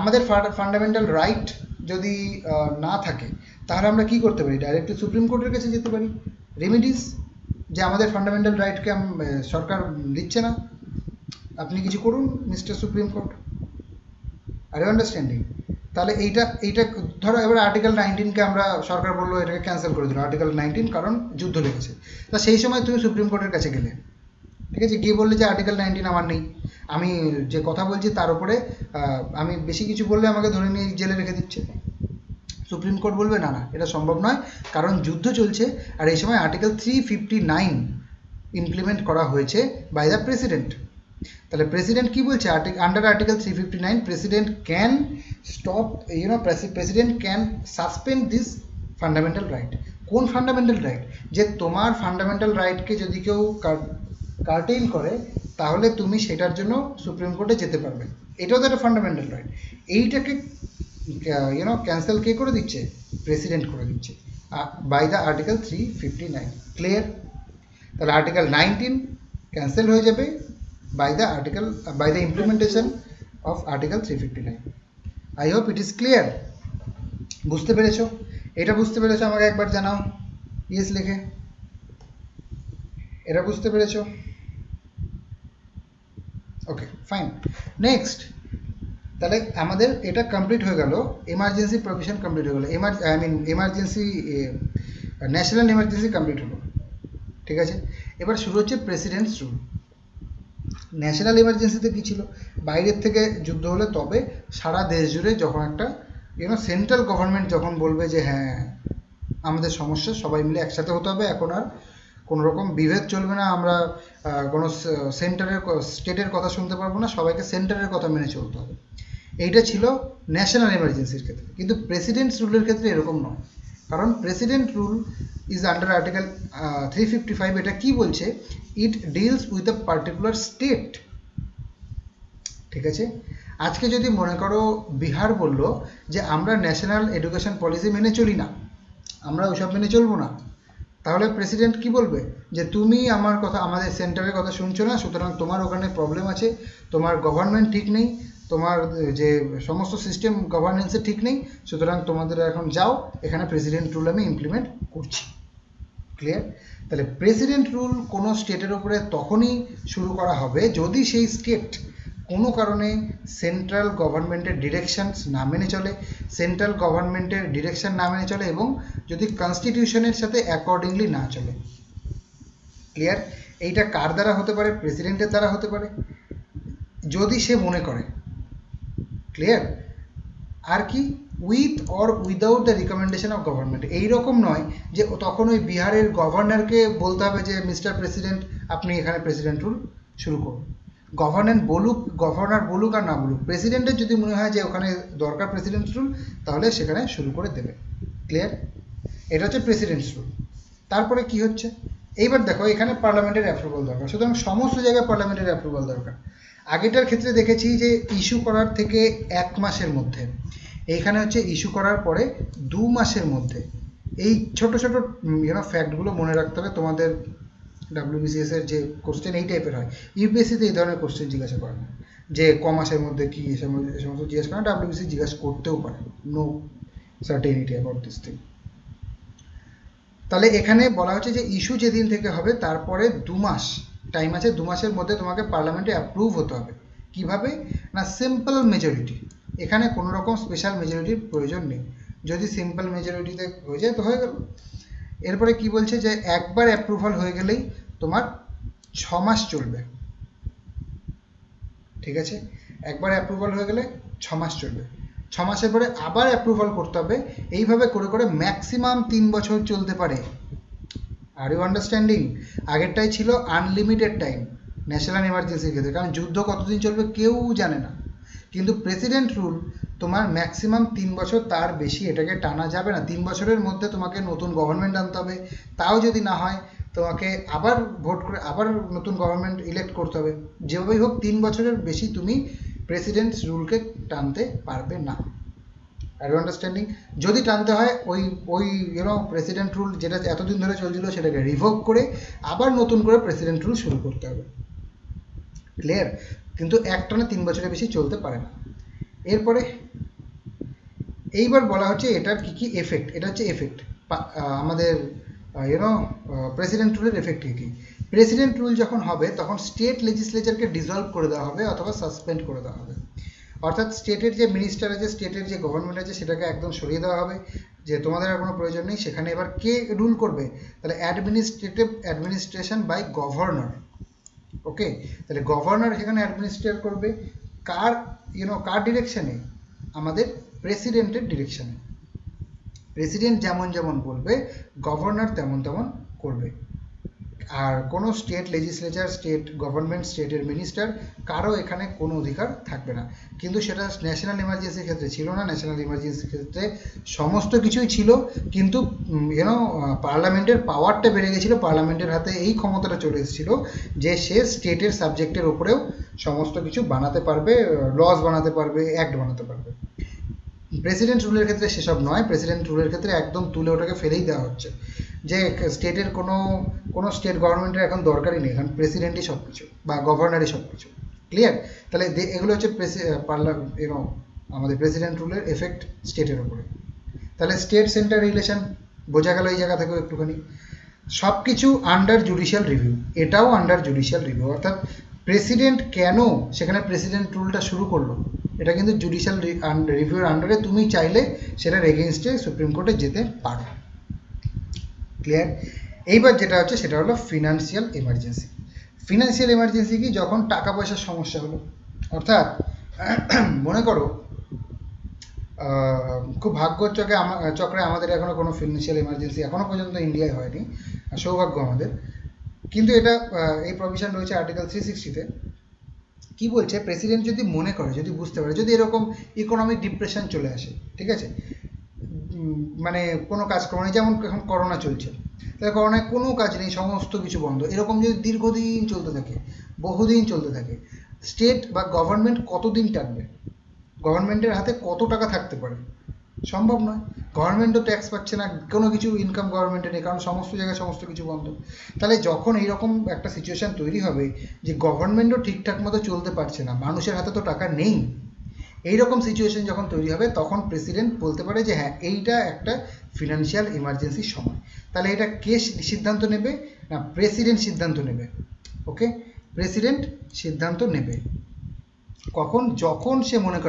আমাদের ফান্ডামেন্টাল রাইট যদি না থাকে, তাহলে আমরা কি করতে পারি? ডাইরেক্টলি সুপ্রিম কোর্টের কাছে যেতে পারি, রেমিডিস, যে আমাদের ফান্ডামেন্টাল রাইটকে সরকার দিচ্ছে না, আপনি কিছু করুন mister supreme court. Are you understanding? তাহলে এইটা ধরো এবার আর্টিকেল 19কে আমরা, সরকার বললো এটাকে ক্যান্সেল করে দিল, আর্টিকেল 19 কারণ যুদ্ধ লেগেছে। তা সেই সময় তুমি সুপ্রিম কোর্টের কাছে গেলে, ঠিক আছে, গিয়ে বললে যে আর্টিকেল 19 আমার নেই, আমি যে কথা বলছি তার উপরে আমি বেশি কিছু বললে আমাকে ধরে নিয়ে জেলে রেখে দিচ্ছে। সুপ্রিম কোর্ট বলবে না না, এটা সম্ভব নয়, কারণ যুদ্ধ চলছে, আর এই সময় আর্টিকেল 359 ইমপ্লিমেন্ট করা হয়েছে বাই দ্য প্রেসিডেন্ট। তাহলে প্রেসিডেন্ট কি বলছে? Under article 359 president can stop, president can suspend this fundamental right. কোন ফান্ডামেন্টাল রাইট? যে তোমার ফান্ডামেন্টাল রাইটকে যদি কেউ কার্টেইল করে, তাহলে তুমি সেটার জন্য সুপ্রিম কোর্টে যেতে পারবে, এটাও তো একটা ফান্ডামেন্টাল রাইট। এইটাকে ক্যান্সেল কে করে দিচ্ছে? প্রেসিডেন্ট করে দিচ্ছে বাই দ্য আর্টিকেল 359। ক্লিয়ার? তাহলে আর্টিকেল 19 ক্যান্সেল হয়ে যাবে by the implementation of article 359. I hope it is clear. বুঝতে পেরেছো? এটা বুঝতে পেরেছো আমাকে একবার জানাও ইয়েস লিখে। এটা বুঝতে পেরেছো? ওকে, ফাইন। নেক্সট, তাহলে আমাদের এটা কমপ্লিট হয়ে গেল, এমার্জেন্সি প্রভিশন কমপ্লিট হয়ে গেল, এমার্জেন্সি ন্যাশনাল এমার্জেন্সি কমপ্লিট হলো, ঠিক আছে। এবার শুরু হচ্ছে প্রেসিডেন্টস রুল। ন্যাশনাল এমার্জেন্সিতে কী ছিল? বাইরের থেকে যুদ্ধ হলে তবে সারা দেশ জুড়ে যখন একটা সেন্ট্রাল গভর্নমেন্ট যখন বলবে যে হ্যাঁ আমাদের সমস্যা, সবাই মিলে একসাথে হতে হবে, এখন আর কোনো রকম বিভেদ চলবে না, আমরা কোনো স্টেটের কথা শুনতে পারবো না, সবাইকে সেন্টারের কথা মেনে চলতে হবে, এইটা ছিল ন্যাশনাল এমার্জেন্সির ক্ষেত্রে। কিন্তু প্রেসিডেন্টস রুলের ক্ষেত্রে এরকম নয়, কারণ president rule is under article 355। এটা কি বলছে? It deals with a particular state, ঠিক আছে। আজকে যদি মনে করো বিহার বলল যে আমরা ন্যাশনাল এডুকেশন পলিসি মেনে চলি না, আমরা ওইসব মেনে চলবো না, তাহলে প্রেসিডেন্ট কি বলবে? যে তুমি আমার কথা, আমাদের সেন্টারের কথা শুনছো না, সুতরাং তোমার ওখানে প্রবলেম আছে, তোমার গভর্নমেন্ট ঠিক নেই, তোমার যে সমস্ত সিস্টেম গভর্নেন্সে ঠিক নেই, সুতরাং তোমাদের এখন যাও, এখানে প্রেসিডেন্ট রুল আমি ইমপ্লিমেন্ট করছি। ক্লিয়ার? তাহলে প্রেসিডেন্ট রুল কোনো স্টেটের উপরে তখনই শুরু করা হবে যদি সেই স্টেট কোনো কারণে সেন্ট্রাল গভর্নমেন্টের ডিরেকশনস না মেনে চলে, সেন্ট্রাল গভর্নমেন্টের ডিরেকশন না মেনে চলে, এবং যদি কনস্টিটিউশনের সাথে অ্যাকর্ডিংলি না চলে। ক্লিয়ার? এইটা কার দ্বারা হতে পারে? প্রেসিডেন্টের দ্বারা হতে পারে, যদি সে মনে করে। ক্লিয়ার? আর কি? With or without the recommendation of government. এইরকম নয় যে তখন ওই বিহারের গভর্নরকে বলতে হবে যে মিস্টার প্রেসিডেন্ট আপনি এখানে প্রেসিডেন্ট রুল শুরু করুন। গভর্নর বলুক আর না বলুক, প্রেসিডেন্টের যদি মনে হয় যে ওখানে দরকার প্রেসিডেন্ট রুল, তাহলে সেখানে শুরু করে দেবে। ক্লিয়ার? এটা হচ্ছে প্রেসিডেন্ট রুল। তারপরে কি হচ্ছে, এইবার দেখো এখানে পার্লামেন্টের অ্যাপ্রুভাল দরকার, সুতরাং সমস্ত জায়গায় পার্লামেন্টের অ্যাপ্রুভাল দরকার। আগেটার ক্ষেত্রে দেখেছি যে ইস্যু করার থেকে 1 মাসের মধ্যে, এইখানে হচ্ছে ইস্যু করার পরে 2 মাসের মধ্যে। এই ছোট ছোট ফ্যাক্টগুলো মনে রাখতে হবে তোমাদের। WBCS এর যে কোশ্চেন এই টাইপের হয়, ইউপিএসসিতে এই ধরনের কোশ্চেন জিজ্ঞাসা করে না, যে ক মাসের মধ্যে কি এ সমস্ত জিজ্ঞাসা করে না। WBCS জিজ্ঞাসা করতেও পারে, no certainty about this thing. তাহলে এখানে বলা হচ্ছে যে ইস্যু যেদিন থেকে হবে তারপরে 2 মাস টাইম আছে, 2 মাসের মধ্যে তোমাকে পার্লামেন্টে অ্যাপ্রুভ হতে হবে। কিভাবে না, সিম্পল মেজরিটি, এখানে কোনো রকম স্পেশাল মেজরিটির প্রয়োজন নেই, যদি সিম্পল মেজরিটিতে হয়ে যায় তো হয়ে গেল। এরপরে কি বলছে যে একবার অ্যাপ্রুভাল হয়ে গেলেই তোমার 6 মাস চলবে। ঠিক আছে, একবার অ্যাপ্রুভাল হয়ে গেলে 6 মাস চলবে, 6 মাসের পরে আবার অ্যাপ্রুভাল করতে হবে। এইভাবে করে করে ম্যাক্সিমাম 3 বছর চলতে পারে। Are you understanding? আগেরটাই ছিল আনলিমিটেড টাইম ন্যাশনাল এমার্জেন্সির ক্ষেত্রে, কারণ যুদ্ধ কতদিন চলবে কেউ জানে না। কিন্তু প্রেসিডেন্ট রুল তোমার ম্যাক্সিমাম 3 বছর, তার বেশি এটাকে টানা যাবে না। 3 বছরের মধ্যে তোমাকে নতুন গভর্নমেন্ট আনতে হবে, তাও যদি না হয় তোমাকে আবার ভোট করে আবার নতুন গভর্নমেন্ট ইলেক্ট করতে হবে। যেভাবেই হোক 3 বছরের বেশি তুমি প্রেসিডেন্ট রুলকে টানতে পারবে না। Are you understanding? যদি টানতে হয় ওই ওই প্রেসিডেন্ট রুল যেটা এতদিন ধরে চলছিল সেটাকে রিভোক করে আবার নতুন করে প্রেসিডেন্ট রুল শুরু করতে হবে। ক্লিয়ার? কিন্তু একটানা 3 বছরের বেশি চলতে পারে না। এরপরে এইবার বলা হচ্ছে এটার কি কি এফেক্ট। এটা হচ্ছে এফেক্ট আমাদের প্রেসিডেন্ট রুলের এফেক্ট কি কি। প্রেসিডেন্ট রুল যখন হবে তখন স্টেট লেজিসলেচারকে ডিসলভ করে দেওয়া হবে অথবা সাসপেন্ড করে দেওয়া হবে। অর্থাৎ স্টেটের যে মিনিস্টার আছে, স্টেটের যে গভর্নমেন্ট আছে, সেটাকে একদম সরিয়ে দেওয়া হবে, যে তোমাদের আর কোনো প্রয়োজন নেই। সেখানে এবার কে রুল করবে? তাহলে অ্যাডমিনিস্ট্রেশন বাই গভর্নর। ওকে, তাহলে গভর্নর সেখানে অ্যাডমিনিস্ট্রেট করবে কার কার ডিরেকশনে? আমাদের প্রেসিডেন্টের ডিরেকশনে। প্রেসিডেন্ট যেমন যেমন বলবে গভর্নর তেমন তেমন করবে। আর কোনো স্টেট লেজিসলেচার, স্টেট গভর্নমেন্ট, স্টেটের মিনিস্টার কারো এখানে কোনো অধিকার থাকবে না। কিন্তু সেটা ন্যাশনাল এমার্জেন্সির ক্ষেত্রে ছিল না। ন্যাশনাল এমার্জেন্সির ক্ষেত্রে সমস্ত কিছুই ছিল, কিন্তু পার্লামেন্টের পাওয়ারটা বেড়ে গেছিলো। পার্লামেন্টের হাতে এই ক্ষমতাটা চলে এসেছিলো যে সে স্টেটের সাবজেক্টের ওপরেও সমস্ত কিছু বানাতে পারবে, লস বানাতে পারবে, অ্যাক্ট বানাতে পারবে। প্রেসিডেন্ট রুলের ক্ষেত্রে সেসব নয়। প্রেসিডেন্ট রুলের ক্ষেত্রে একদম তুলে ওটাকে ফেলেই দেওয়া হচ্ছে, যে স্টেটের কোনো স্টেট গভর্নমেন্টের এখন দরকারই নেই, এখন প্রেসিডেন্টই সব কিছু বা গভর্নরই সব কিছু। ক্লিয়ার? তাহলে এগুলো হচ্ছে আমাদের প্রেসিডেন্ট রুলের এফেক্ট স্টেটের উপরে। তাহলে স্টেট সেন্টার রিলেশন বোঝা গেল এই জায়গা থেকেও একটুখানি। সব কিছু আন্ডার জুডিশিয়াল রিভিউ, এটাও আন্ডার জুডিশিয়াল রিভিউ। অর্থাৎ প্রেসিডেন্ট কেন সেখানে প্রেসিডেন্ট রুলটা শুরু করলো, এটা কিন্তু জুডিশিয়াল রিভিউর আন্ডারে। তুমি চাইলে সেটার এগেনস্টে সুপ্রিম কোর্টে যেতে পারো। ক্লিয়ার? এইবার যেটা হচ্ছে সেটা হলো ফিনান্সিয়াল এমার্জেন্সি। ফিনান্সিয়াল এমার্জেন্সি কি? যখন টাকা পয়সার সমস্যা হলো। অর্থাৎ মনে করো খুব ভাগ্যর চক্রে আমাদের এখনো কোনো ফিনান্সিয়াল এমার্জেন্সি এখনো পর্যন্ত ইন্ডিয়ায় হয়নি, সৌভাগ্য আমাদের। কিন্তু এটা এই প্রভিশন রয়েছে আর্টিকেল 360-তে। কি বলছে? প্রেসিডেন্ট যদি মনে করে, যদি বুঝতে পারে, যদি এরকম ইকোনমিক ডিপ্রেশন চলে আসে, ঠিক আছে, মানে কোনো কাজকর্ম নেই, যেমন এখন করোনা চলছে, তাহলে করোনায় কোনো কাজ নেই, সমস্ত কিছু বন্ধ, এরকম যদি দীর্ঘদিন চলতে থাকে, বহুদিন চলতে থাকে, স্টেট বা গভর্নমেন্ট কতদিন টানবে? গভর্নমেন্টের হাতে কত টাকা থাকতে পারে? সম্ভব নয়। গভর্নমেন্টও ট্যাক্স পাচ্ছে না, কোনো কিছু ইনকাম গভর্নমেন্টের নেই, কারণ সমস্ত জায়গায় সমস্ত কিছু বন্ধ। তাহলে যখন এইরকম একটা সিচুয়েশান তৈরি হবে যে গভর্নমেন্টও ঠিকঠাক মতো চলতে পারছে না, মানুষের হাতে তো টাকা নেই, এইরকম সিচুয়েশন যখন তৈরি হবে তখন প্রেসিডেন্ট বলতে পারে যে হ্যাঁ এইটা একটা ফিনান্সিয়াল ইমার্জেন্সির সময়। তাহলে এটা কে সিদ্ধান্ত নেবে? না, প্রেসিডেন্ট সিদ্ধান্ত নেবে। ওকে, প্রেসিডেন্ট সিদ্ধান্ত নেবে কখন? যখন সে মনে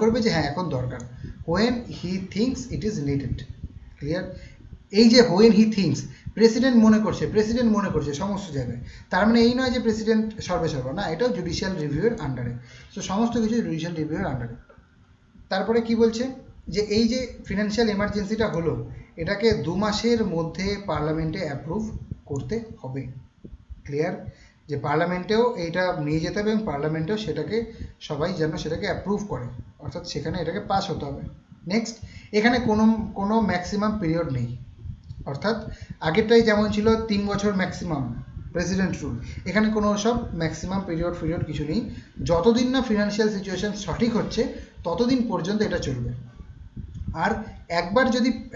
করবে যে হ্যাঁ এখন দরকার, when he thinks it is needed. Clear? এই যে when he thinks, প্রেসিডেন্ট মনে করছে সমস্ত জায়গায়, তার মানে এই নয় যে প্রেসিডেন্ট সর্বেসর্বা, না, এটাও জুডিশিয়াল রিভিউয়ের আন্ডারে। তো সমস্ত কিছু জুডিশিয়াল রিভিউয়ের আন্ডারে। তারপরে কি বলছে? যে এই যে ফিনান্সিয়াল এমার্জেন্সিটা হলো, এটাকে 2 মাসের মধ্যে পার্লামেন্টে অ্যাপ্রুভ করতে হবে। ক্লিয়ার? যে পার্লামেন্টেও এইটা নিয়ে যেতে হবে এবং পার্লামেন্টেও সেটাকে সবাই যেন সেটাকে অ্যাপ্রুভ করে, অর্থাৎ সেখানে এটাকে পাস হতে হবে। নেক্সট, এখানে কোনো ম্যাক্সিমাম পিরিয়ড নেই, অর্থাৎ আগেরটাই যেমন ছিল 3 বছর ম্যাক্সিমাম প্রেসিডেন্ট রুল, এখানে কোনো সব ম্যাক্সিমাম পিরিয়ড কিছু নেই। যতদিন না ফিনান্সিয়াল সিচুয়েশন সঠিক হচ্ছে ততদিন পর্যন্ত এটা চলবে। আর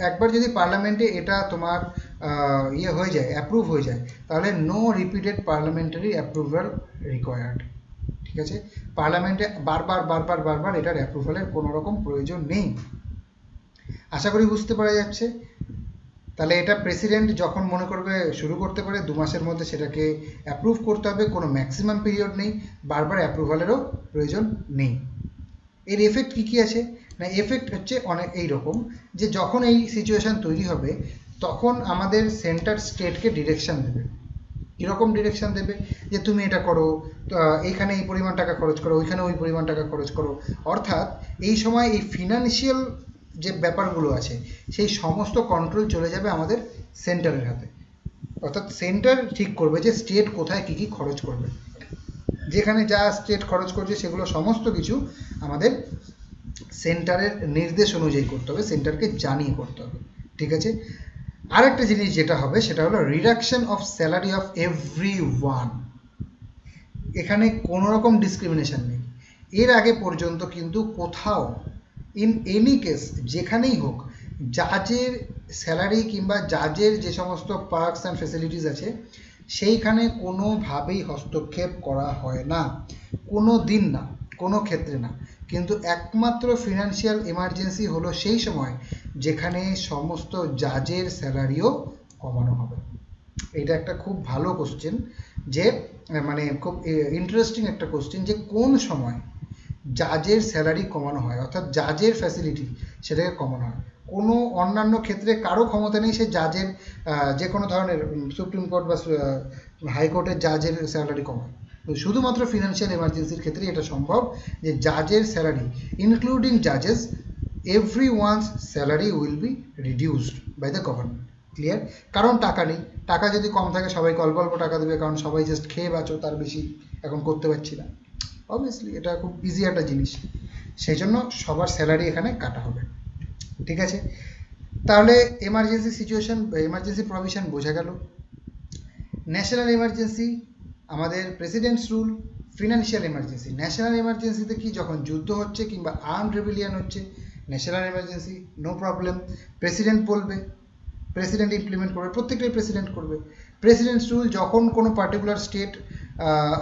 একবার যদি পার্লামেন্টে এটা তোমার ইয়ে হয়ে যায়, অ্যাপ্রুভ হয়ে যায়, তাহলে no repeated parliamentary approval required. ঠিক আছে, পার্লামেন্টে বারবার এটার অ্যাপ্রুভালের কোনো রকম প্রয়োজন নেই। আশা করি বুঝতে পারা যাচ্ছে। তাহলে এটা প্রেসিডেন্ট যখন মনে করবে শুরু করতে পারে, 2 মাসের মধ্যে সেটাকে অ্যাপ্রুভ করতে হবে, কোনো ম্যাক্সিমাম পিরিয়ড নেই, বারবার অ্যাপ্রুভালেরও প্রয়োজন নেই। এর এফেক্ট কী আছে না, এফেক্ট হচ্ছে অনেক এইরকম যে যখন এই সিচুয়েশান তৈরি হবে তখন আমাদের সেন্টার স্টেটকে ডিরেকশন দেবে। কীরকম ডিরেকশন দেবে, যে তুমি এটা করো, এইখানে এই পরিমাণ টাকা খরচ করো, ওইখানে ওই পরিমাণ টাকা খরচ করো। অর্থাৎ এই সময় এই ফিনান্সিয়াল যে ব্যাপারগুলো আছে সেই সমস্ত কন্ট্রোল চলে যাবে আমাদের সেন্টারের হাতে। অর্থাৎ সেন্টার ঠিক করবে যে স্টেট কোথায় কী কী খরচ করবে, যেখানে যা স্টেট খরচ করছে সেগুলো সমস্ত কিছু আমাদের সেন্টারের নির্দেশ অনুযায়ী করতে হবে, সেন্টারকে জানিয়ে করতে হবে। ঠিক আছে, আরেকটা জিনিস যেটা হবে সেটা হলো reduction of salary of everyone. এখানে কোনো রকম ডিসক্রিমিনেশন নেই। এর আগে পর্যন্ত কিন্তু কোথাও ইন এনি কেস যেখানেই হোক জাজের স্যালারি কিংবা জাজের যে সমস্ত পার্কস অ্যান্ড ফেসিলিটিস আছে সেইখানে কোনোভাবেই হস্তক্ষেপ করা হয় না, কোনো দিন না, কোনো ক্ষেত্রে না। কিন্তু একমাত্র ফিনান্সিয়াল এমার্জেন্সি হলো সেই সময় যেখানে সমস্ত জাজের স্যালারিও কমানো হবে। এটা একটা খুব ভালো কোশ্চেন, যে মানে খুব ইন্টারেস্টিং একটা কোশ্চেন, যে কোন সময় জাজের স্যালারি কমানো হয়, অর্থাৎ জাজের ফ্যাসিলিটি সেটাকে কমানো হয়। কোনো অন্যান্য ক্ষেত্রে কারো ক্ষমতা নেই সে জাজের যে কোনো ধরনের সুপ্রিম কোর্ট বা হাইকোর্টের জাজের স্যালারি কমায়। তো শুধুমাত্র ফিনান্সিয়াল এমার্জেন্সির ক্ষেত্রে এটা সম্ভব, যে জাজের স্যালারি ইনক্লুডিং জাজেস everyone's salary will be reduced by the government. Clear? কারণ টাকা নেই, টাকা যদি কম থাকে সবাইকে অল্প অল্প টাকা দেবে, কারণ সবাই জাস্ট খেয়ে বাঁচো, তার বেশি এখন করতে পারছি না। অবভিয়াসলি এটা খুব ইজি একটা জিনিস, সেই জন্য সবার স্যালারি এখানে কাটা হবে। ঠিক আছে, তাহলে এমার্জেন্সি সিচুয়েশন, এমার্জেন্সি প্রভিশন বোঝা গেল। ন্যাশনাল এমার্জেন্সি আমাদের president's rule. Financial emergency, national এমার্জেন্সিতে কি যখন যুদ্ধ হচ্ছে কিংবা আর্মড রেভিলিয়ন হচ্ছে, national emergency no problem, president বলবে, প্রেসিডেন্ট ইমপ্লিমেন্ট করবে, প্রত্যেকটাই প্রেসিডেন্ট করবে। প্রেসিডেন্টস রুল যখন কোনো পার্টিকুলার স্টেট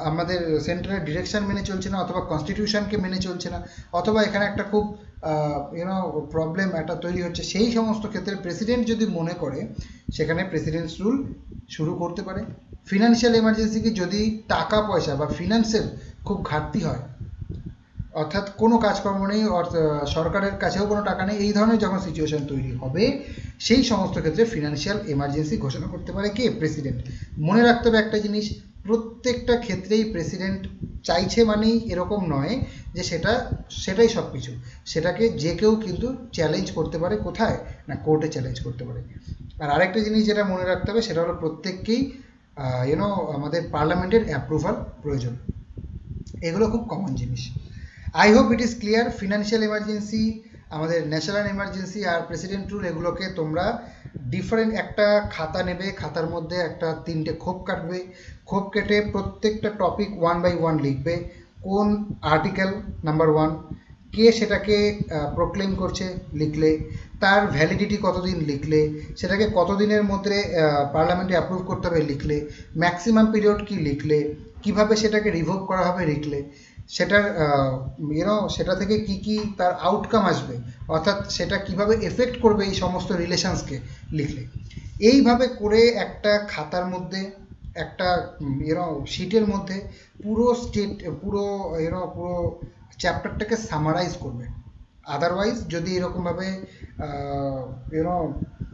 আমাদের সেন্ট্রালের ডিরেকশন মেনে চলছে না, অথবা কনস্টিটিউশনকে মেনে চলছে না, অথবা এখানে একটা খুব প্রবলেম একটা তৈরি হচ্ছে, সেই সমস্ত ক্ষেত্রে প্রেসিডেন্ট যদি মনে করে সেখানে প্রেসিডেন্টস রুল শুরু করতে পারে। ফিনান্সিয়াল এমার্জেন্সি কি যদি টাকা পয়সা বা ফিনান্সের খুব ঘাটতি হয়, অর্থাৎ কোনো কাজকর্ম নেই, সরকারের কাছেও কোনো টাকা নেই, এই ধরনের যখন সিচুয়েশন তৈরি হবে সেই সমস্ত ক্ষেত্রে ফিনান্সিয়াল এমার্জেন্সি ঘোষণা করতে পারে কে? প্রেসিডেন্ট। মনে রাখতে হবে একটা জিনিস, প্রত্যেকটা ক্ষেত্রেই প্রেসিডেন্ট চাইছে মানেই এরকম নয় যে সেটাই সব কিছু, সেটাকে যে কেউ কিন্তু চ্যালেঞ্জ করতে পারে। কোথায় না, কোর্টে চ্যালেঞ্জ করতে পারে। আর আরেকটা জিনিস যেটা মনে রাখতে হবে সেটা হলো প্রত্যেককেই আমাদের পার্লামেন্টের অ্যাপ্রুভাল প্রয়োজন। এগুলো খুব কমন জিনিস। I hope it is clear. Financial emergency, আমাদের ন্যাশনাল এমার্জেন্সি আর প্রেসিডেন্ট রুল, এগুলোকে তোমরা ডিফারেন্ট একটা খাতা নেবে, খাতার মধ্যে একটা 3টে খোপ কাটবে, খোপ কেটে প্রত্যেকটা টপিক 1 বাই 1 লিখবে। কোন আর্টিকেল নাম্বার 1, কে সেটাকে প্রোক্লেম করছে লিখলে, তার ভ্যালিডিটি কতদিন লিখলে, সেটাকে কতদিনের মধ্যে পার্লামেন্টে অ্যাপ্রুভ করতে হবে লিখলে, ম্যাক্সিমাম পিরিয়ড কি লিখলে, কিভাবে সেটাকে রিভোক করা হবে লিখলে, সেটার সেটা থেকে কি কি তার আউটকাম আসবে, অর্থাৎ সেটা কিভাবে এফেক্ট করবে এই সমস্ত রিলেশনসকে লিখলে। এইভাবে করে একটা খাতার মধ্যে, একটা শিটের মধ্যে পুরো পুরো চ্যাপ্টারটাকে সামারাইজ করবে। আদারওয়াইজ যদি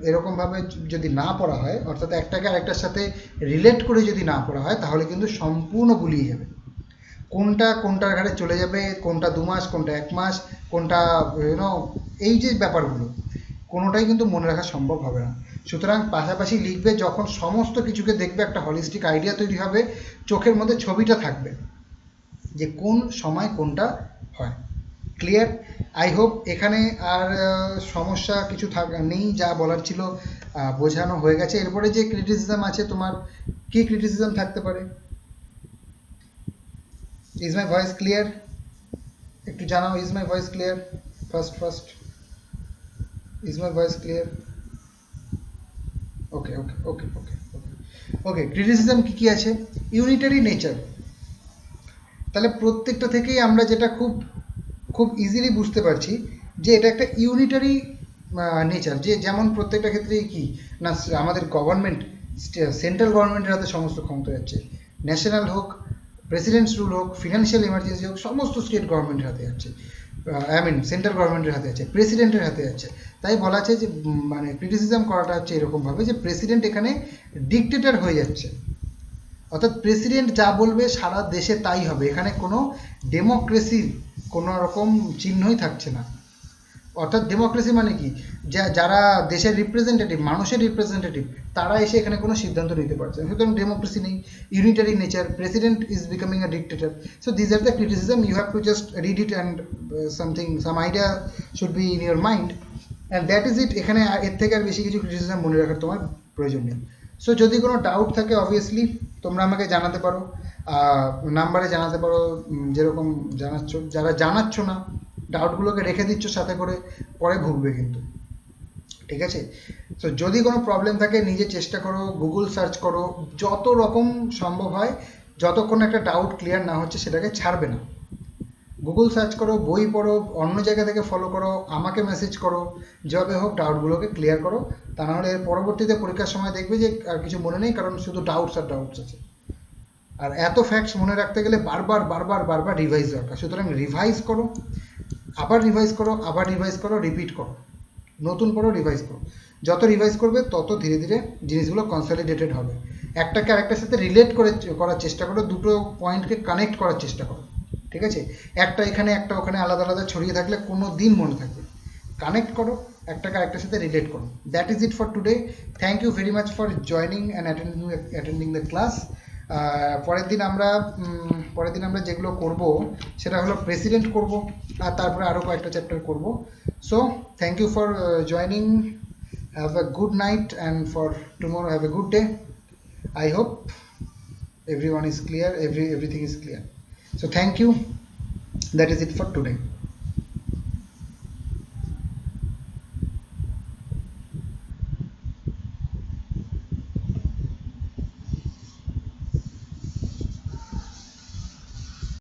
এরকমভাবে যদি না পড়া হয়, অর্থাৎ একটাকে আরেকটার সাথে রিলেট করে যদি না পড়া হয়, তাহলে কিন্তু সম্পূর্ণ গুলিয়ে যাবে। কোনটার ঘাড়ে চলে যাবে, কোনটা 2 মাস, কোনটা 1 মাস, কোনটা এই যে ব্যাপারগুলো কোনোটাই কিন্তু মনে রাখা সম্ভব হবে না। সুতরাং পাশাপাশি লিখবে, যখন সমস্ত কিছুকে দেখবে একটা হলিস্টিক আইডিয়া তৈরি হবে, চোখের মধ্যে ছবিটা থাকবে যে কোন সময় কোনটা হয়। ক্লিয়ার? আই হোপ এখানে আর সমস্যা কিছু নেই, যা বলার ছিল বোঝানো হয়ে গেছে। এরপরে যে ক্রিটিসিজম আছে, তোমার কি ক্রিটিসিজম থাকতে পারে? Is my voice clear? একটু জানাও, is my voice clear? First is my voice clear? Okay okay okay okay okay okay criticism কি কি আছে? Unitary nature. তাহলে প্রত্যেকটা থেকেই আমরা যেটা খুব খুব ইজিলি বুঝতে পারছি যে এটা একটা ইউনিটারি নেচার, যে যেমন প্রত্যেকটা ক্ষেত্রেই কি না, আমাদের গভর্নমেন্ট, সেন্ট্রাল গভর্নমেন্টের হাতে সমস্ত ক্ষমতা যাচ্ছে, ন্যাশনাল হোক, প্রেসিডেন্টস রুল হোক, ফিনান্সিয়াল ইমার্জেন্সি হোক, সমস্ত স্টেট গভর্নমেন্টের হাতে আছে, সেন্ট্রাল গভর্নমেন্টের হাতে আছে, প্রেসিডেন্টের হাতে আছে। তাই বলা আছে যে মানে ক্রিটিসিজম করাটা হচ্ছে এরকমভাবে যে প্রেসিডেন্ট এখানে ডিক্টেটর হয়ে যাচ্ছে, অর্থাৎ প্রেসিডেন্ট যা বলবে সারা দেশে তাই হবে, এখানে কোনো ডেমোক্রেসির কোনো রকম চিহ্নই থাকছে না। অর্থাৎ ডেমোক্রেসি মানে কি, যারা দেশের রিপ্রেজেন্টেটিভ, মানুষের রিপ্রেজেন্টেটিভ, তারা এসে এখানে কোনো সিদ্ধান্ত নিতে পারছে না, সুতরাং ডেমোক্রেসি নেই, unitary nature, president is becoming a dictator. So this are the criticism, you have to just read it and some idea should be in your mind, and that is it. এখানে এর থেকে আর বেশি কিছু criticism মনে রাখার তোমার প্রয়োজন নেই। সো যদি কোনো ডাউট থাকে অবভিয়াসলি তোমরা আমাকে জানাতে পারো, নাম্বারে জানাতে পারো, যেরকম জানাচ্ছ। যারা জানাচ্ছ না, ডাউটগুলোকে রেখে দিচ্ছ সাথে করে, পরে ভুগবে কিন্তু, ঠিক আছে? তো যদি কোনো প্রবলেম থাকে নিজে চেষ্টা করো, গুগল সার্চ করো, যত রকম সম্ভব হয়, যতক্ষণ একটা ডাউট ক্লিয়ার না হচ্ছে সেটাকে ছাড়বে না। গুগল সার্চ করো, বই পড়ো, অন্য জায়গা থেকে ফলো করো, আমাকে মেসেজ করো, যেভাবে হোক ডাউটগুলোকে ক্লিয়ার করো। তা নাহলে এর পরবর্তীতে পরীক্ষার সময় দেখবে যে আর কিছু মনে নেই, কারণ শুধু ডাউটস আর ডাউটস আছে। আর এত ফ্যাক্টস মনে রাখতে গেলে বারবার বারবার বারবার রিভাইজ দরকার, সুতরাং রিভাইজ করো, আবার রিভাইজ করো, আবার রিভাইজ করো, রিপিট করো, নতুন করো, রিভাইজ করো। যত রিভাইজ করবে তত ধীরে ধীরে জিনিসগুলো কনসলিডেটেড হবে। একটাকে আরেকটার সাথে রিলেট করার চেষ্টা করো, দুটো পয়েন্টকে কানেক্ট করার চেষ্টা করো, ঠিক আছে? একটা এখানে একটা ওখানে আলাদা আলাদা ছড়িয়ে থাকলে কোনো দিন মনে থাকবে। কানেক্ট করো, একটাকে আরেকটার সাথে রিলেট করো। That is it for today. Thank you very much for joining and attending the class. পরের দিন আমরা যেগুলো করব সেটা হলো প্রেসিডেন্ট করব, আর তারপরে আরও কয়েকটা চ্যাপ্টার করব। So thank you for joining, have a good night, and for tomorrow have a good day. I hope everyone is clear, everything is clear. So thank you, that is it for today.